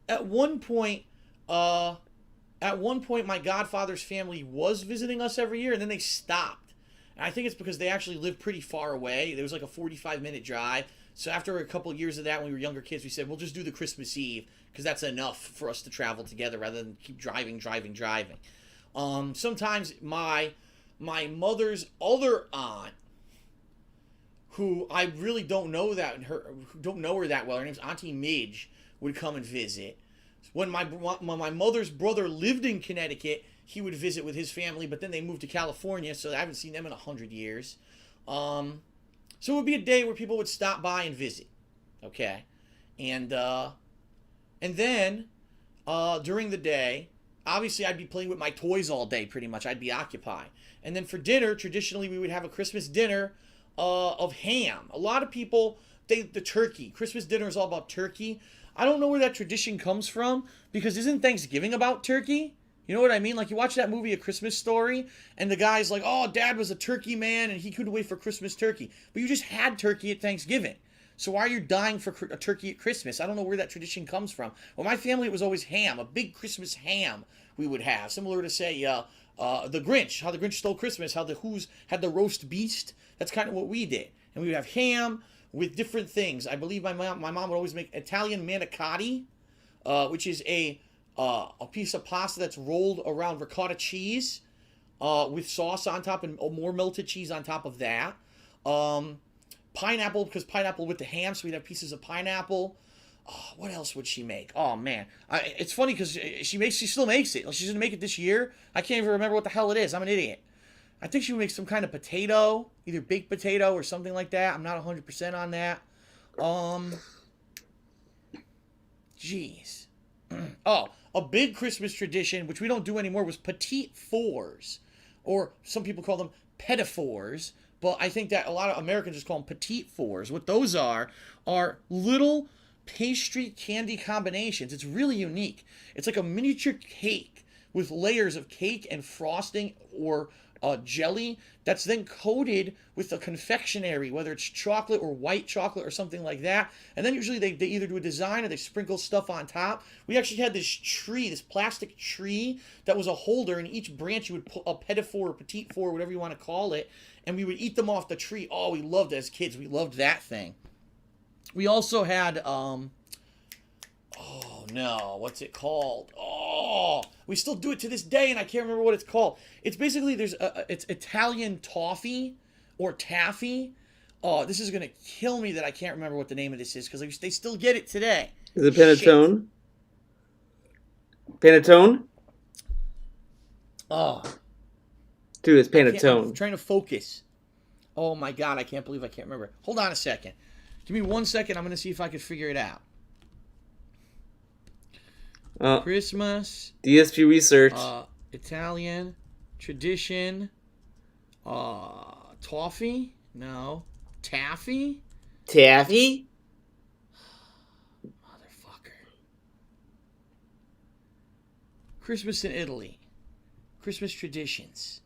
at one point, my godfather's family was visiting us every year, and then they stopped. And I think it's because they actually lived pretty far away. There was like a 45-minute drive. So after a couple of years of that, when we were younger kids, we said, we'll just do the Christmas Eve because that's enough for us to travel together rather than keep driving. Sometimes my mother's other aunt, who I really don't know her that well, her name's Auntie Midge, would come and visit. When my mother's brother lived in Connecticut, he would visit with his family, but then they moved to California, so I haven't seen them in 100 years. So it would be a day where people would stop by and visit, okay? And then during the day, obviously I'd be playing with my toys all day pretty much. I'd be occupied. And then for dinner, traditionally we would have a Christmas dinner of ham. A lot of people, the turkey. Christmas dinner is all about turkey. I don't know where that tradition comes from because isn't Thanksgiving about turkey? You know what I mean? Like, you watch that movie, A Christmas Story, and the guy's like, oh, Dad was a turkey man, and he couldn't wait for Christmas turkey. But you just had turkey at Thanksgiving. So why are you dying for a turkey at Christmas? I don't know where that tradition comes from. Well, my family, it was always ham, a big Christmas ham we would have. Similar to, say, the Grinch, how the Grinch stole Christmas, how the Who's had the roast beast. That's kind of what we did. And we would have ham with different things. I believe my mom would always make Italian manicotti, which is a piece of pasta that's rolled around ricotta cheese with sauce on top and more melted cheese on top of that. Pineapple, because pineapple with the ham, so we'd have pieces of pineapple. Oh, what else would she make? Oh, man. It's funny because she still makes it. She's going to make it this year. I can't even remember what the hell it is. I'm an idiot. I think she would make some kind of potato, either baked potato or something like that. I'm not 100% on that. Jeez. Oh, a big Christmas tradition, which we don't do anymore, was petite fours. Or some people call them petitfours. But I think that a lot of Americans just call them petite fours. What those are little pastry candy combinations. It's really unique. It's like a miniature cake with layers of cake and frosting or jelly that's then coated with a confectionery, whether it's chocolate or white chocolate or something like that. And then usually they either do a design or they sprinkle stuff on top. We actually had this tree, this plastic tree that was a holder, and each branch you would put a petit four or petite four, whatever you want to call it, and we would eat them off the tree. Oh, we loved it as kids. We loved that thing. We also had, oh no, what's it called? Oh, we still do it to this day, and I can't remember what it's called. It's basically, it's Italian toffee or taffy. Oh, this is going to kill me that I can't remember what the name of this is, because they still get it today. Is it panettone? Panettone? Oh. Dude, it's panettone. I'm trying to focus. Oh my God, I can't believe I can't remember. Hold on a second. Give me 1 second. I'm going to see if I can figure it out. Christmas. DSP research. Italian. Tradition. Toffee? No. Taffy? Taffy? Motherfucker. Christmas in Italy. Christmas traditions.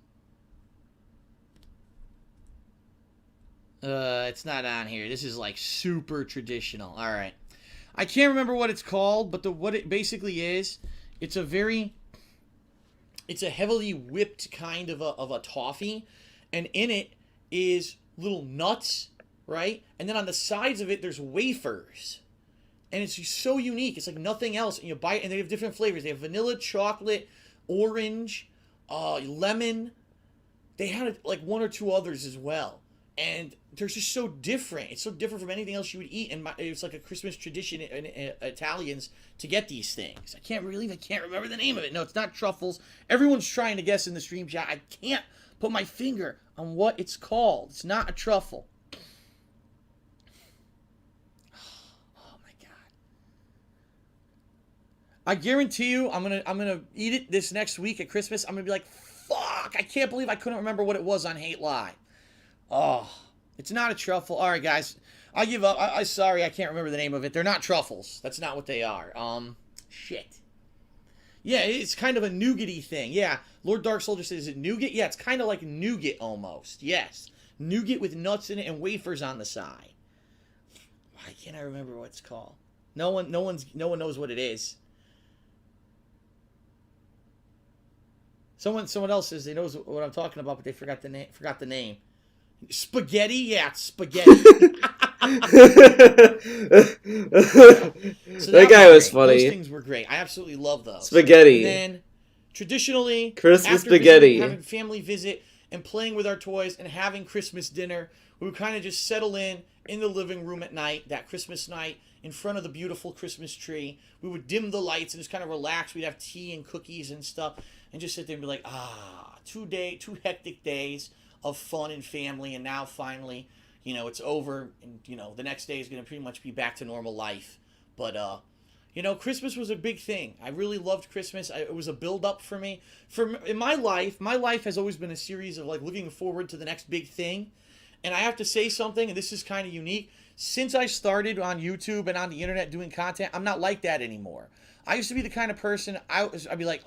It's not on here. This is like super traditional. All right. I can't remember what it's called, but what it basically is, it's a heavily whipped kind of a toffee, and in it is little nuts, right? And then on the sides of it, there's wafers. And it's just so unique. It's like nothing else. And you buy it, and they have different flavors. They have vanilla, chocolate, orange, lemon. They had like one or two others as well. And they're just so different. It's so different from anything else you would eat. And it's like a Christmas tradition in Italians to get these things. I can't remember the name of it. No, it's not truffles. Everyone's trying to guess in the stream chat. I can't put my finger on what it's called. It's not a truffle. Oh my God. I guarantee you I'm gonna eat it this next week at Christmas. I'm gonna be like, fuck, I can't believe I couldn't remember what it was on Hate Live. Oh, it's not a truffle. All right, guys, I give up. I sorry, I can't remember the name of it. They're not truffles. That's not what they are. Shit. Yeah, it's kind of a nougaty thing. Yeah, Lord Dark Soldier says, is it nougat? Yeah, it's kind of like nougat almost. Yes, nougat with nuts in it and wafers on the side. Why can't I remember what it's called? No one knows what it is. Someone else says they knows what I'm talking about, but they forgot the name. Spaghetti? Yeah, it's spaghetti. So that guy was funny. Those things were great. I absolutely love those. Spaghetti. And then, traditionally, Christmas spaghetti. Having family visit and playing with our toys and having Christmas dinner, we would kind of just settle in the living room at night, that Christmas night, in front of the beautiful Christmas tree. We would dim the lights and just kind of relax. We'd have tea and cookies and stuff and just sit there and be like, 2 hectic days of fun and family, and now finally, it's over, and the next day is going to pretty much be back to normal life. But Christmas was a big thing. I really loved Christmas. It was a build up for me. In my life has always been a series of like looking forward to the next big thing. And I have to say something, and this is kind of unique. Since I started on YouTube and on the internet doing content, I'm not like that anymore. I used to be the kind of person I'd be like,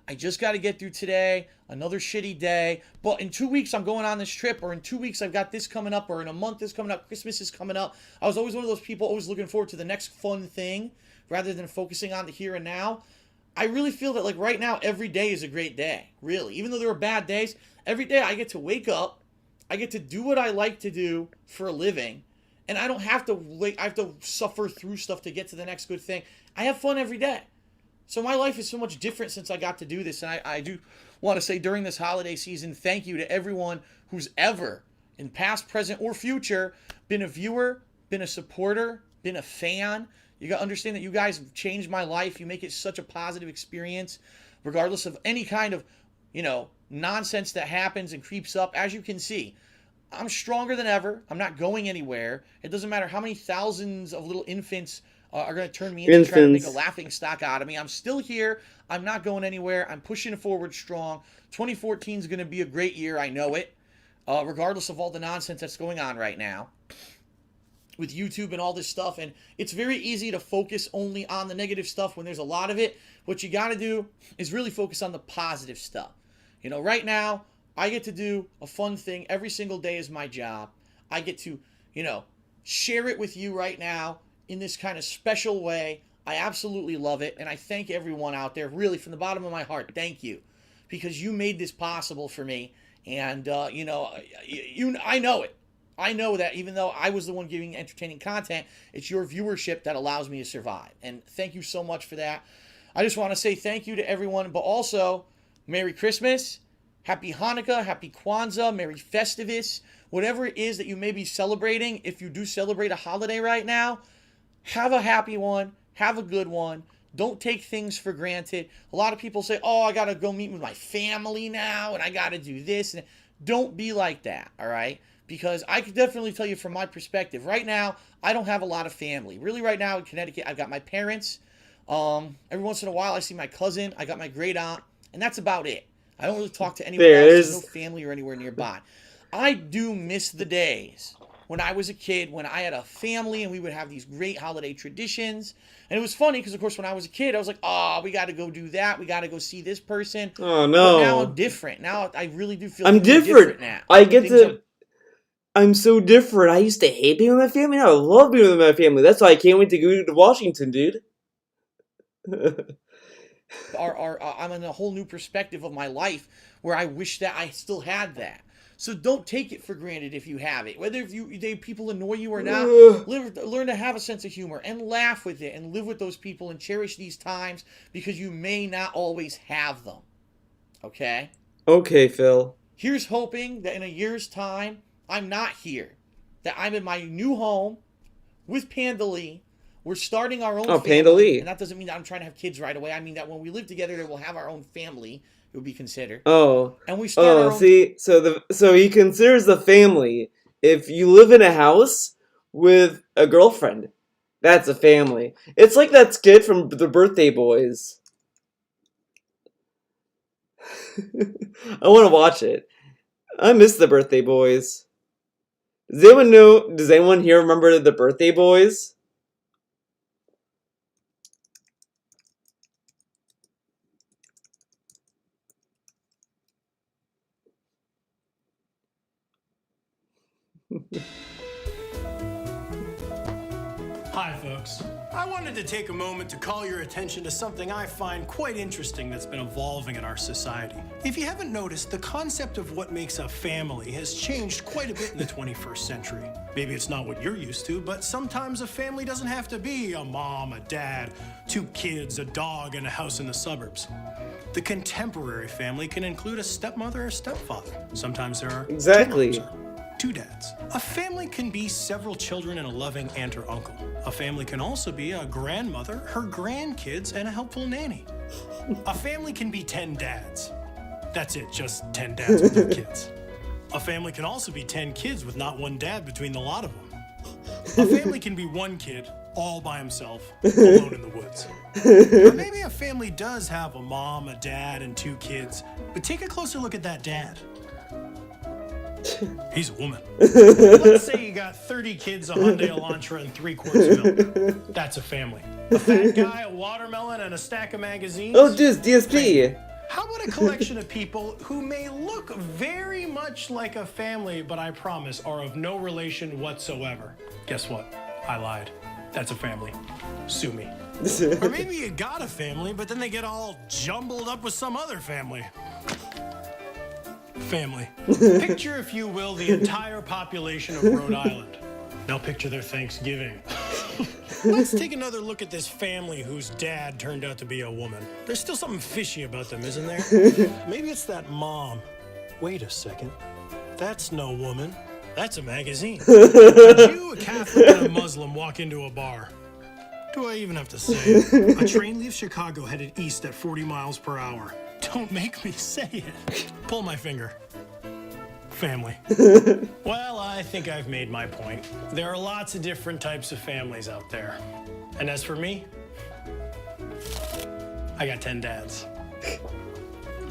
I just got to get through today, another shitty day. But in 2 weeks, I'm going on this trip, or in 2 weeks, I've got this coming up, or in a month, this coming up, Christmas is coming up. I was always one of those people always looking forward to the next fun thing rather than focusing on the here and now. I really feel that, like, right now, every day is a great day, really. Even though there are bad days, every day I get to wake up, I get to do what I like to do for a living, and I don't have to wait, I have to suffer through stuff to get to the next good thing. I have fun every day. So my life is so much different since I got to do this. And I do want to say during this holiday season, thank you to everyone who's ever, in past, present, or future, been a viewer, been a supporter, been a fan. You got to understand that you guys have changed my life. You make it such a positive experience, regardless of any kind of, nonsense that happens and creeps up. As you can see, I'm stronger than ever. I'm not going anywhere. It doesn't matter how many thousands of little infants are going to turn me into trying to make a laughing stock out of me. I'm still here. I'm not going anywhere. I'm pushing forward strong. 2014 is going to be a great year. I know it, regardless of all the nonsense that's going on right now with YouTube and all this stuff. And it's very easy to focus only on the negative stuff when there's a lot of it. What you got to do is really focus on the positive stuff. Right now, I get to do a fun thing. Every single day is my job. I get to, share it with you right now in this kind of special way. I absolutely love it, and I thank everyone out there, really, from the bottom of my heart. Thank you, because you made this possible for me, and I know it. I know that even though I was the one giving entertaining content, it's your viewership that allows me to survive, and thank you so much for that. I just want to say thank you to everyone, but also Merry Christmas, Happy Hanukkah, Happy Kwanzaa, Merry Festivus, whatever it is that you may be celebrating. If you do celebrate a holiday right now, have a happy one. Have a good one. Don't take things for granted. A lot of people say, oh, I got to go meet with my family now, and I got to do this. And don't be like that, all right? Because I can definitely tell you from my perspective, right now, I don't have a lot of family. Really, right now in Connecticut, I've got my parents. Every once in a while, I see my cousin. I got my great aunt, and that's about it. I don't really talk to anyone else. There's no family or anywhere nearby. I do miss the days when I was a kid, when I had a family and we would have these great holiday traditions. And it was funny because, of course, when I was a kid, I was like, oh, we got to go do that. We got to go see this person. Oh, no. But now I'm different. Now I really do feel I'm different now. I'm so different. I used to hate being with my family. Now I love being with my family. That's why I can't wait to go to Washington, dude. I'm in a whole new perspective of my life where I wish that I still had that. So don't take it for granted if you have it. Whether people annoy you or not, learn to have a sense of humor and laugh with it and live with those people and cherish these times because you may not always have them. Okay? Okay, Phil. Here's hoping that in a year's time, I'm not here. That I'm in my new home with Panda Lee. We're starting our own family. Panda Lee. And that doesn't mean that I'm trying to have kids right away. I mean that when we live together, that we'll have our own family. It would be considered. Oh. And we start our own... see, so he considers the family if you live in a house with a girlfriend. That's a family. It's like that skit from The Birthday Boys. I want to watch it. I miss The Birthday Boys. Does anyone here remember The Birthday Boys? Hi, folks. I wanted to take a moment to call your attention to something I find quite interesting that's been evolving in our society. If you haven't noticed, the concept of what makes a family has changed quite a bit in the 21st century. Maybe it's not what you're used to, but sometimes a family doesn't have to be a mom, a dad, 2 kids, a dog, and a house in the suburbs. The contemporary family can include a stepmother or stepfather. Sometimes there are 2 dads. A family can be several children and a loving aunt or uncle. A family can also be a grandmother, her grandkids, and a helpful nanny. A family can be 10 dads. That's it, just 10 dads with their kids. A family can also be 10 kids with not one dad between the lot of them. A family can be 1 kid, all by himself, alone in the woods. Or maybe a family does have a mom, a dad, and 2 kids, but take a closer look at that dad. He's a woman. Let's say you got 30 kids, a Hyundai Elantra, and 3 quarts of milk. That's a family. A fat guy, a watermelon, and a stack of magazines. Oh, just DSP. How about a collection of people who may look very much like a family, but I promise are of no relation whatsoever? Guess what? I lied. That's a family. Sue me. Or maybe you got a family, but then they get all jumbled up with some other family. Family. Picture, if you will, the entire population of Rhode Island. Now picture their Thanksgiving. Let's take another look at this family whose dad turned out to be a woman. There's still something fishy about them, isn't there? Maybe it's that mom. Wait a second. That's no woman. That's a magazine. A Jew, a Catholic, and a Muslim walk into a bar. Do I even have to say it? A train leaves Chicago headed east at 40 miles per hour. Don't make me say it. Pull my finger. Family. Well, I think I've made my point. There are lots of different types of families out there. And as for me, I got 10 dads.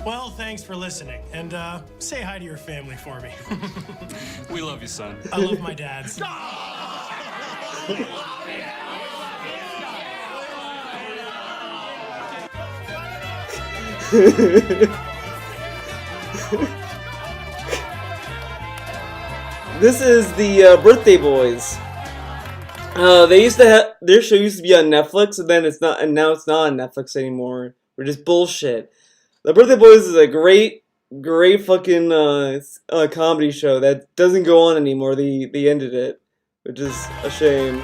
Well, thanks for listening. And say hi to your family for me. We love you, son. I love my dads. This is the Birthday Boys. They used to have their show used to be on Netflix, and then it's not, and now it's not on Netflix anymore. We're just bullshit. The Birthday Boys is a great fucking comedy show that doesn't go on anymore. They ended it, which is a shame.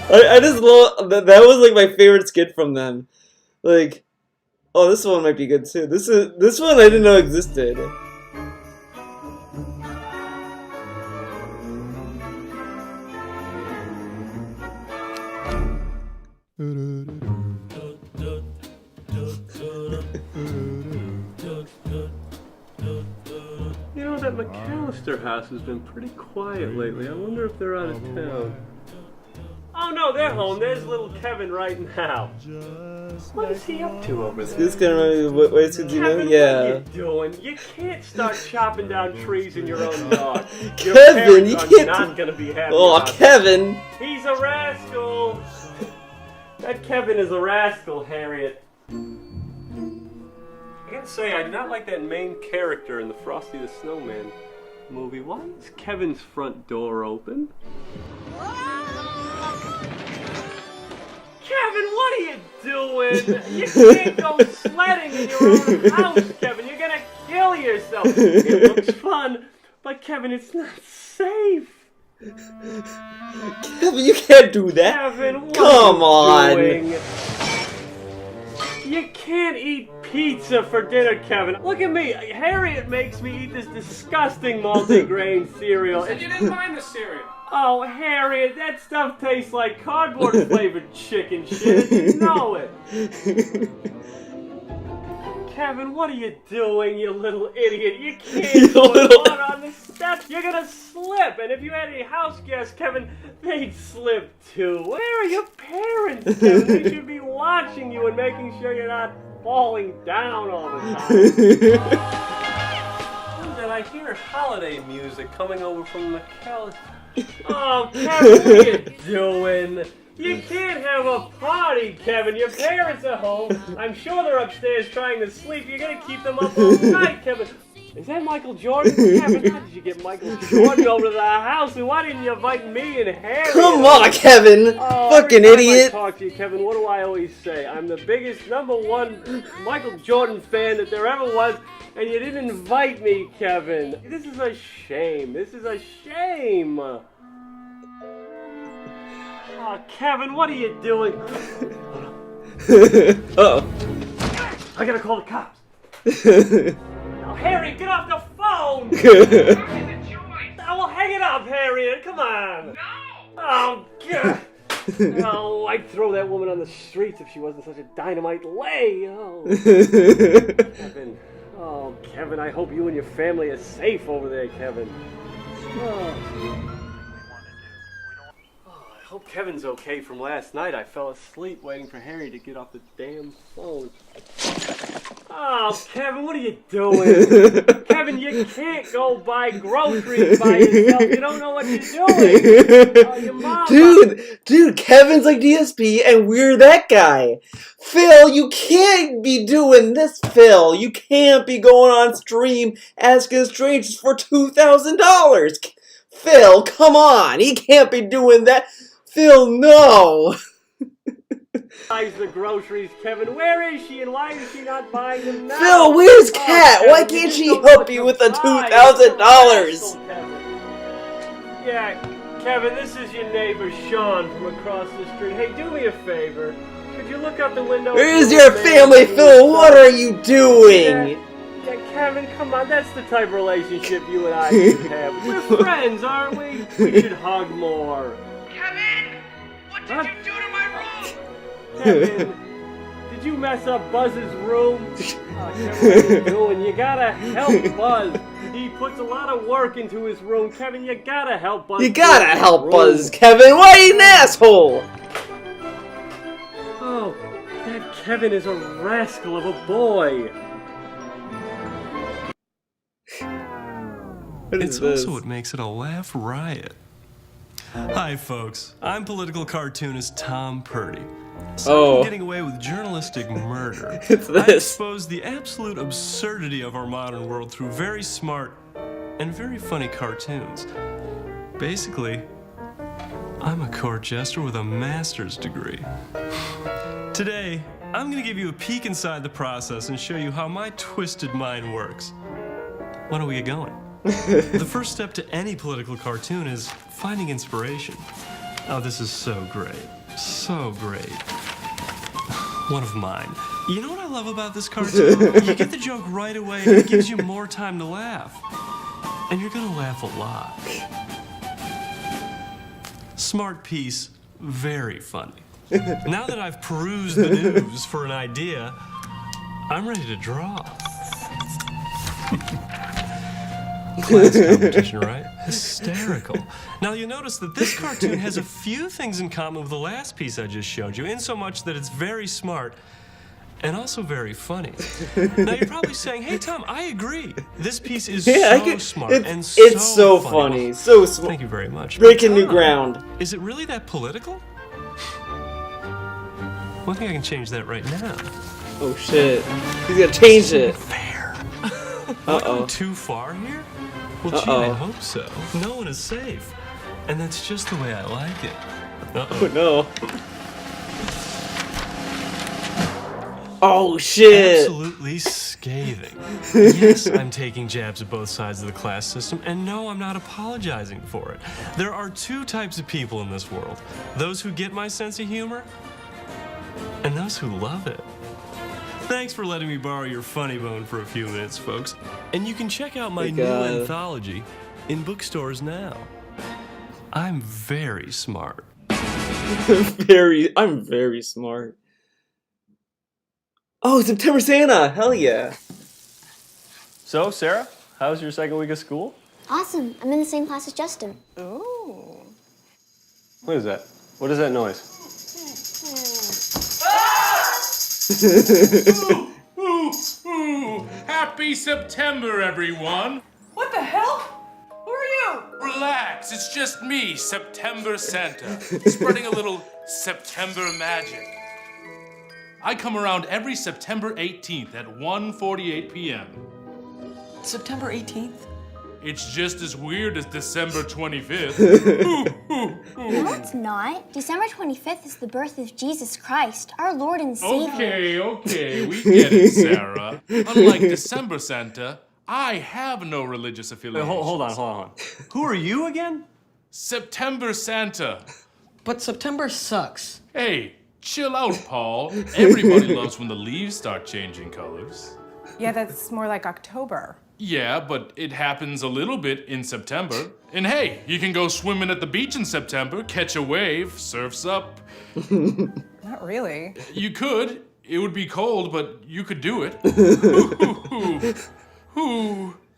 I just love that. That was like my favorite skit from them. Like, oh, this one might be good too. This one I didn't know existed. You know, that McAllister house has been pretty quiet lately. I wonder if they're out of town. Oh no, they're home. There's little Kevin right now. What is he up to over there? This kind of what is it, you know? Kevin, Yeah. what are you doing? You can't start chopping down trees in your own yard. Your Kevin, you parents can't. are not gonna be happy. Oh, about Kevin. that. He's a rascal. That Kevin is a rascal, Harriet. I gotta say, I do not like that main character in the Frosty the Snowman movie. Why is Kevin's front door open? Kevin, what are you doing? You can't go sledding in your own house, Kevin. You're gonna kill yourself. It looks fun, but Kevin, it's not safe. Kevin, you can't do that. Kevin, what Come are you on. doing? You can't eat pizza for dinner, Kevin. Look at me. Harriet makes me eat this disgusting multigrain cereal. And you didn't mind the cereal. Oh, Harriet, that stuff tastes like cardboard flavored chicken shit. You know it. Kevin, what are you doing, you little idiot? You can't put one on the steps. You're gonna slip. And if you had any house guests, Kevin, they'd slip too. Where are your parents, Kevin? They should be watching you and making sure you're not falling down all the time. And I hear holiday music coming over from the couch. Oh, Kevin, what are you doing? You can't have a party, Kevin. Your parents are home. I'm sure they're upstairs trying to sleep. You're gonna keep them up all night, Kevin. Is that Michael Jordan? Kevin, how did you get Michael Jordan over to the house? And why didn't you invite me and Harry? Come on, Kevin. Fucking every time idiot. I talk to you, Kevin, what do I always say? I'm the biggest, #1 Michael Jordan fan that there ever was, and you didn't invite me, Kevin. This is a shame. This is a shame. Oh, Kevin, what are you doing? Uh-oh. I gotta call the cops. Now, Harry, get off the phone! Well, hang it up, Harriet. Come on. No! Oh, God. Oh, I'd throw that woman on the streets if she wasn't such a dynamite lay. Oh, Kevin. Oh, Kevin, I hope you and your family are safe over there, Kevin. Oh. hope Kevin's okay from last night. I fell asleep waiting for Harry to get off the damn phone. Oh, Kevin, what are you doing? Kevin, you can't go buy groceries by yourself. You don't know what you're doing. Oh, your mom... Dude, Kevin's like DSP and we're that guy. Phil, you can't be doing this, Phil. You can't be going on stream asking strangers for $2,000. Phil, come on. He can't be doing that. Phil, no. Buys the groceries, Kevin. Where is she and why is she not buying them now? Phil, where's Kat? Kevin, Why can't she help you with the $2,000? Yeah, Kevin, this is your neighbor Sean from across the street. Hey, do me a favor. Could you look out the window? Where's your family, Phil? What are you doing? Yeah, Kevin, come on. That's the type of relationship you and I should have. We're friends, aren't we? We should hug more. Kevin! What did you do to my room? Kevin, did you mess up Buzz's room? Oh, Kevin, what are you doing? You gotta help Buzz. He puts a lot of work into his room. Kevin, you gotta help Buzz. You gotta help Buzz, Kevin. Why are you an asshole? Oh, that Kevin is a rascal of a boy. It's also what makes it a laugh riot. Hi, folks. I'm political cartoonist Tom Purdy. So I'm getting away with journalistic murder. It's this. I expose the absolute absurdity of our modern world through very smart and very funny cartoons. Basically, I'm a court jester with a master's degree. Today, I'm going to give you a peek inside the process and show you how my twisted mind works. Why don't we get going? The first step to any political cartoon is finding inspiration. Oh, this is so great. So great. One of mine. You know what I love about this cartoon? You get the joke right away and it gives you more time to laugh. And you're gonna laugh a lot. Smart piece, very funny. Now that I've perused the news for an idea, I'm ready to draw. Class competition, right? Hysterical. Now you notice that this cartoon has a few things in common with the last piece I just showed you, in so much that it's very smart and also very funny. Now you're probably saying, hey Tom, I agree. This piece is so smart and so it's so funny. So smart. Thank you very much. Breaking new ground. Is it really that political? Well, I think I can change that right now. Oh shit. He's gonna change it. Fair. Am I going too far here? Well, gee, I hope so. No one is safe. And that's just the way I like it. Oh no. Oh shit. Absolutely scathing. Yes, I'm taking jabs at both sides of the class system, and no, I'm not apologizing for it. There are two types of people in this world. Those who get my sense of humor, and those who love it. Thanks for letting me borrow your funny bone for a few minutes, folks. And you can check out my new anthology in bookstores now. I'm very smart. I'm very smart. Oh, September Santa! Hell yeah. So, Sarah, how's your second week of school? Awesome. I'm in the same class as Justin. Ooh. What is that? What is that noise? Happy September, everyone! What the hell? Who are you? Relax, it's just me, September Santa, spreading a little September magic. I come around every September 18th at 1:48 p.m. September 18th? It's just as weird as December 25th. No, it's not. December 25th is the birth of Jesus Christ, our Lord and Savior. Okay, we get it, Sarah. Unlike December Santa, I have no religious affiliation. Hold on. Who are you again? September Santa. But September sucks. Hey, chill out, Paul. Everybody loves when the leaves start changing colors. Yeah, that's more like October. Yeah, but it happens a little bit in September. And hey, you can go swimming at the beach in September, catch a wave, surf's up. Not really. You could. It would be cold, but you could do it.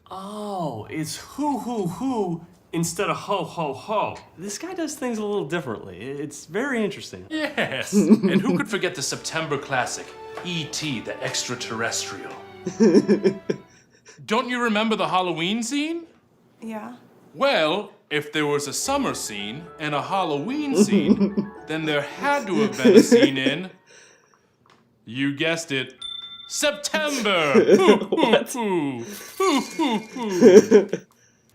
Oh, it's who instead of ho ho ho. This guy does things a little differently. It's very interesting. Yes. And who could forget the September classic, E.T. the Extraterrestrial? Don't you remember the Halloween scene? Yeah. Well, if there was a summer scene and a Halloween scene, then there had to have been a scene in, you guessed it, September! What?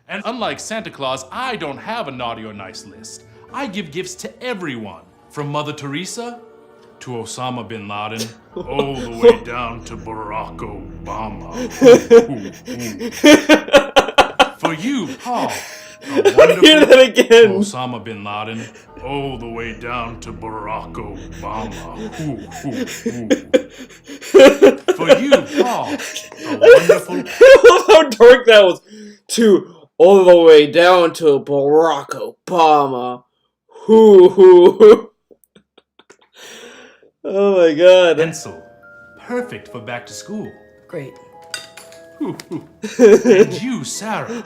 And unlike Santa Claus, I don't have a naughty or nice list. I give gifts to everyone, from Mother Teresa to Osama bin Laden, all the way down to Barack Obama. For you, Paul, a wonderful Hear that again. Osama bin Laden, all the way down to Barack Obama. For you, Paul, a wonderful. I love how dark that was. To all the way down to Barack Obama. Hoo. Oh my god. Pencil, perfect for back to school. Great. And you, Sarah,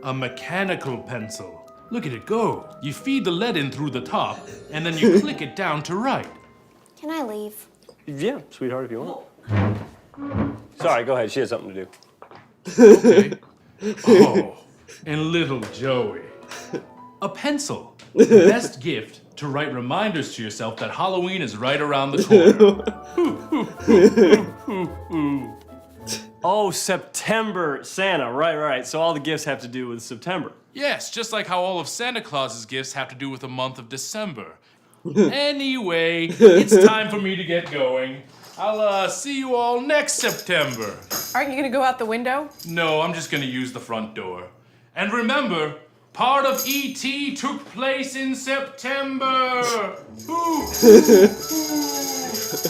a mechanical pencil. Look at it go. You feed the lead in through the top, and then you click it down to write. Can I leave? Yeah, sweetheart, if you want. Sorry, go ahead. She has something to do. Okay. Oh, and little Joey. A pencil. The best gift to write reminders to yourself that Halloween is right around the corner. Oh, September Santa. Right. So all the gifts have to do with September. Yes, just like how all of Santa Claus's gifts have to do with the month of December. Anyway, it's time for me to get going. I'll see you all next September. Aren't you gonna go out the window? No, I'm just gonna use the front door. And remember, part of E.T. took place in September.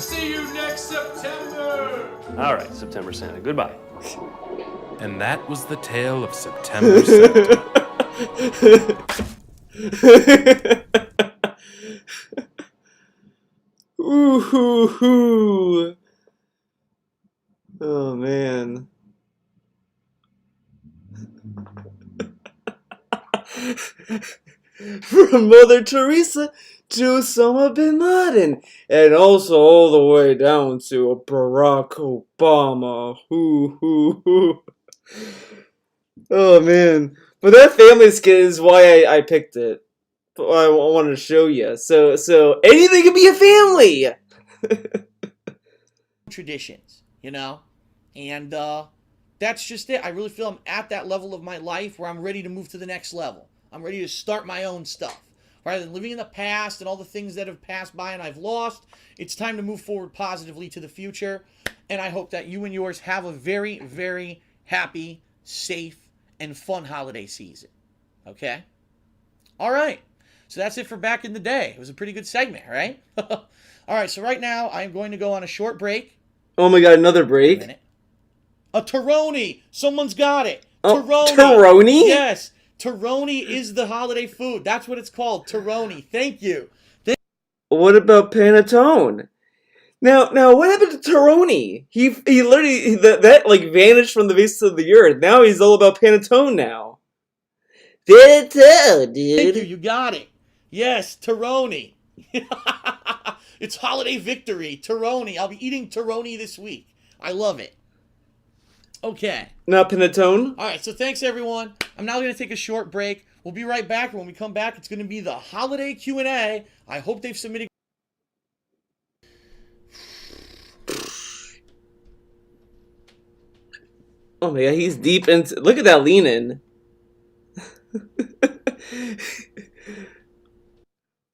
See you next September. All right, September Santa. Goodbye. And that was the tale of September Santa. Ooh. Oh man. From Mother Teresa to Osama bin Laden, and also all the way down to Barack Obama. Oh man. But that family skit is why I picked it. I wanted to show you. So anything can be a family. Traditions, you know, and that's just it. I really feel I'm at that level of my life where I'm ready to move to the next level. I'm ready to start my own stuff. Rather than living in the past and all the things that have passed by and I've lost, it's time to move forward positively to the future. And I hope that you and yours have a very, very happy, safe, and fun holiday season. Okay? All right. So that's it for Back in the Day. It was a pretty good segment, right? All right. So right now, I'm going to go on a short break. Oh my god, another break? A Toroni. Someone's got it. Oh, Toroni. Toroni? Yes. Toroni is the holiday food. That's what it's called. Toroni. Thank you. What about panettone? Now, what happened to Toroni? He literally that like vanished from the face of the earth. Now he's all about panettone now. Panettone, dude. Thank you. You got it. Yes, Toroni. It's holiday victory. Toroni. I'll be eating Toroni this week. I love it. Okay. Not panettone? All right, so thanks, everyone. I'm now going to take a short break. We'll be right back. When we come back, it's going to be the holiday Q&A. I hope they've submitted... Oh my god, he's deep into... Look at that lean in.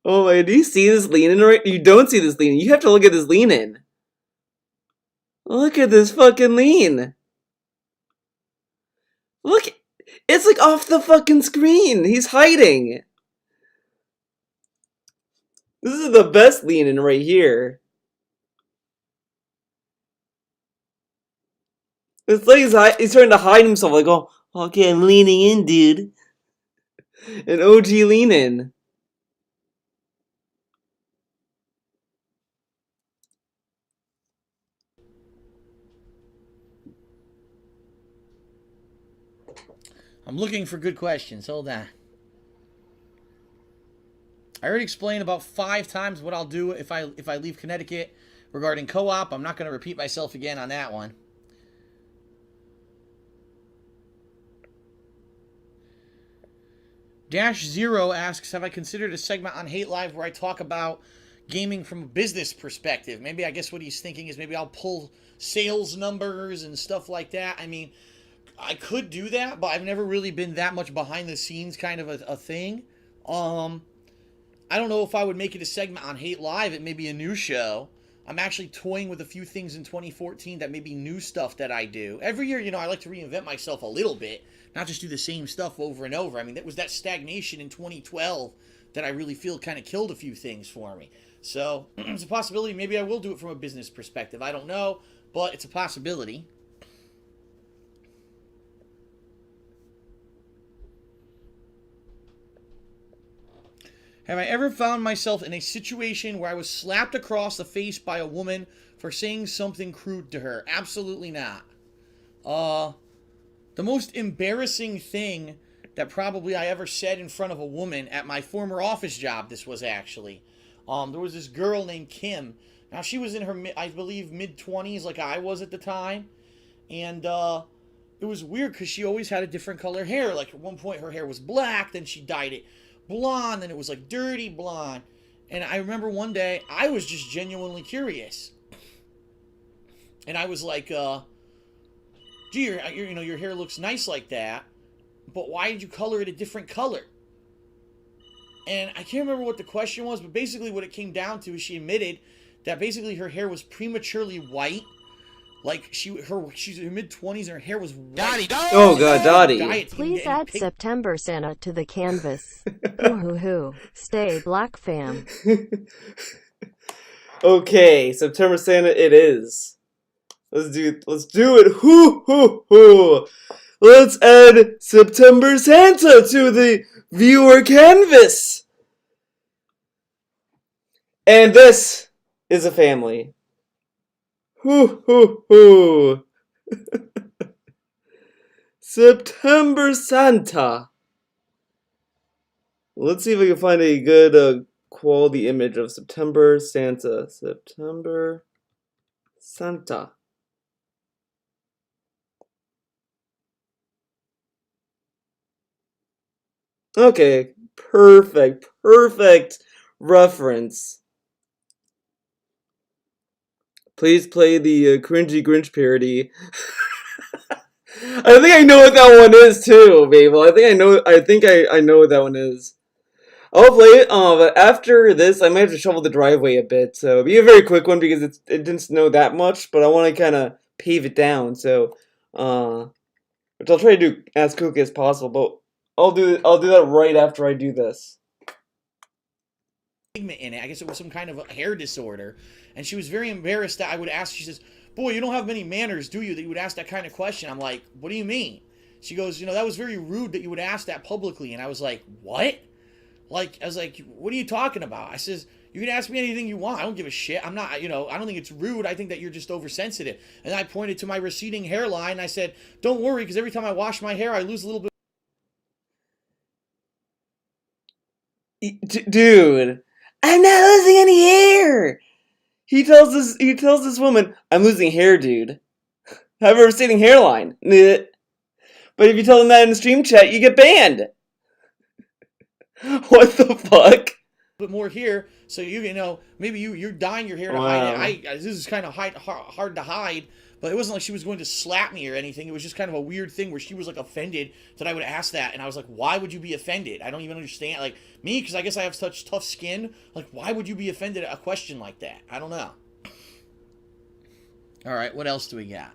Oh my god, do you see this lean in right? You don't see this lean in. You have to look at this lean in. Look at this fucking lean. Look, it's like off the fucking screen. He's hiding. This is the best lean in right here. It's like he's trying to hide himself. Like, oh, okay, I'm leaning in, dude. An OG lean in. I'm looking for good questions. Hold on. I already explained about 5 times what I'll do if I leave Connecticut regarding co-op. I'm not going to repeat myself again on that one. Dash Zero asks, have I considered a segment on Hate Live where I talk about gaming from a business perspective? Maybe, I guess what he's thinking is maybe I'll pull sales numbers and stuff like that. I mean, I could do that, but I've never really been that much behind the scenes kind of a thing. I don't know if I would make it a segment on Hate Live. It may be a new show. I'm actually toying with a few things in 2014 that may be new stuff that I do. Every year, I like to reinvent myself a little bit, not just do the same stuff over and over. I mean, that was that stagnation in 2012 that I really feel kind of killed a few things for me. So, it's a possibility. Maybe I will do it from a business perspective. I don't know, but it's a possibility. Have I ever found myself in a situation where I was slapped across the face by a woman for saying something crude to her? Absolutely not. The most embarrassing thing that probably I ever said in front of a woman at my former office job, this was actually, there was this girl named Kim. Now, she was in her, I believe, mid-20s like I was at the time. And it was weird because she always had a different color hair. Like, at one point, her hair was black, then she dyed it blonde, and it was like dirty blonde. And I remember one day I was just genuinely curious, and I was like, gee, your hair looks nice like that, but why did you color it a different color? And I can't remember what the question was, but basically what it came down to is she admitted that basically her hair was prematurely white. Like, she's in her mid-20s and her hair was white. Oh, God, Dottie. Please add September Santa to the canvas. Hoo. Stay black, fam. Okay, September Santa it is. Let's do it. Hoo. Let's add September Santa to the viewer canvas. And this is a family. Hoo. September Santa. Let's see if we can find a good quality image of September Santa. September Santa. Okay, perfect reference. Please play the cringy Grinch parody. I think I know what that one is too, Babel. I think I know what that one is. I'll play it, but after this, I might have to shovel the driveway a bit. So it'll be a very quick one because it didn't snow that much, but I want to kind of pave it down. So, which I'll try to do as quickly as possible. But I'll do that right after I do this. In it, I guess it was some kind of a hair disorder, and she was very embarrassed that I would ask. She says, "Boy, you don't have many manners, do you? That you would ask that kind of question." I'm like, "What do you mean?" She goes, "That was very rude that you would ask that publicly." And I was like, "What?" Like, I was like, "What are you talking about?" I says, "You can ask me anything you want. I don't give a shit. I'm not, I don't think it's rude. I think that you're just oversensitive." And I pointed to my receding hairline. And I said, "Don't worry, because every time I wash my hair, I lose a little bit." Dude, I'm not losing any hair. He tells this woman, "I'm losing hair, dude. I have a receding hairline." But if you tell them that in the stream chat, you get banned. What the fuck? Bit more here, so maybe you're dyeing your hair to hide it. This is kind of hard to hide, but it wasn't like she was going to slap me or anything. It was just kind of a weird thing where she was like offended that I would ask that, and I was like, "Why would you be offended? I don't even understand." Like me, because I guess I have such tough skin. Like, why would you be offended at a question like that? I don't know. All right, what else do we got?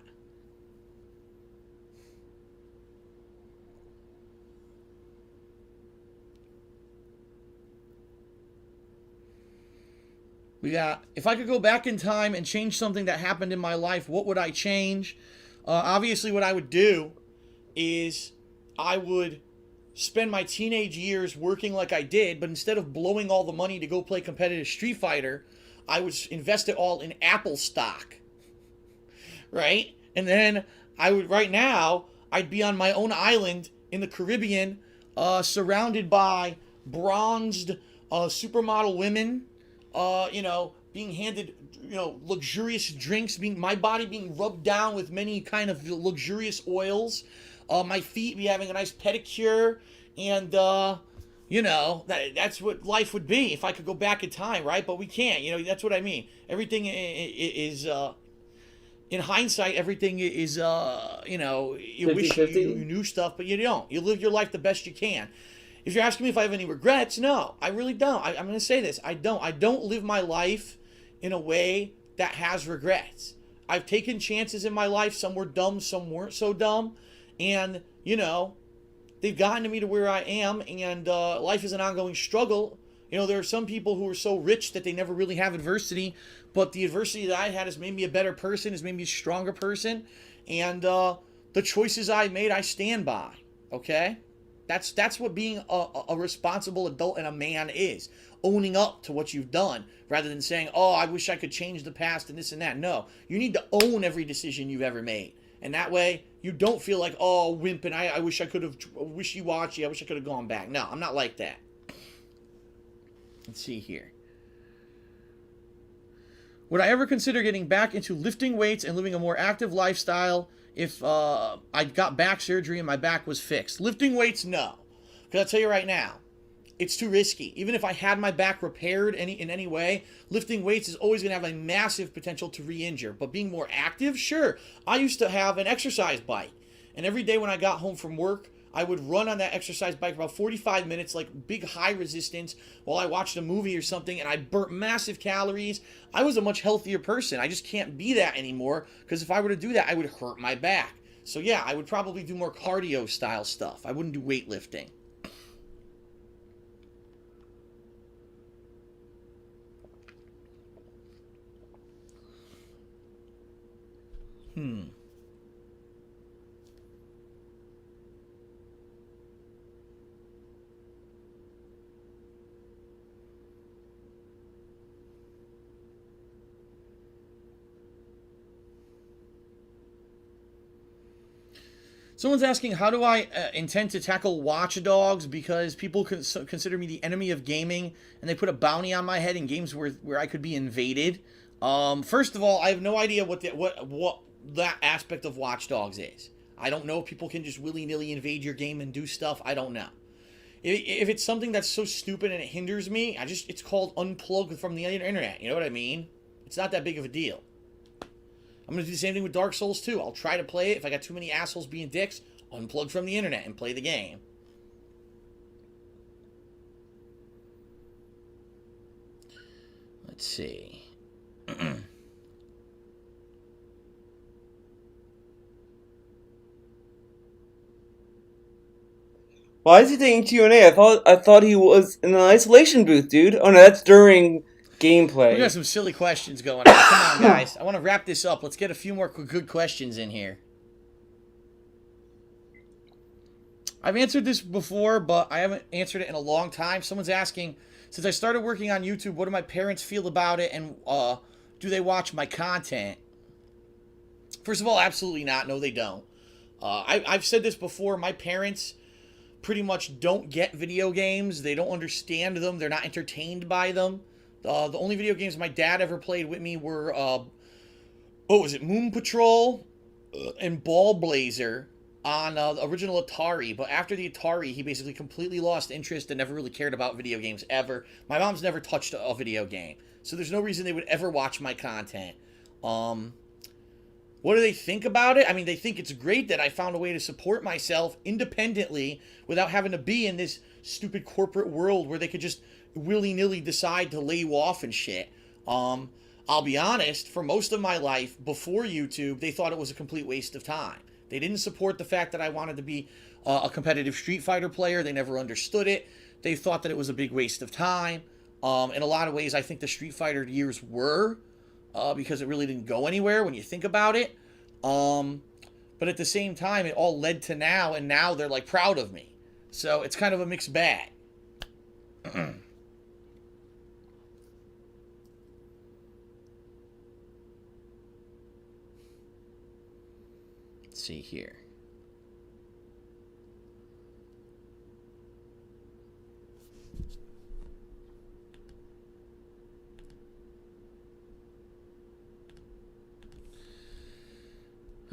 We got, if I could go back in time and change something that happened in my life, what would I change? Obviously, what I would do is I would spend my teenage years working like I did, but instead of blowing all the money to go play competitive Street Fighter, I would invest it all in Apple stock, right? And then right now, I'd be on my own island in the Caribbean, surrounded by bronzed supermodel women, being handed, luxurious drinks, my body being rubbed down with many kind of luxurious oils, my feet be having a nice pedicure, and that's what life would be if I could go back in time, right? But we can't. That's what I mean. Everything is in hindsight, everything is you wish you knew stuff, but you don't. You live your life the best you can. If you're asking me if I have any regrets, no, I really don't. I'm going to say this. I don't live my life in a way that has regrets. I've taken chances in my life. Some were dumb, some weren't so dumb. And, they've gotten to me to where I am. And life is an ongoing struggle. There are some people who are so rich that they never really have adversity. But the adversity that I had has made me a better person, has made me a stronger person. And the choices I made, I stand by. Okay? That's what being a responsible adult and a man is. Owning up to what you've done rather than saying, oh, I wish I could change the past and this and that. No, you need to own every decision you've ever made. And that way you don't feel like, oh, wimp, and I wish I could have, wishy-washy, I wish I could have gone back. No, I'm not like that. Let's see here. Would I ever consider getting back into lifting weights and living a more active lifestyle if I got back surgery and my back was fixed? Lifting weights, no. Because I'll tell you right now, it's too risky. Even if I had my back repaired in any way, lifting weights is always going to have a massive potential to re-injure. But being more active, sure. I used to have an exercise bike. And every day when I got home from work, I would run on that exercise bike for about 45 minutes, like big high resistance, while I watched a movie or something, and I burnt massive calories. I was a much healthier person. I just can't be that anymore, because if I were to do that, I would hurt my back. So yeah, I would probably do more cardio style stuff. I wouldn't do weightlifting. Someone's asking, how do I intend to tackle Watch Dogs, because people consider me the enemy of gaming, and they put a bounty on my head in games where I could be invaded. First of all, I have no idea what that aspect of Watch Dogs is. I don't know if people can just willy-nilly invade your game and do stuff. I don't know. If it's something that's so stupid and it hinders me, it's called unplug from the internet. You know what I mean? It's not that big of a deal. I'm going to do the same thing with Dark Souls 2. I'll try to play it. If I got too many assholes being dicks, unplug from the internet and play the game. Let's see. Why is he taking Q&A? I thought he was in an isolation booth, dude. Oh no, that's during gameplay. We got some silly questions going on. Come on, guys. I want to wrap this up. Let's get a few more good questions in here. I've answered this before, but I haven't answered it in a long time. Someone's asking, since I started working on YouTube, what do my parents feel about it, and do they watch my content? First of all, absolutely not. No, they don't. I've said this before. My parents pretty much don't get video games. They don't understand them. They're not entertained by them. The only video games my dad ever played with me were, Moon Patrol and Ball Blazer on the original Atari. But after the Atari, he basically completely lost interest and never really cared about video games ever. My mom's never touched a video game. So there's no reason they would ever watch my content. What do they think about it? I mean, they think it's great that I found a way to support myself independently without having to be in this stupid corporate world where they could just willy-nilly decide to lay you off and shit. I'll be honest, for most of my life before YouTube, they thought it was a complete waste of time. They didn't support the fact that I wanted to be a competitive Street Fighter player. They never understood it. They thought that it was a big waste of time. In a lot of ways, I think the Street Fighter years were, because it really didn't go anywhere when you think about it. But at the same time, it all led to now, and now they're like proud of me. So it's kind of a mixed bag. Let's see here.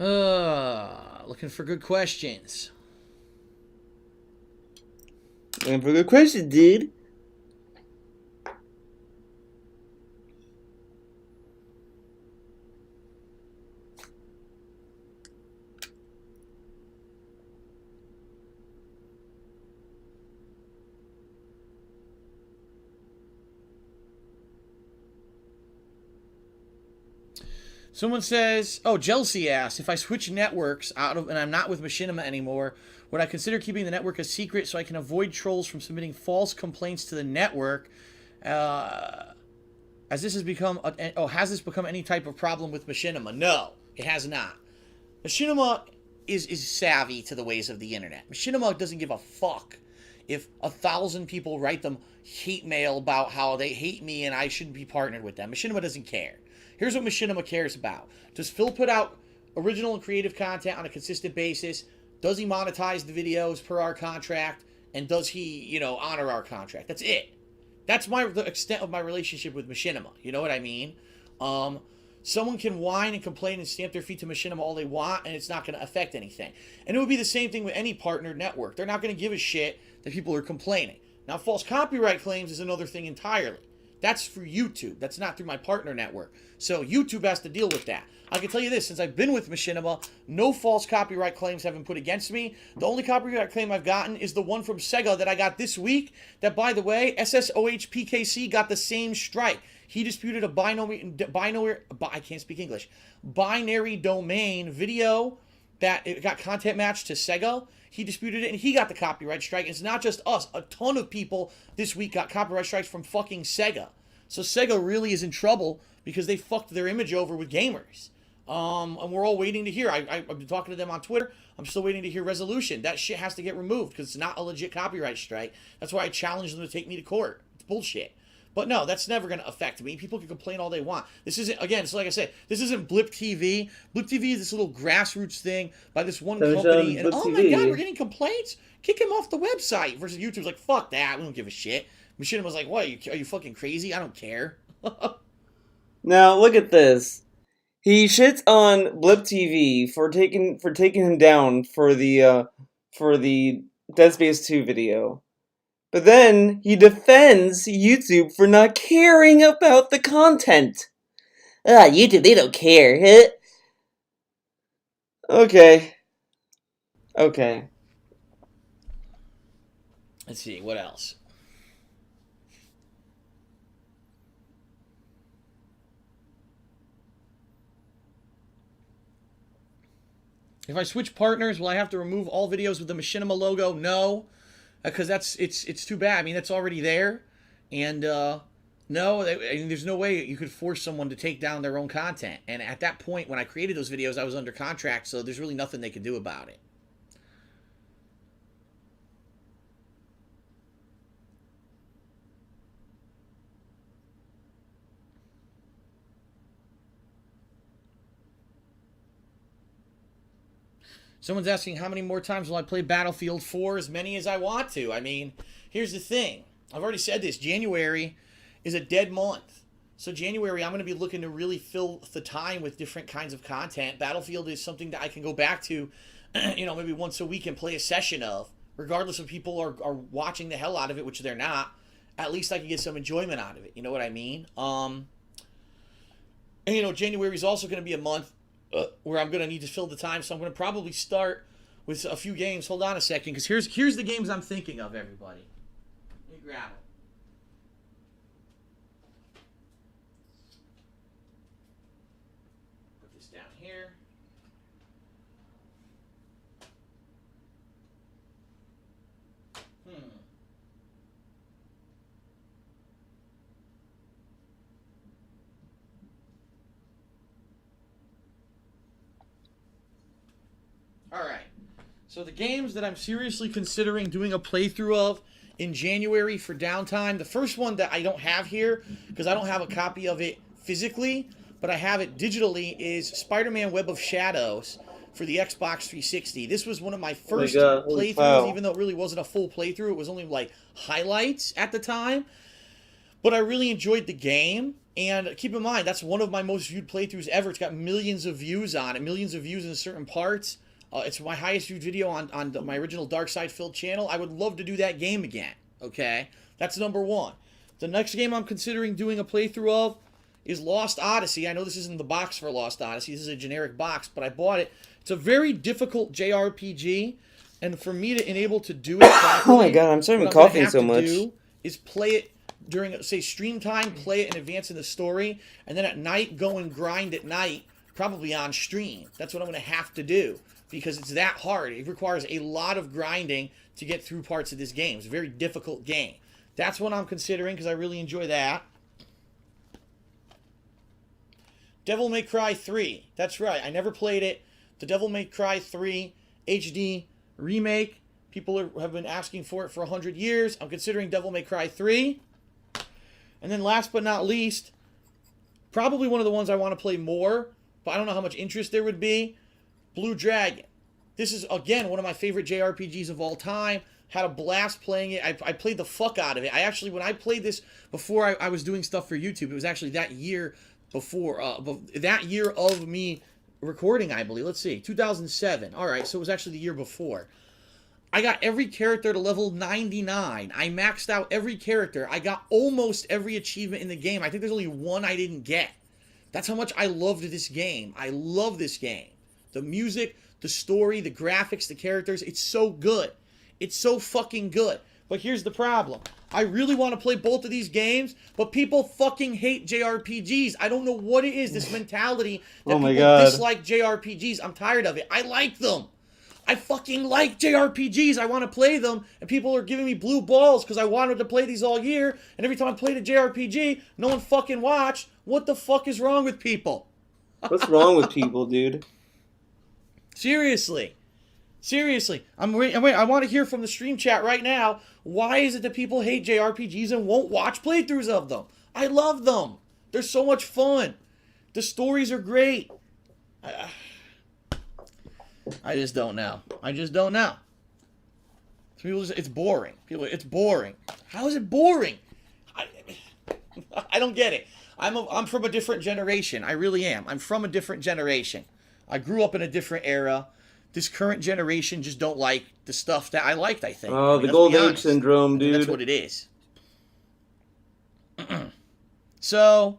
Looking for good questions. Looking for good questions, dude. Someone says, oh, Jealousy asks, if I switch networks and I'm not with Machinima anymore, would I consider keeping the network a secret so I can avoid trolls from submitting false complaints to the network? Has this become any type of problem with Machinima? No, it has not. Machinima is savvy to the ways of the internet. Machinima doesn't give a fuck if 1,000 people write them hate mail about how they hate me and I shouldn't be partnered with them. Machinima doesn't care. Here's what Machinima cares about. Does Phil put out original and creative content on a consistent basis? Does he monetize the videos per our contract? And does he, honor our contract? That's it. That's the extent of my relationship with Machinima. You know what I mean? Someone can whine and complain and stamp their feet to Machinima all they want, and it's not going to affect anything. And it would be the same thing with any partnered network. They're not going to give a shit that people are complaining. Now, false copyright claims is another thing entirely. That's for YouTube. That's not through my partner network. So YouTube has to deal with that. I can tell you this, since I've been with Machinima, no false copyright claims have been put against me. The only copyright claim I've gotten is the one from Sega that I got this week. That, by the way, SSOHPKC got the same strike. He disputed a binary domain video that it got content matched to Sega. He disputed it, and he got the copyright strike. It's not just us. A ton of people this week got copyright strikes from fucking Sega. So Sega really is in trouble because they fucked their image over with gamers. And we're all waiting to hear. I've been talking to them on Twitter. I'm still waiting to hear resolution. That shit has to get removed because it's not a legit copyright strike. That's why I challenged them to take me to court. It's bullshit. But no, that's never going to affect me. People can complain all they want. This isn't, again, so like I said, this isn't Blip TV. Blip TV is this little grassroots thing by this one company. And oh my God, we're getting complaints? Kick him off the website. Versus YouTube's like, fuck that. We don't give a shit. Machinima was like, what? Are you fucking crazy? I don't care. Now, look at this. He shits on Blip TV for taking him down for the Dead Space 2 video. But then he defends YouTube for not caring about the content. YouTube, they don't care. Okay. Let's see, what else? If I switch partners, will I have to remove all videos with the Machinima logo? No. Because it's too bad. I mean, that's already there, and no, there's no way you could force someone to take down their own content. And at that point, when I created those videos, I was under contract, so there's really nothing they could do about it. Someone's asking how many more times will I play Battlefield 4? As many as I want to. I mean, here's the thing. I've already said this. January is a dead month. So January, I'm going to be looking to really fill the time with different kinds of content. Battlefield is something that I can go back to, maybe once a week and play a session of. Regardless if people are watching the hell out of it, which they're not. At least I can get some enjoyment out of it. You know what I mean? And, January is also going to be a month where I'm going to need to fill the time, so I'm going to probably start with a few games. Hold on a second, because here's the games I'm thinking of, everybody. Let me grab them. Put this down here. Alright, so the games that I'm seriously considering doing a playthrough of in January for downtime, the first one that I don't have here, because I don't have a copy of it physically, but I have it digitally, is Spider-Man Web of Shadows for the Xbox 360. This was one of my first playthroughs, even though it really wasn't a full playthrough. It was only like highlights at the time. But I really enjoyed the game. And keep in mind, that's one of my most viewed playthroughs ever. It's got millions of views on it, millions of views in certain parts. It's my highest viewed video on my original Dark Side Phil channel. I would love to do that game again, okay? That's number one. The next game I'm considering doing a playthrough of is Lost Odyssey. I know this isn't the box for Lost Odyssey. This is a generic box, but I bought it. It's a very difficult JRPG, and for me to enable to do it properly, oh my god, I'm sorry I'm coughing so much. Is play it during, say, stream time, play it in advance in the story, and then at night go and grind at night, probably on stream. That's what I'm going to have to do, because it's that hard. It requires a lot of grinding to get through parts of this game. It's a very difficult game. That's what I'm considering, because I really enjoy that. Devil May Cry 3. That's right. I never played it. The Devil May Cry 3 HD remake. People have been asking for it for 100 years. I'm considering Devil May Cry 3. And then last but not least, probably one of the ones I want to play more, but I don't know how much interest there would be, Blue Dragon. This is, again, one of my favorite JRPGs of all time. Had a blast playing it. I played the fuck out of it. I actually, when I played this before I was doing stuff for YouTube, it was actually that year before, that year of me recording, I believe. Let's see, 2007. All right, so it was actually the year before. I got every character to level 99. I maxed out every character. I got almost every achievement in the game. I think there's only one I didn't get. That's how much I loved this game. I love this game. The music, the story, the graphics, the characters, it's so good. It's so fucking good. But here's the problem. I really want to play both of these games, but people fucking hate JRPGs. I don't know what it is, this mentality that people dislike JRPGs. I'm tired of it. I like them. I fucking like JRPGs. I want to play them, and people are giving me blue balls because I wanted to play these all year, and every time I played a JRPG, no one fucking watched. What the fuck is wrong with people? What's wrong with people, dude? Seriously. Seriously. I want to hear from the stream chat right now. Why is it that people hate JRPGs and won't watch playthroughs of them? I love them. They're so much fun. The stories are great. I just don't know. I just don't know. People just, it's boring. People, it's boring. How is it boring? I don't get it. I'm from a different generation. I really am. I'm from a different generation. I grew up in a different era. This current generation just don't like the stuff that I liked, I think. Oh, the Golden Age syndrome, dude. That's what it is. So,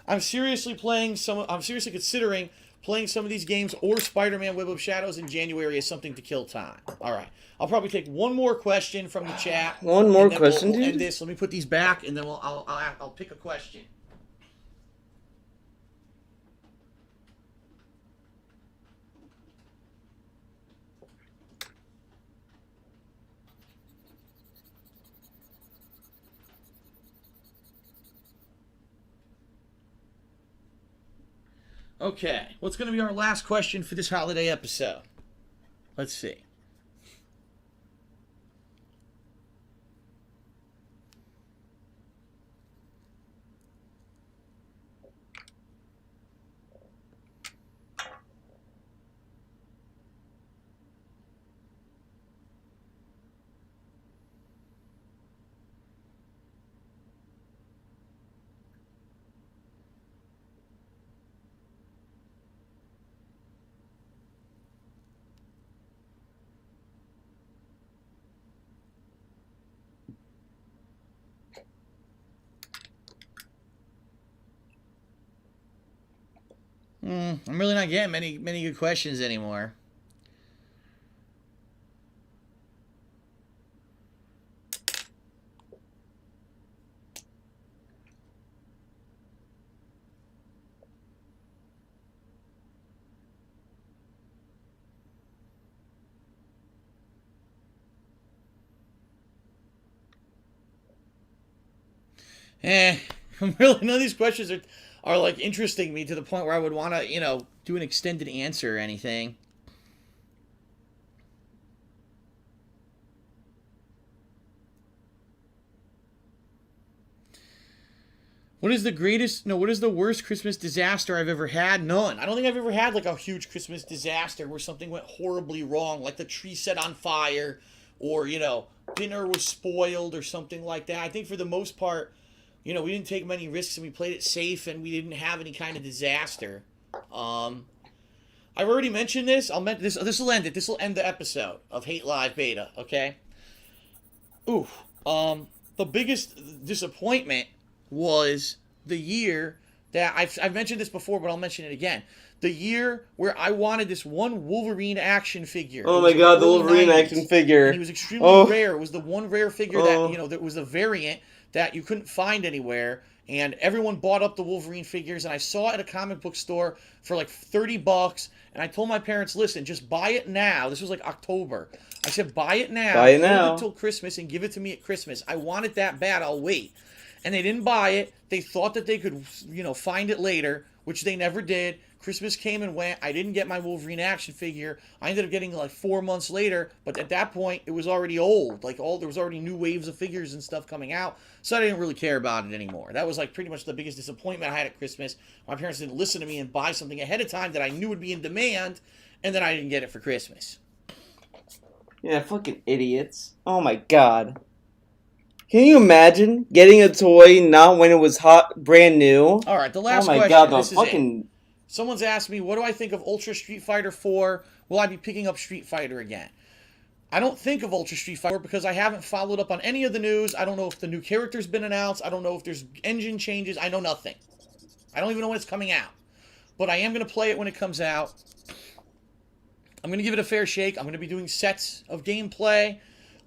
I'm seriously considering playing some of these games or Spider-Man Web of Shadows in January as something to kill time. All right. I'll probably take one more question from the chat. One more question, we'll dude? end this. Let me put these back, and then I'll pick a question. Okay, what's going to be our last question for this holiday episode? Let's see. I'm really not getting many good questions anymore. Really, none of these questions are like interesting me to the point where I would want to, do an extended answer or anything. What is the worst Christmas disaster I've ever had? None. I don't think I've ever had like a huge Christmas disaster where something went horribly wrong, like the tree set on fire or, dinner was spoiled or something like that. I think for the most part, you know, we didn't take many risks and we played it safe and we didn't have any kind of disaster. I've already mentioned this. I'll mention this. This will end it. This will end the episode of Hate Live Beta. Okay. Ooh. The biggest disappointment was the year that I've mentioned this before, but I'll mention it again. The year where I wanted this one Wolverine action figure. Oh my god, the Wolverine action figure. And he was extremely rare. It was the one rare figure that, you know, that was a variant that you couldn't find anywhere. And everyone bought up the Wolverine figures. And I saw it at a comic book store for like $30. And I told my parents, listen, just buy it now. This was like October. I said, buy it now. Buy it now. Hold it till Christmas and give it to me at Christmas. I want it that bad. I'll wait. And they didn't buy it. They thought that they could, you know, find it later, which they never did. Christmas came and went. I didn't get my Wolverine action figure. I ended up getting like 4 months later, but at that point it was already old. Like there was already new waves of figures and stuff coming out, so I didn't really care about it anymore. That was like pretty much the biggest disappointment I had at Christmas. My parents didn't listen to me and buy something ahead of time that I knew would be in demand, and then I didn't get it for Christmas. Yeah, fucking idiots. Oh my god. Can you imagine getting a toy not when it was hot, brand new? All right, the last question. Oh my god, the fucking... Someone's asked me, what do I think of Ultra Street Fighter 4? Will I be picking up Street Fighter again? I don't think of Ultra Street Fighter because I haven't followed up on any of the news. I don't know if the new character's been announced. I don't know if there's engine changes. I know nothing. I don't even know when it's coming out. But I am going to play it when it comes out. I'm going to give it a fair shake. I'm going to be doing sets of gameplay.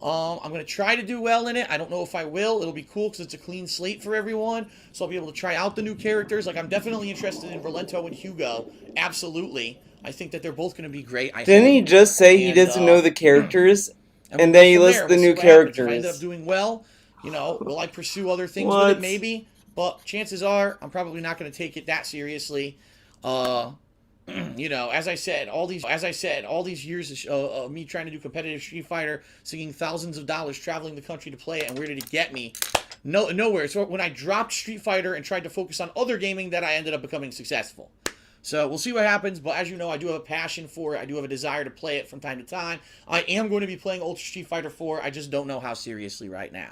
I'm going to try to do well in it. I don't know if I will. It'll be cool because it's a clean slate for everyone. So I'll be able to try out the new characters. Like, I'm definitely interested in Rolento and Hugo. Absolutely. I think that they're both going to be great. Didn't he just say he doesn't know the characters? And then he lists the new characters. If I end up doing well, you know, will I pursue other things with it? Maybe. But chances are, I'm probably not going to take it that seriously. You know, as I said, all these years of me trying to do competitive Street Fighter, singing thousands of dollars, traveling the country to play it, and where did it get me? Nowhere. So when I dropped Street Fighter and tried to focus on other gaming, that I ended up becoming successful. So we'll see what happens, but as you know, I do have a passion for it. I do have a desire to play it from time to time. I am going to be playing Ultra Street Fighter 4. I just don't know how seriously right now.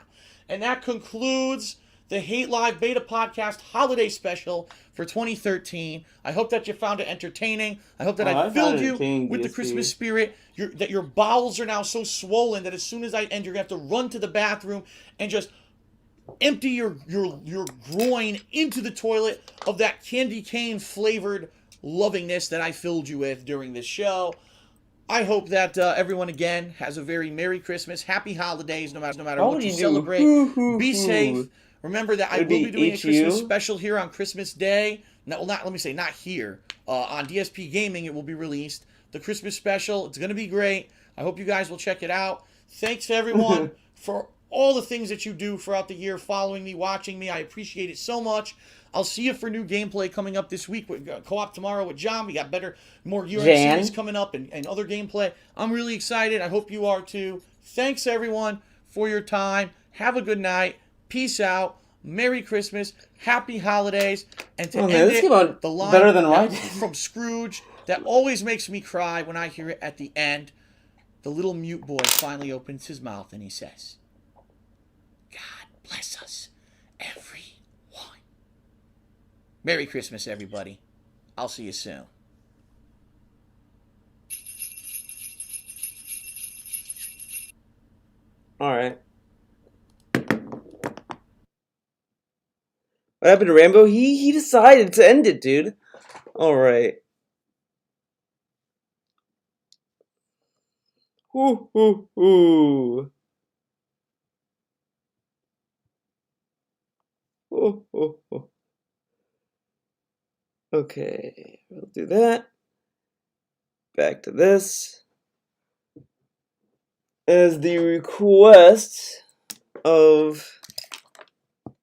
And that concludes the Hate Live Beta Podcast Holiday Special for 2013. I hope that you found it entertaining. I hope that I filled you with the Christmas spirit. That your bowels are now so swollen that as soon as I end, you're going to have to run to the bathroom and just empty your groin into the toilet of that candy cane flavored lovingness that I filled you with during this show. I hope that everyone again has a very Merry Christmas, Happy Holidays, no matter what you celebrate. Be safe. Remember that I will be doing a Christmas special here on Christmas Day. No, well, not here. On DSP Gaming, it will be released. The Christmas special. It's going to be great. I hope you guys will check it out. Thanks to everyone for all the things that you do throughout the year, following me, watching me. I appreciate it so much. I'll see you for new gameplay coming up this week. We got co-op tomorrow with John. We got more UR series coming up and other gameplay. I'm really excited. I hope you are too. Thanks, everyone, for your time. Have a good night. Peace out. Merry Christmas. Happy holidays. And to end it, the line from Scrooge that always makes me cry when I hear it at the end. The little mute boy finally opens his mouth and he says, God bless us, everyone. Merry Christmas, everybody. I'll see you soon. All right. What happened to Rambo? He decided to end it, dude. All right. Ooh, ooh, ooh. Ooh, ooh, ooh. Okay, we'll do that. Back to this. As the request of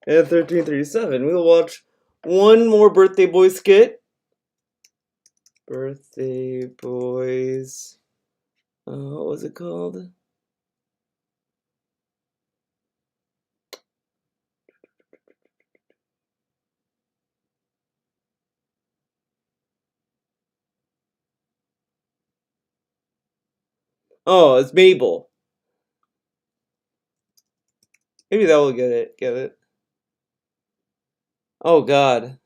1337, we'll watch one more Birthday Boy skit. Birthday Boys. What was it called? Oh, it's Mabel. Maybe that will get it. Oh God.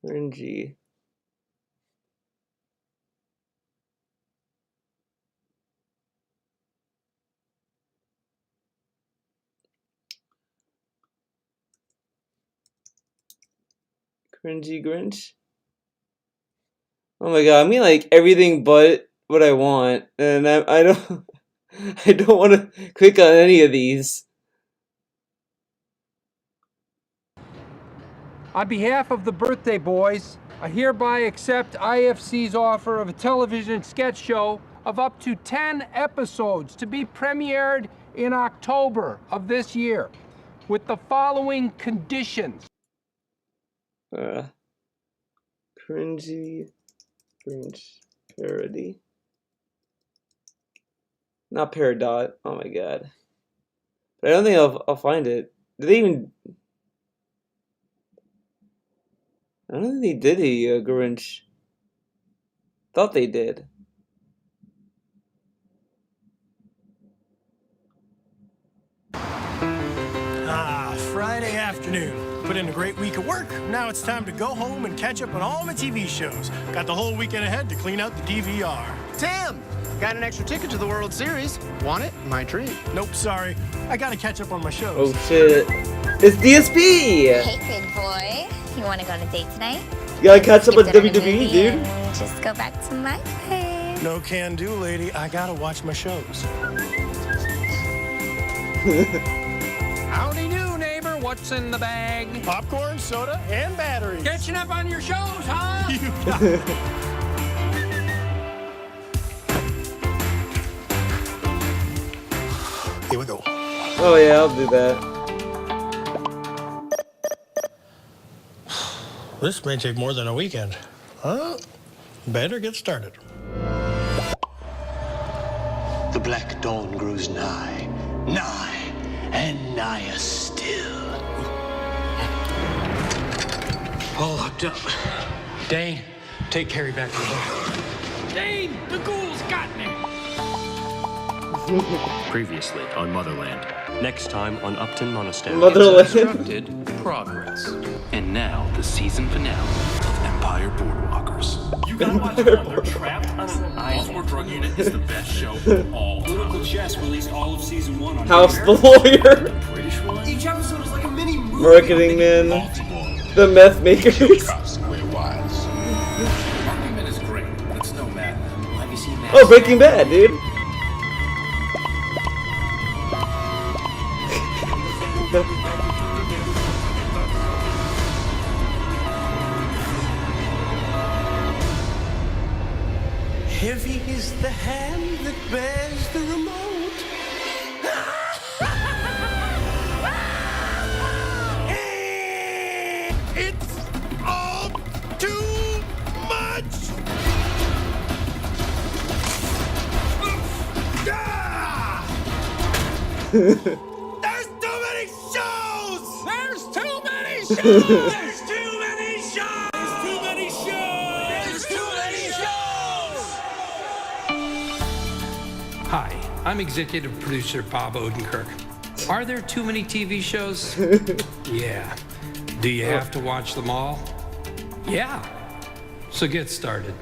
Cringy. Cringy Grinch. Oh my God, I mean like everything but what I want, and I don't I don't want to click on any of these. On behalf of the birthday boys, I hereby accept IFC's offer of a television sketch show of up to 10 episodes to be premiered in October of this year, with the following conditions. Cringy Grinch parody. Not Peridot. Oh my God. But I don't think I'll find it. Did they even? I don't think they did a Grinch. Thought they did. Friday afternoon. Put in a great week of work. Now it's time to go home and catch up on all my TV shows. Got the whole weekend ahead to clean out the DVR. Tim, got an extra ticket to the World Series. Want it? My treat. Nope, sorry. I gotta catch up on my shows. Oh shit. It's DSP! Hey, big boy. You want to go on a date tonight? You gotta catch up with WWE, dude. Just go back to my place. No can do, lady. I gotta watch my shows. Howdy do, neighbor. What's in the bag? Popcorn, soda, and batteries. Catching up on your shows, huh? You got it. Here we go. Oh yeah, I'll do that. This may take more than a weekend. Better get started. The black dawn grows nigh, and nigher still. All locked up. Dane, take Carrie back to the bar. Dane, the ghouls got me. Previously on Motherland. Next time on Upton Monastery. Motherland. Constructed progress. And now the season finale of Empire Boardwalkers. You gotta watch them. They're trapped on an island. Baltimore Drug Unit is the best show of all time. Political Chess released all of season 1 on House the Lawyer. British one? Each episode is like a mini movie. Marketing Man. The Meth Makers. Marketing Man is great, but it's no Mad Men. Have you seen that? Oh, Breaking Bad, dude. Heavy is the hand that bears the remote. It's all too much. There's too many shows. There's too many There's too many shows. There's too many shows. There's too many shows. Hi, I'm executive producer Bob Odenkirk. Are there too many TV shows? Yeah. Do you have to watch them all? Yeah. So get started.